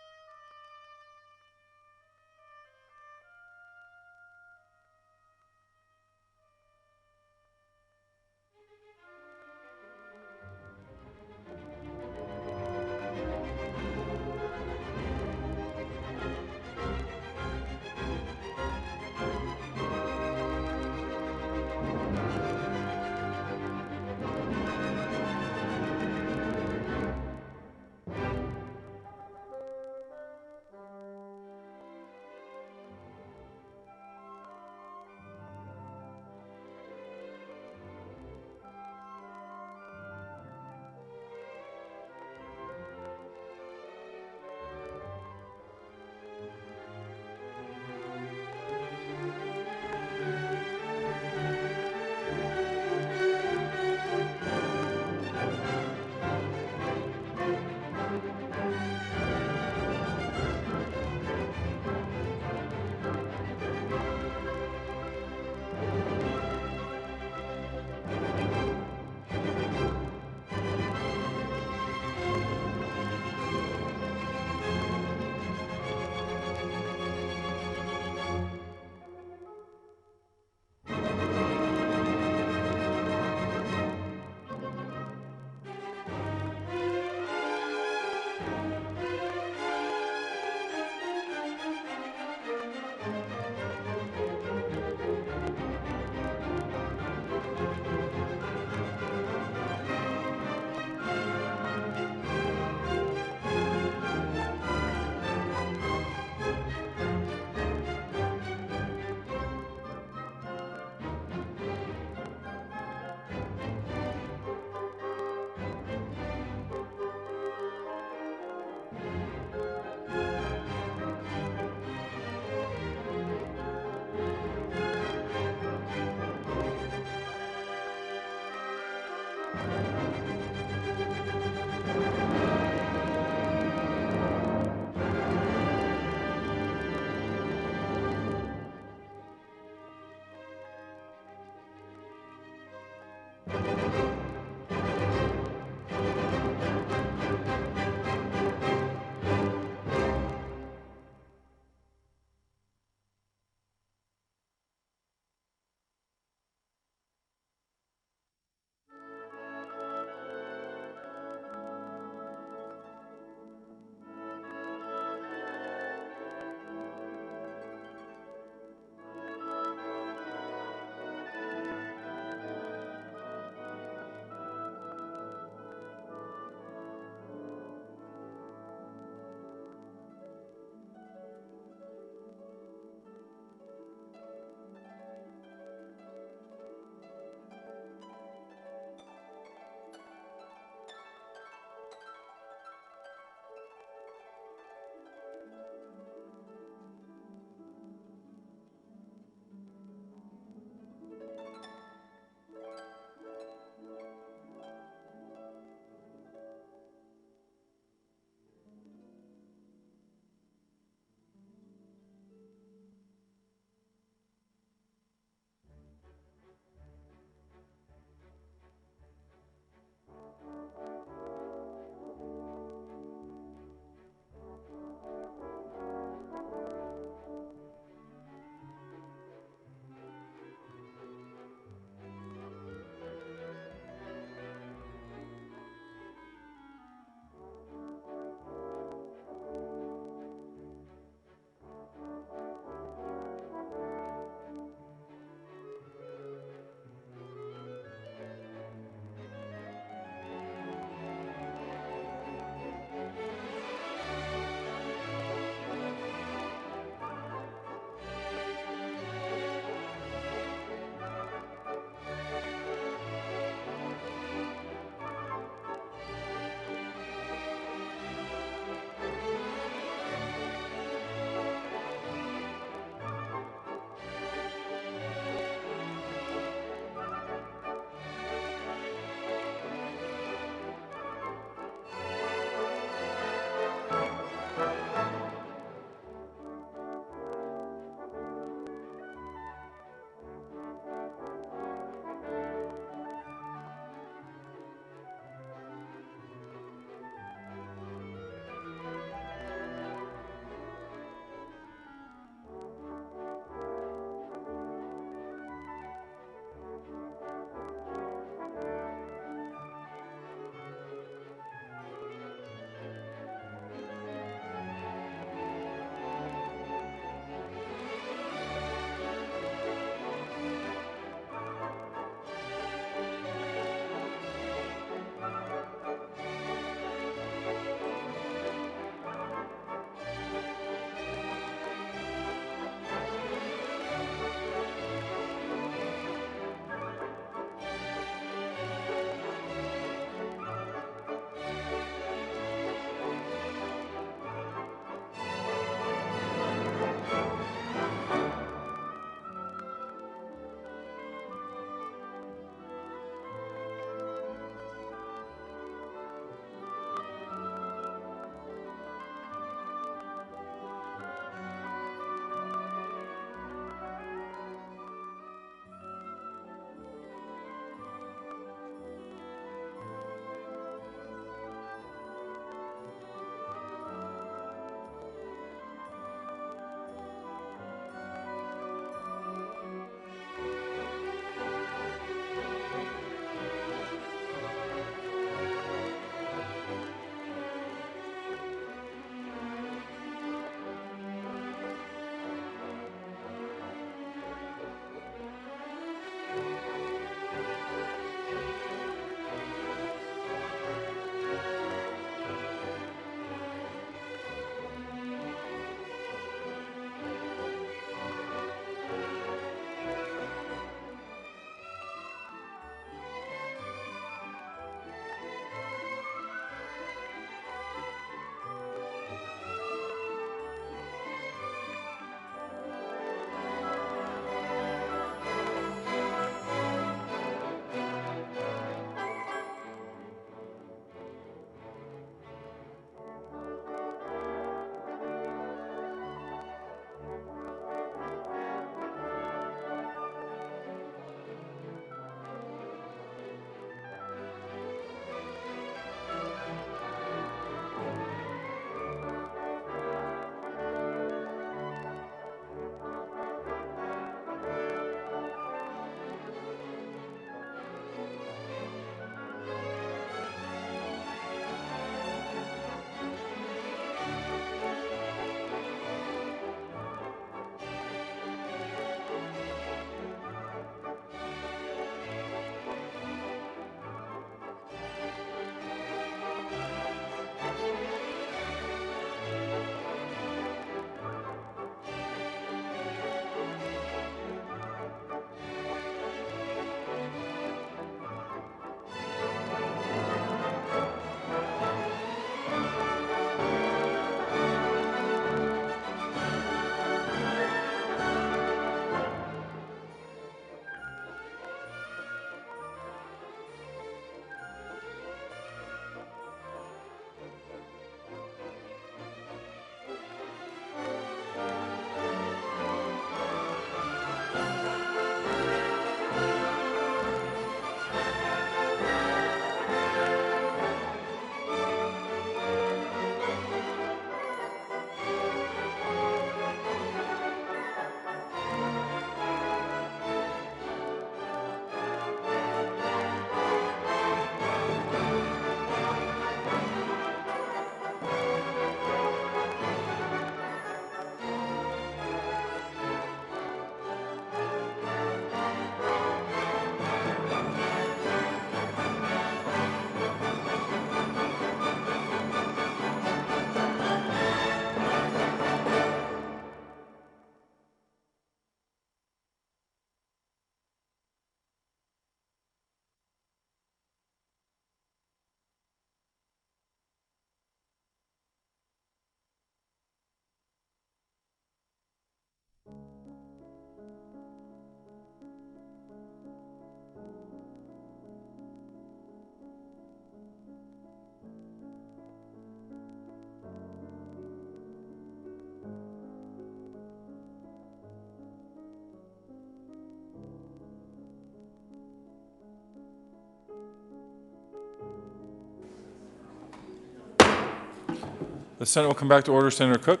The Senate will come back to order. Senator Cook.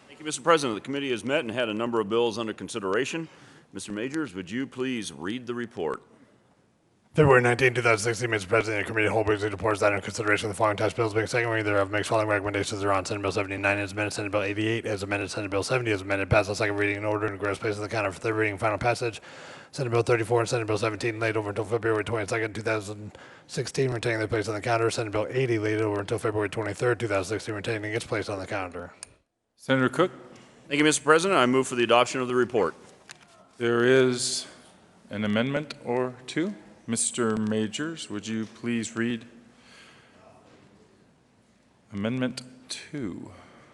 Thank you, Mr. President. The committee has met and had a number of bills under consideration. Mr. Majors, would you please read the report? February 19, 2016, Mr. President, the Committee of the Whole brings reports that in consideration of the following tax bills being second reading thereof makes following recommendations thereon. Senate Bill 79 as amended, Senate Bill 88 as amended, Senate Bill 70 as amended, passed on second reading in order and gross place on the counter for third reading and final passage. Senate Bill 34 and Senate Bill 17 laid over until February 22, 2016, retaining their place on the counter. Senate Bill 80 laid over until February 23, 2016, retaining its place on the counter. Senator Cook. Thank you, Mr. President. I move for the adoption of the report. There is an amendment or two. Mr. Majors, would you please read Amendment 2?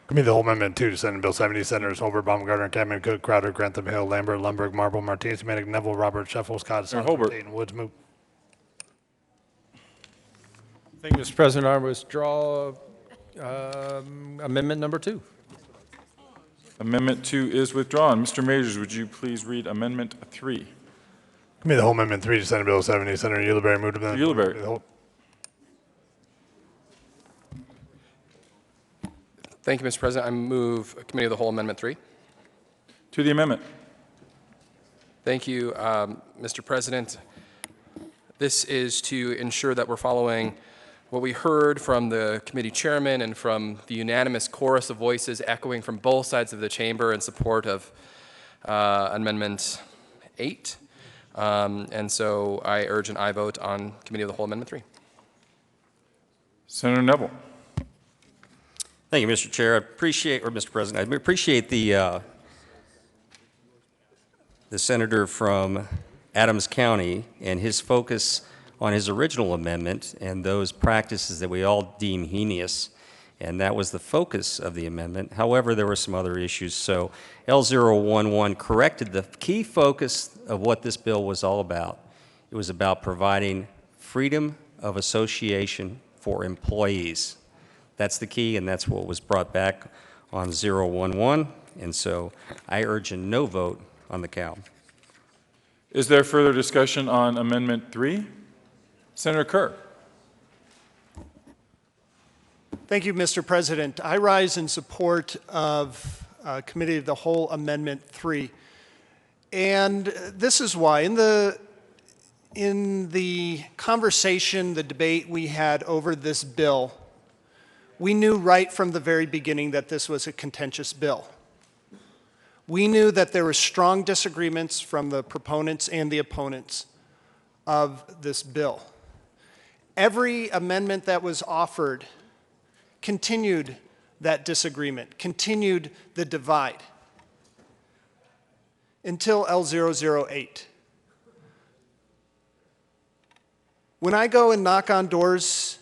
Committee of the Whole Amendment 2 to Senate Bill 70, Senators Holbert, Baumgartner, Cadman, Cook, Crowder, Grantham, Hill, Lambert, Lundberg, Marble, Martinez, Manik, Neville, Robert, Sheffield, Scott, Holbert. Tate, and Woods. Move. Thank you, Mr. President. I withdraw amendment number 2. Amendment 2 is withdrawn. Mr. Majors, would you please read Amendment 3? Committee of the Whole Amendment 3 to Senate Bill 70, Senator Ulibarri moved to amendment. Ulibarri. Thank you, Mr. President. I move Committee of the Whole Amendment 3. To the amendment. Thank you, Mr. President. This is to ensure that we're following what we heard from the committee chairman and from the unanimous chorus of voices echoing from both sides of the chamber in support of Amendment 8. And so I urge an aye vote on Committee of the Whole Amendment 3. Senator Neville. Thank you, Mr. Chair. Mr. President, I appreciate the senator from Adams County and his focus on his original amendment and those practices that we all deem heinous, and that was the focus of the amendment. However, there were some other issues, so L011 corrected the key focus of what this bill was all about. It was about providing freedom of association for employees. That's the key, and that's what was brought back on 011, and so I urge a no vote on the cow. Is there further discussion on Amendment 3? Senator Kerr. Thank you, Mr. President. I rise in support of Committee of the Whole Amendment 3. And this is why. In the conversation, the debate we had over this bill, we knew right from the very beginning that this was a contentious bill. We knew that there were strong disagreements from the proponents and the opponents of this bill. Every amendment that was offered continued that disagreement, continued the divide until L008. When I go and knock on doors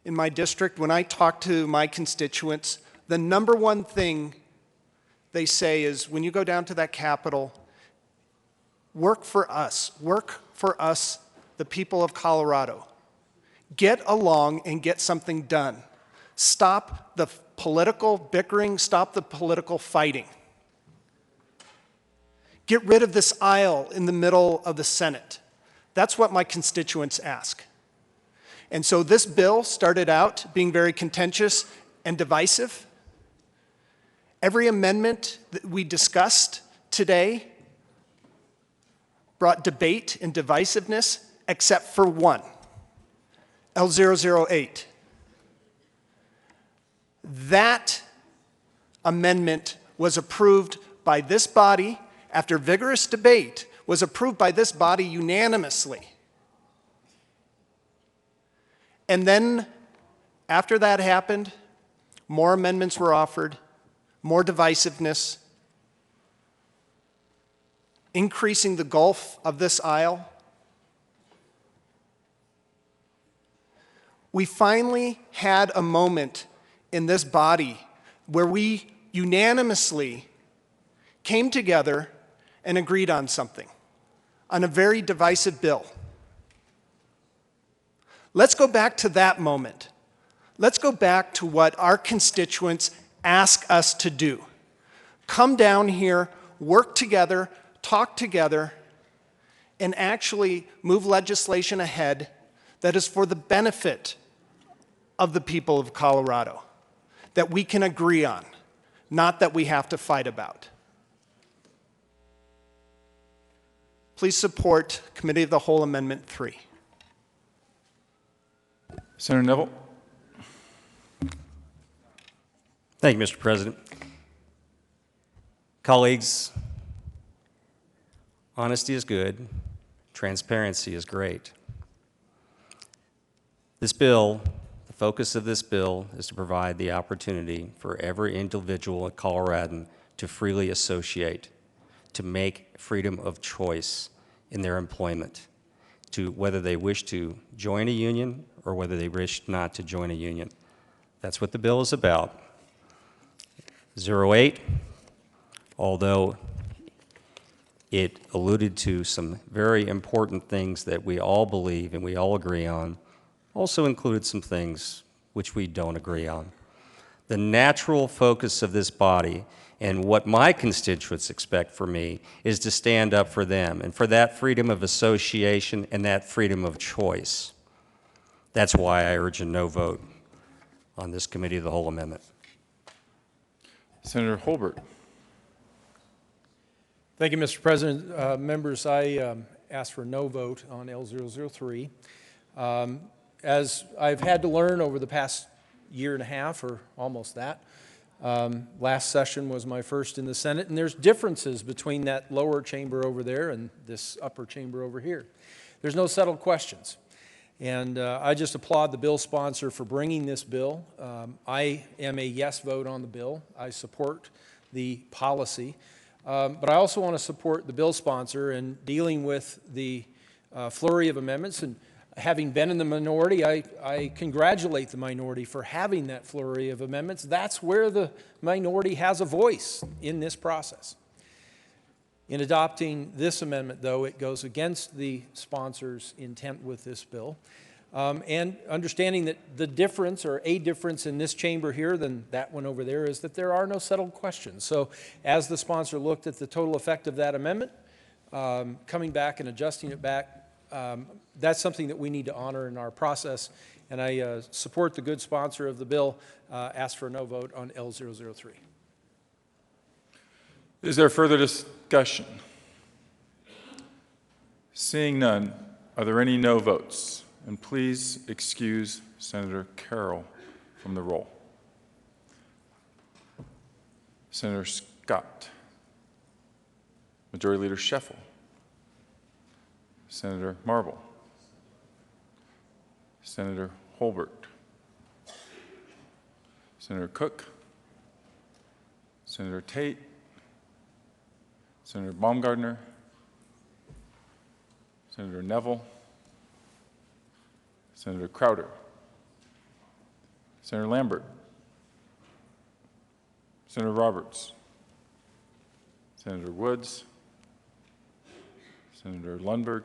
in my district, when I talk to my constituents, the number one thing they say is, when you go down to that Capitol, work for us, the people of Colorado. Get along and get something done. Stop the political bickering, stop the political fighting. Get rid of this aisle in the middle of the Senate. That's what my constituents ask. And so this bill started out being very contentious and divisive. Every amendment that we discussed today brought debate and divisiveness, except for one, L008. That amendment was approved by this body after vigorous debate, was approved by this body unanimously. And then, after that happened, more amendments were offered, more divisiveness, increasing the gulf of this aisle. We finally had a moment in this body where we unanimously came together and agreed on something, on a very divisive bill. Let's go back to that moment. Let's go back to what our constituents ask us to do. Come down here, work together, talk together, and actually move legislation ahead that is for the benefit of the people of Colorado that we can agree on, not that we have to fight about. Please support Committee of the Whole Amendment 3. Senator Neville. Thank you, Mr. President. Colleagues, honesty is good, transparency is great. This bill, the focus of this bill is to provide the opportunity for every individual Coloradan to freely associate, to make freedom of choice in their employment, to whether they wish to join a union or whether they wish not to join a union. That's what the bill is about. 08, although it alluded to some very important things that we all believe and we all agree on, also included some things which we don't agree on. The natural focus of this body and what my constituents expect from me is to stand up for them and for that freedom of association and that freedom of choice. That's why I urge a no vote on this Committee of the Whole Amendment. Senator Holbert. Thank you, Mr. President. Members, I ask for no vote on L003. As I've had to learn over the past year and a half, or almost that, last session was my first in the Senate, and there's differences between that lower chamber over there and this upper chamber over here. There's no settled questions. And I just applaud the bill sponsor for bringing this bill. I am a yes vote on the bill. I support the policy. But I also want to support the bill sponsor in dealing with the flurry of amendments. And having been in the minority, I congratulate the minority for having that flurry of amendments. That's where the minority has a voice in this process. In adopting this amendment, though, it goes against the sponsor's intent with this bill. And understanding that the difference, or a difference in this chamber here than that one over there, is that there are no settled questions. So as the sponsor looked at the total effect of that amendment, coming back and adjusting it back, that's something that we need to honor in our process. And I support the good sponsor of the bill, ask for a no vote on L003. Is there further discussion? Seeing none, are there any no votes? And please excuse Senator Carroll from the roll. Senator Scott. Majority Leader Scheffel. Senator Marble. Senator Holbert. Senator Cook. Senator Tate. Senator Baumgardner, Senator Neville, Senator Crowder, Senator Lambert, Senator Roberts, Senator Woods, Senator Lundberg,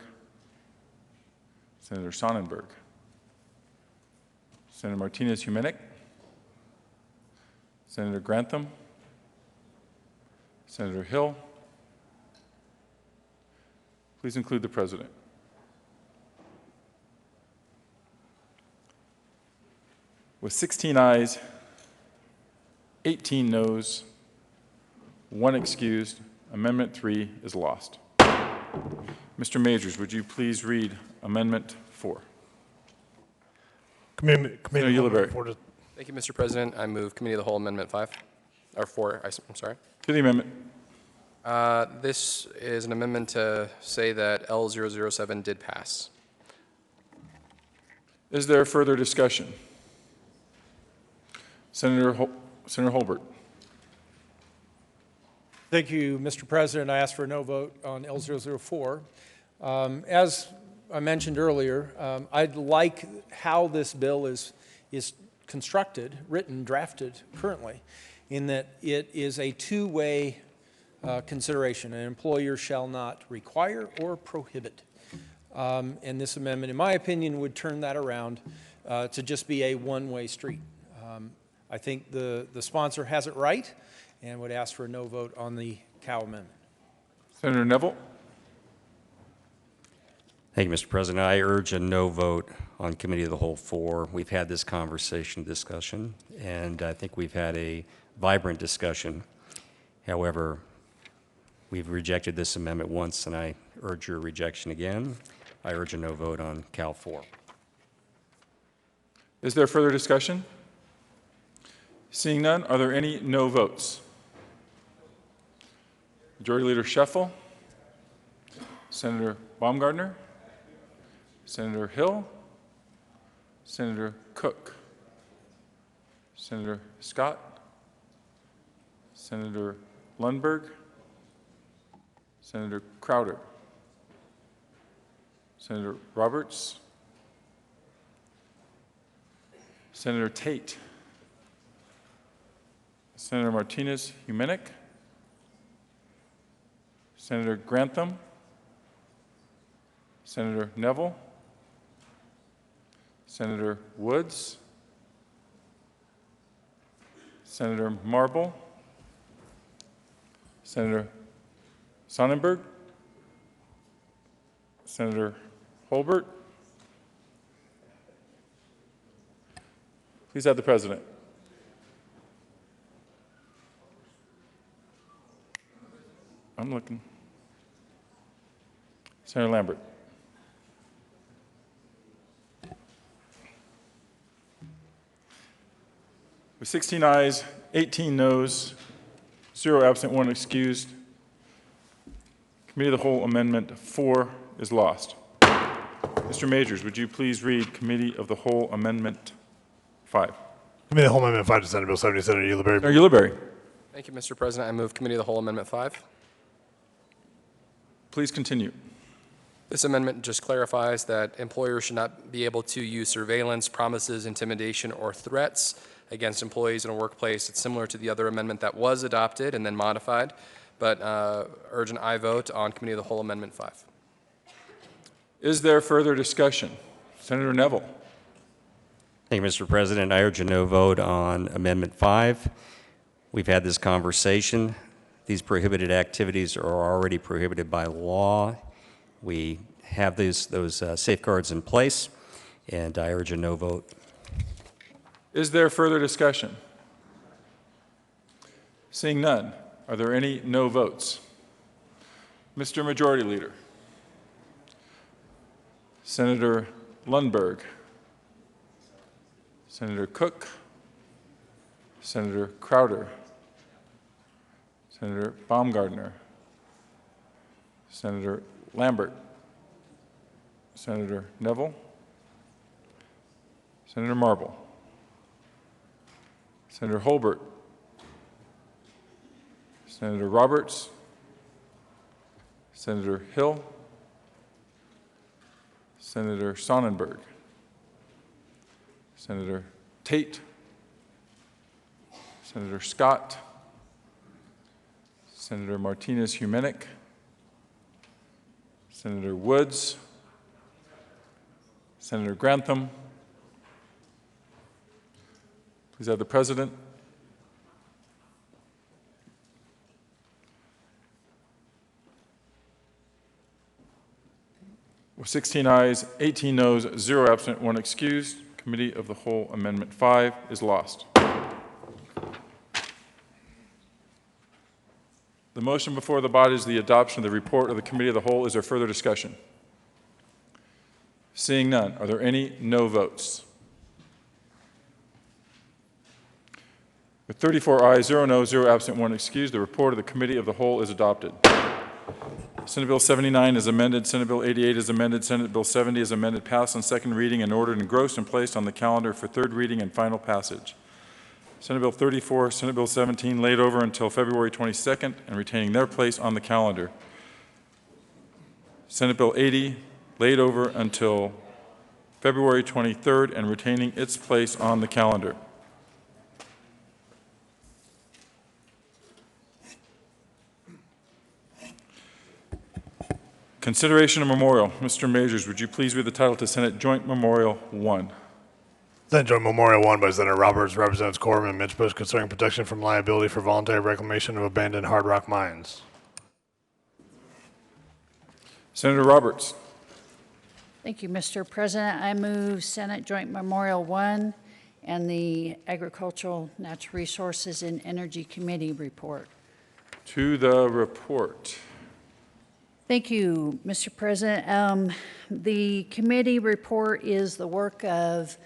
Senator Sonnenberg, Senator Martinez-Humenick, Senator Grantham, Senator Hill. Please include the President. With 16 ayes, 18 noes, 1 excused, Amendment 3 is lost. Mr. Majors, would you please read Amendment 4? Committee Ulibarri. Thank you, Mr. President. I move Committee of the Whole Amendment 5, or 4, I'm sorry. To the amendment. This is an amendment to say that L007 did pass. Is there further discussion? Senator Holbert. Thank you, Mr. President. I ask for a no vote on L004. As I mentioned earlier, I like how this bill is constructed, written, drafted currently, in that it is a two-way consideration. An employer shall not require or prohibit. And this amendment, in my opinion, would turn that around to just be a one-way street. I think the sponsor has it right and would ask for a no vote on the Cow amendment. Senator Neville. Thank you, Mr. President. I urge a no vote on Committee of the Whole 4. We've had this discussion, and I think we've had a vibrant discussion. However, we've rejected this amendment once, and I urge your rejection again. I urge a no vote on Cal 4. Is there further discussion? Seeing none, are there any no votes? Majority Leader Scheffel, Senator Baumgardner, Senator Hill, Senator Cook, Senator Scott, Senator Lundberg, Senator Crowder, Senator Roberts, Senator Tate, Senator Martinez-Humenick, Senator Grantham, Senator Neville, Senator Woods, Senator Marble, Senator Sonnenberg, Senator Holbert. Please have the President. I'm looking. Senator Lambert. With 16 ayes, 18 noes, 0 absent, 1 excused, Committee of the Whole Amendment 4 is lost. Mr. Majors, would you please read Committee of the Whole Amendment 5? Committee of the Whole Amendment 5 to Senate Bill 70, Senator Ulibarri. Senator Ulibarri. Thank you, Mr. President. I move Committee of the Whole Amendment 5. Please continue. This amendment just clarifies that employers should not be able to use surveillance, promises, intimidation, or threats against employees in a workplace. It's similar to the other amendment that was adopted and then modified, but urge an aye vote on Committee of the Whole Amendment 5. Is there further discussion? Senator Neville. Thank you, Mr. President. I urge a no vote on Amendment 5. We've had this conversation. These prohibited activities are already prohibited by law. We have those safeguards in place, and I urge a no vote. Is there further discussion? Seeing none, are there any no votes? Mr. Majority Leader. Senator Lundberg, Senator Cook, Senator Crowder, Senator Baumgardner, Senator Lambert, Senator Neville, Senator Marble, Senator Holbert, Senator Roberts, Senator Hill, Senator Sonnenberg, Senator Tate, Senator Scott, Senator Martinez-Humenick, Senator Woods, Senator Grantham. Please have the President. With 16 ayes, 18 noes, 0 absent, 1 excused, Committee of the Whole Amendment 5 is lost. The motion before the body is the adoption of the report of the Committee of the Whole. Is there further discussion? Seeing none, are there any no votes? With 34 ayes, 0 noes, 0 absent, 1 excused, the report of the Committee of the Whole is adopted. Senate Bill 79 is amended, Senate Bill 88 is amended, Senate Bill 70 is amended, passed on second reading and ordered engrossed and placed on the calendar for third reading and final passage. Senate Bill 34, Senate Bill 17 laid over until February 22nd and retaining their place on the calendar. Senate Bill 80 laid over until February 23rd and retaining its place on the calendar. Consideration of memorial. Mr. Majors, would you please read the title to Senate Joint Memorial 1? Senate Joint Memorial 1 by Senator Roberts, Representatives Corbin and Mitch Bush concerning protection from liability for voluntary reclamation of abandoned hard rock mines. Senator Roberts. Thank you, Mr. President. I move Senate Joint Memorial 1 and the Agricultural, Natural Resources, and Energy Committee report. To the report. Thank you, Mr. President. The committee report is the work of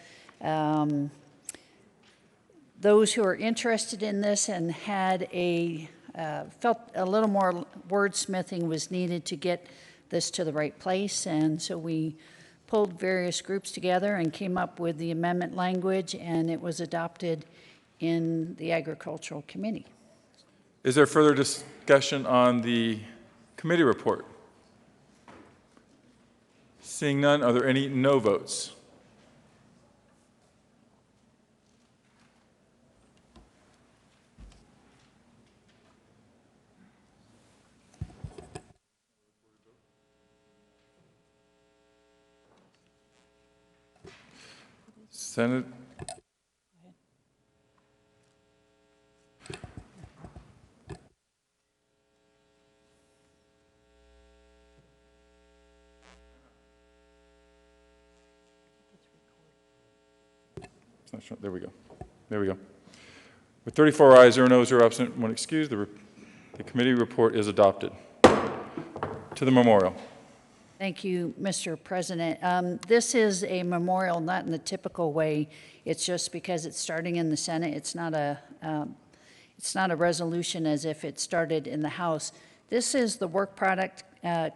those who are interested in this and had felt a little more wordsmithing was needed to get this to the right place. And so we pulled various groups together and came up with the amendment language, and it was adopted in the Agricultural Committee. Is there further discussion on the committee report? Seeing none, are there any no votes? Senate. It's not showing. There we go. There we go. With 34 ayes, 0 noes, 0 absent, 1 excused, the committee report is adopted. To the memorial. Thank you, Mr. President. This is a memorial, not in the typical way. It's just because it's starting in the Senate. It's not a resolution as if it started in the House. This is the work product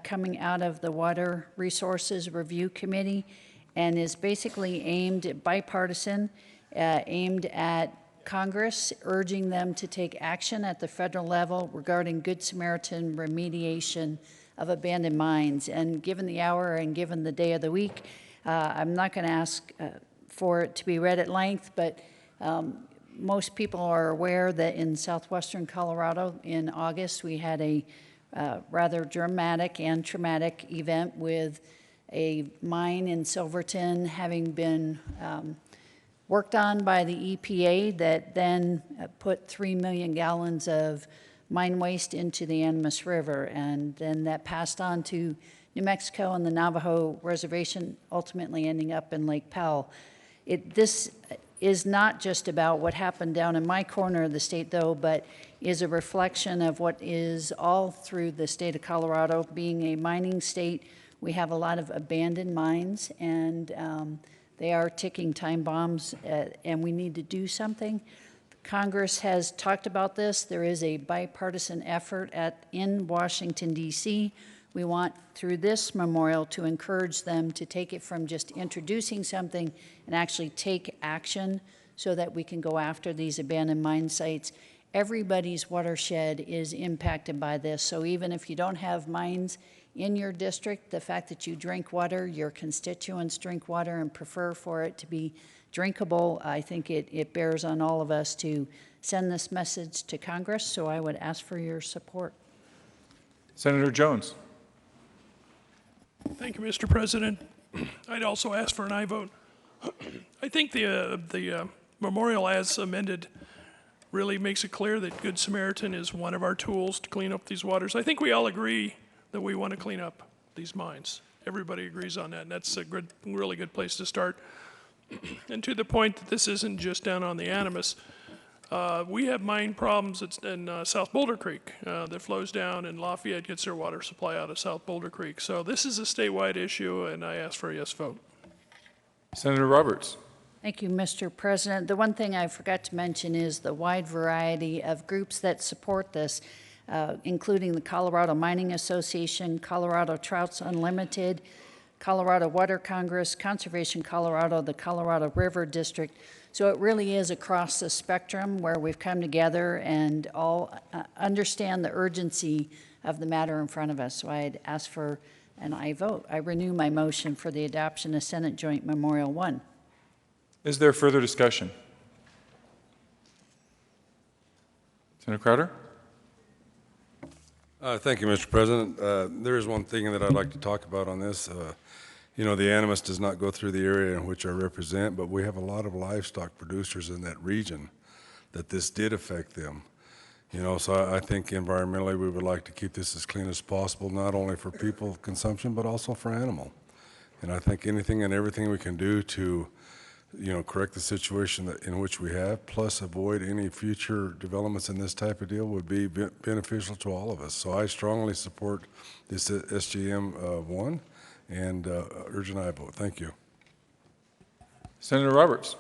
coming out of the Water Resources Review Committee, and is basically aimed at bipartisan, aimed at Congress, urging them to take action at the federal level regarding Good Samaritan remediation of abandoned mines. And given the hour and given the day of the week, I'm not going to ask for it to be read at length, but most people are aware that in southwestern Colorado in August, we had a rather dramatic and traumatic event with a mine in Silverton having been worked on by the EPA that then put 3 million gallons of mine waste into the Animas River, and then that passed on to New Mexico and the Navajo Reservation, ultimately ending up in Lake Powell. This is not just about what happened down in my corner of the state, though, but is a reflection of what is all through the state of Colorado. Being a mining state, we have a lot of abandoned mines, and they are ticking time bombs, and we need to do something. Congress has talked about this. There is a bipartisan effort in Washington, D.C. We want, through this memorial, to encourage them to take it from just introducing something and actually take action so that we can go after these abandoned mine sites. Everybody's watershed is impacted by this. So even if you don't have mines in your district, the fact that you drink water, your constituents drink water and prefer for it to be drinkable, I think it bears on all of us to send this message to Congress, so I would ask for your support. Senator Jones. Thank you, Mr. President. I'd also ask for an aye vote. I think the memorial as amended really makes it clear that Good Samaritan is one of our tools to clean up these waters. I think we all agree that we want to clean up these mines. Everybody agrees on that, and that's a really good place to start. And to the point that this isn't just down on the Animas, we have mine problems in South Boulder Creek that flows down, and Lafayette gets their water supply out of South Boulder Creek. So this is a statewide issue, and I ask for a yes vote. Senator Roberts. Thank you, Mr. President. The one thing I forgot to mention is the wide variety of groups that support this, including the Colorado Mining Association, Colorado Trouts Unlimited, Colorado Water Congress, Conservation Colorado, the Colorado River District. So it really is across the spectrum where we've come together and all understand the urgency of the matter in front of us. So I'd ask for an aye vote. I renew my motion for the adoption of Senate Joint Memorial 1. Is there further discussion? Senator Crowder? Thank you, Mr. President. There is one thing that I'd like to talk about on this. You know, the Animas does not go through the area in which I represent, but we have a lot of livestock producers in that region that this did affect them. You know, so I think environmentally we would like to keep this as clean as possible, not only for people consumption, but also for animal. And I think anything and everything we can do to, correct the situation in which we have, plus avoid any future developments in this type of deal would be beneficial to all of us. So I strongly support this SGM 1 and urge an aye vote. Thank you. Senator Roberts.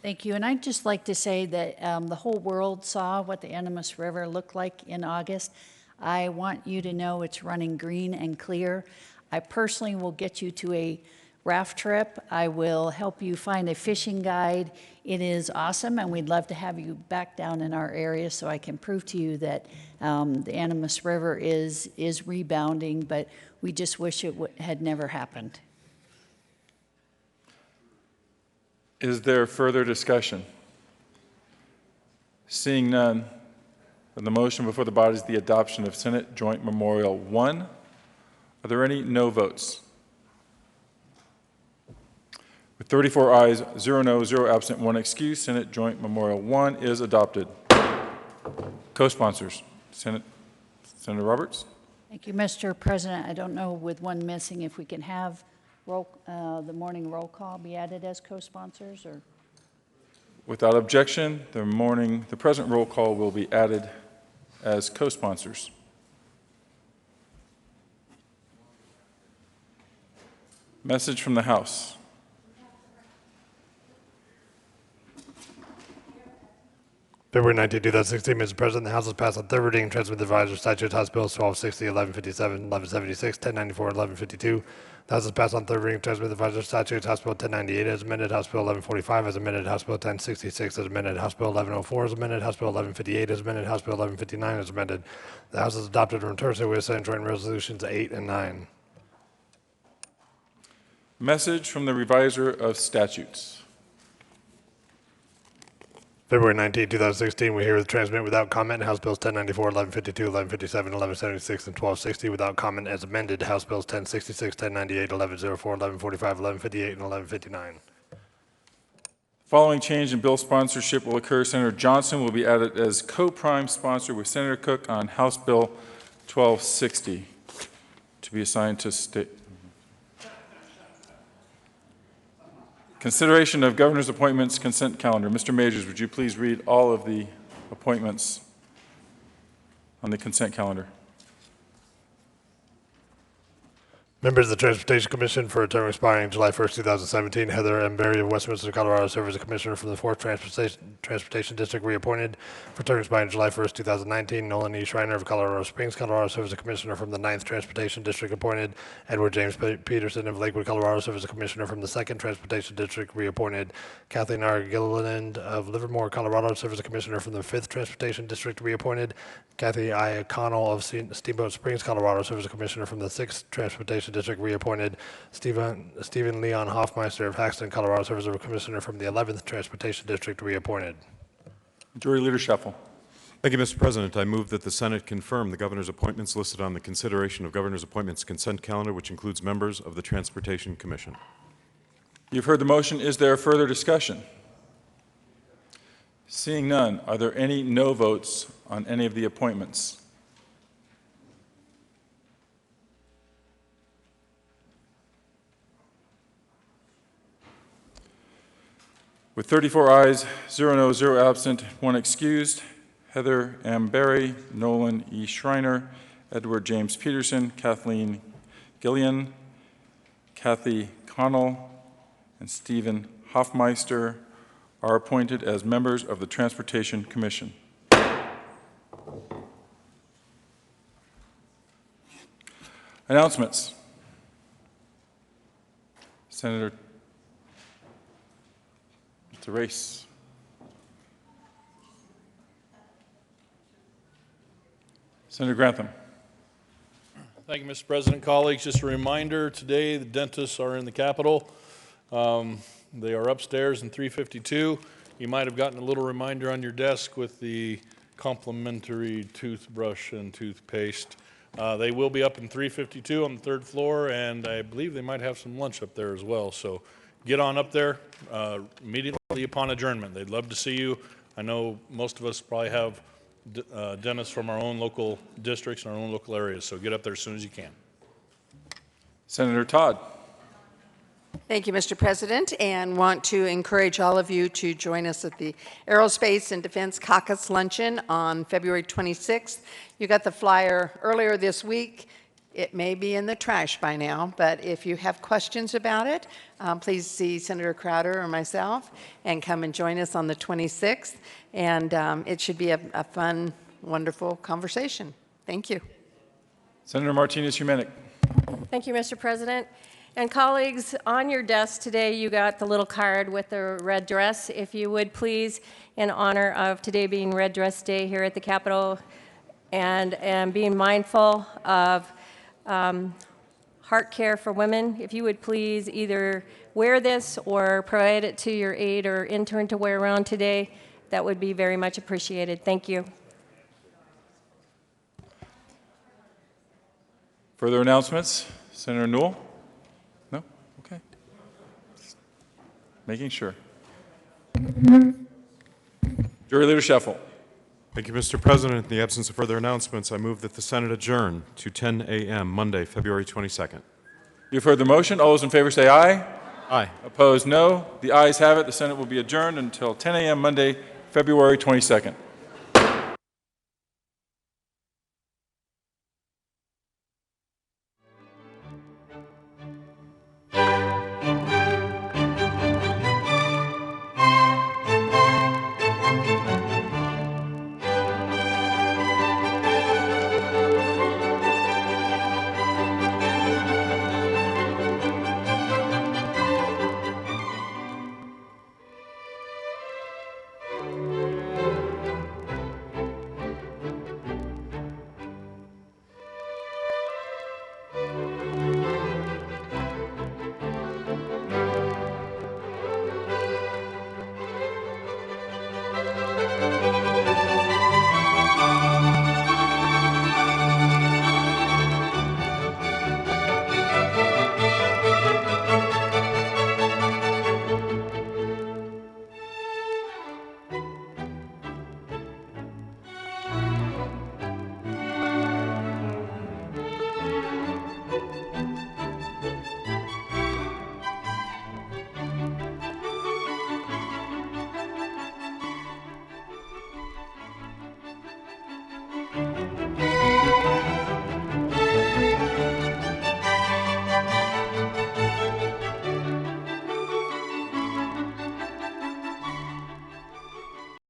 Thank you. And I'd just like to say that the whole world saw what the Animas River looked like in August. I want you to know it's running green and clear. I personally will get you to a raft trip. I will help you find a fishing guide. It is awesome, and we'd love to have you back down in our area so I can prove to you that the Animas River is rebounding, but we just wish it had never happened. Is there further discussion? Seeing none, then the motion before the body is the adoption of Senate Joint Memorial 1. Are there any no votes? With 34 ayes, 0 no, 0 absent, 1 excused, Senate Joint Memorial 1 is adopted. Co-sponsors, Senator Roberts. Thank you, Mr. President. I don't know, with one missing, if we can have the morning roll call be added as co-sponsors, or? Without objection, the present roll call will be added as co-sponsors. Message from the House. February 19, 2016, Mr. President, the House has passed on third reading and transmitted the advisory statutes House Bills 1260, 1157, 1176, 1094, 1152. The House has passed on third reading and transmitted the advisory statutes House Bill 1098 as amended, House Bill 1145 as amended, House Bill 1066 as amended, House Bill 1104 as amended, House Bill 1158 as amended, House Bill 1159 as amended. The House has adopted and returned to with Senate Joint Resolutions 8 and 9. Message from the Reviser of Statutes. February 19, 2016, we herewith transmit without comment House Bills 1094, 1152, 1157, 1176, and 1260 without comment as amended, House Bills 1066, 1098, 1104, 1145, 1158, and 1159. Following change in bill sponsorship will occur. Senator Johnson will be added as co-prime sponsor with Senator Cook on House Bill 1260 to be assigned to state. Consideration of governor's appointments consent calendar. Mr. Majors, would you please read all of the appointments on the consent calendar? Members of the Transportation Commission for a term expiring July 1st, 2017, Heather M. Berry of Westminster, Colorado, serve as a commissioner from the 4th Transportation District, reappointed. For term expiring July 1st, 2019, Nolan E. Schreiner of Colorado Springs, Colorado, serve as a commissioner from the 9th Transportation District, appointed. Edward James Peterson of Lakewood, Colorado, serve as a commissioner from the 2nd Transportation District, reappointed. Kathleen R. Gilliland of Livermore, Colorado, serve as a commissioner from the 5th Transportation District, reappointed. Kathy I. Connell of Steamboat Springs, Colorado, serve as a commissioner from the 6th Transportation District, reappointed. Stephen Leon Hoffmeister of Haxton, Colorado, serves as a commissioner from the 11th Transportation District, reappointed. Majority Leader Shuffle. Thank you, Mr. President. I move that the Senate confirm the governor's appointments listed on the consideration of governor's appointments consent calendar, which includes members of the Transportation Commission. You've heard the motion. Is there further discussion? Seeing none, are there any no votes on any of the appointments? With 34 ayes, 0 no, 0 absent, 1 excused, Heather M. Berry, Nolan E. Schreiner, Edward James Peterson, Kathleen Gillian, Kathy Connell, and Stephen Hoffmeister are appointed as members of the Transportation Commission. Announcements. Senator, it's a race. Senator Grantham. Thank you, Mr. President. Colleagues, just a reminder, today the dentists are in the Capitol. They are upstairs in 352. You might have gotten a little reminder on your desk with the complimentary toothbrush and toothpaste. They will be up in 352 on the 3rd floor, and I believe they might have some lunch up there as well. So get on up there immediately upon adjournment. They'd love to see you. I know most of us probably have dentists from our own local districts and our own local areas, so get up there as soon as you can. Senator Todd. Thank you, Mr. President, and want to encourage all of you to join us at the Aerospace and Defense Caucus Luncheon on February 26th. You got the flyer earlier this week. It may be in the trash by now, but if you have questions about it, please see Senator Crowder or myself and come and join us on the 26th. And it should be a fun, wonderful conversation. Thank you. Senator Martinez-Humenick. Thank you, Mr. President. And colleagues, on your desk today, you got the little card with the red dress. If you would please, in honor of today being Red Dress Day here at the Capitol, and being mindful of heart care for women, if you would please either wear this or provide it to your aide or intern to wear around today, that would be very much appreciated. Thank you. Further announcements? Senator Newell? No? Okay. Making sure. Jury Leader Sheffel. Thank you, Mr. President. In the absence of further announcements, I move that the Senate adjourn to 10 a.m. Monday, February 22nd. You've heard the motion. All those in favor say aye. Aye. Opposed, no. The ayes have it. The Senate will be adjourned until 10 a.m. Monday, February 22nd.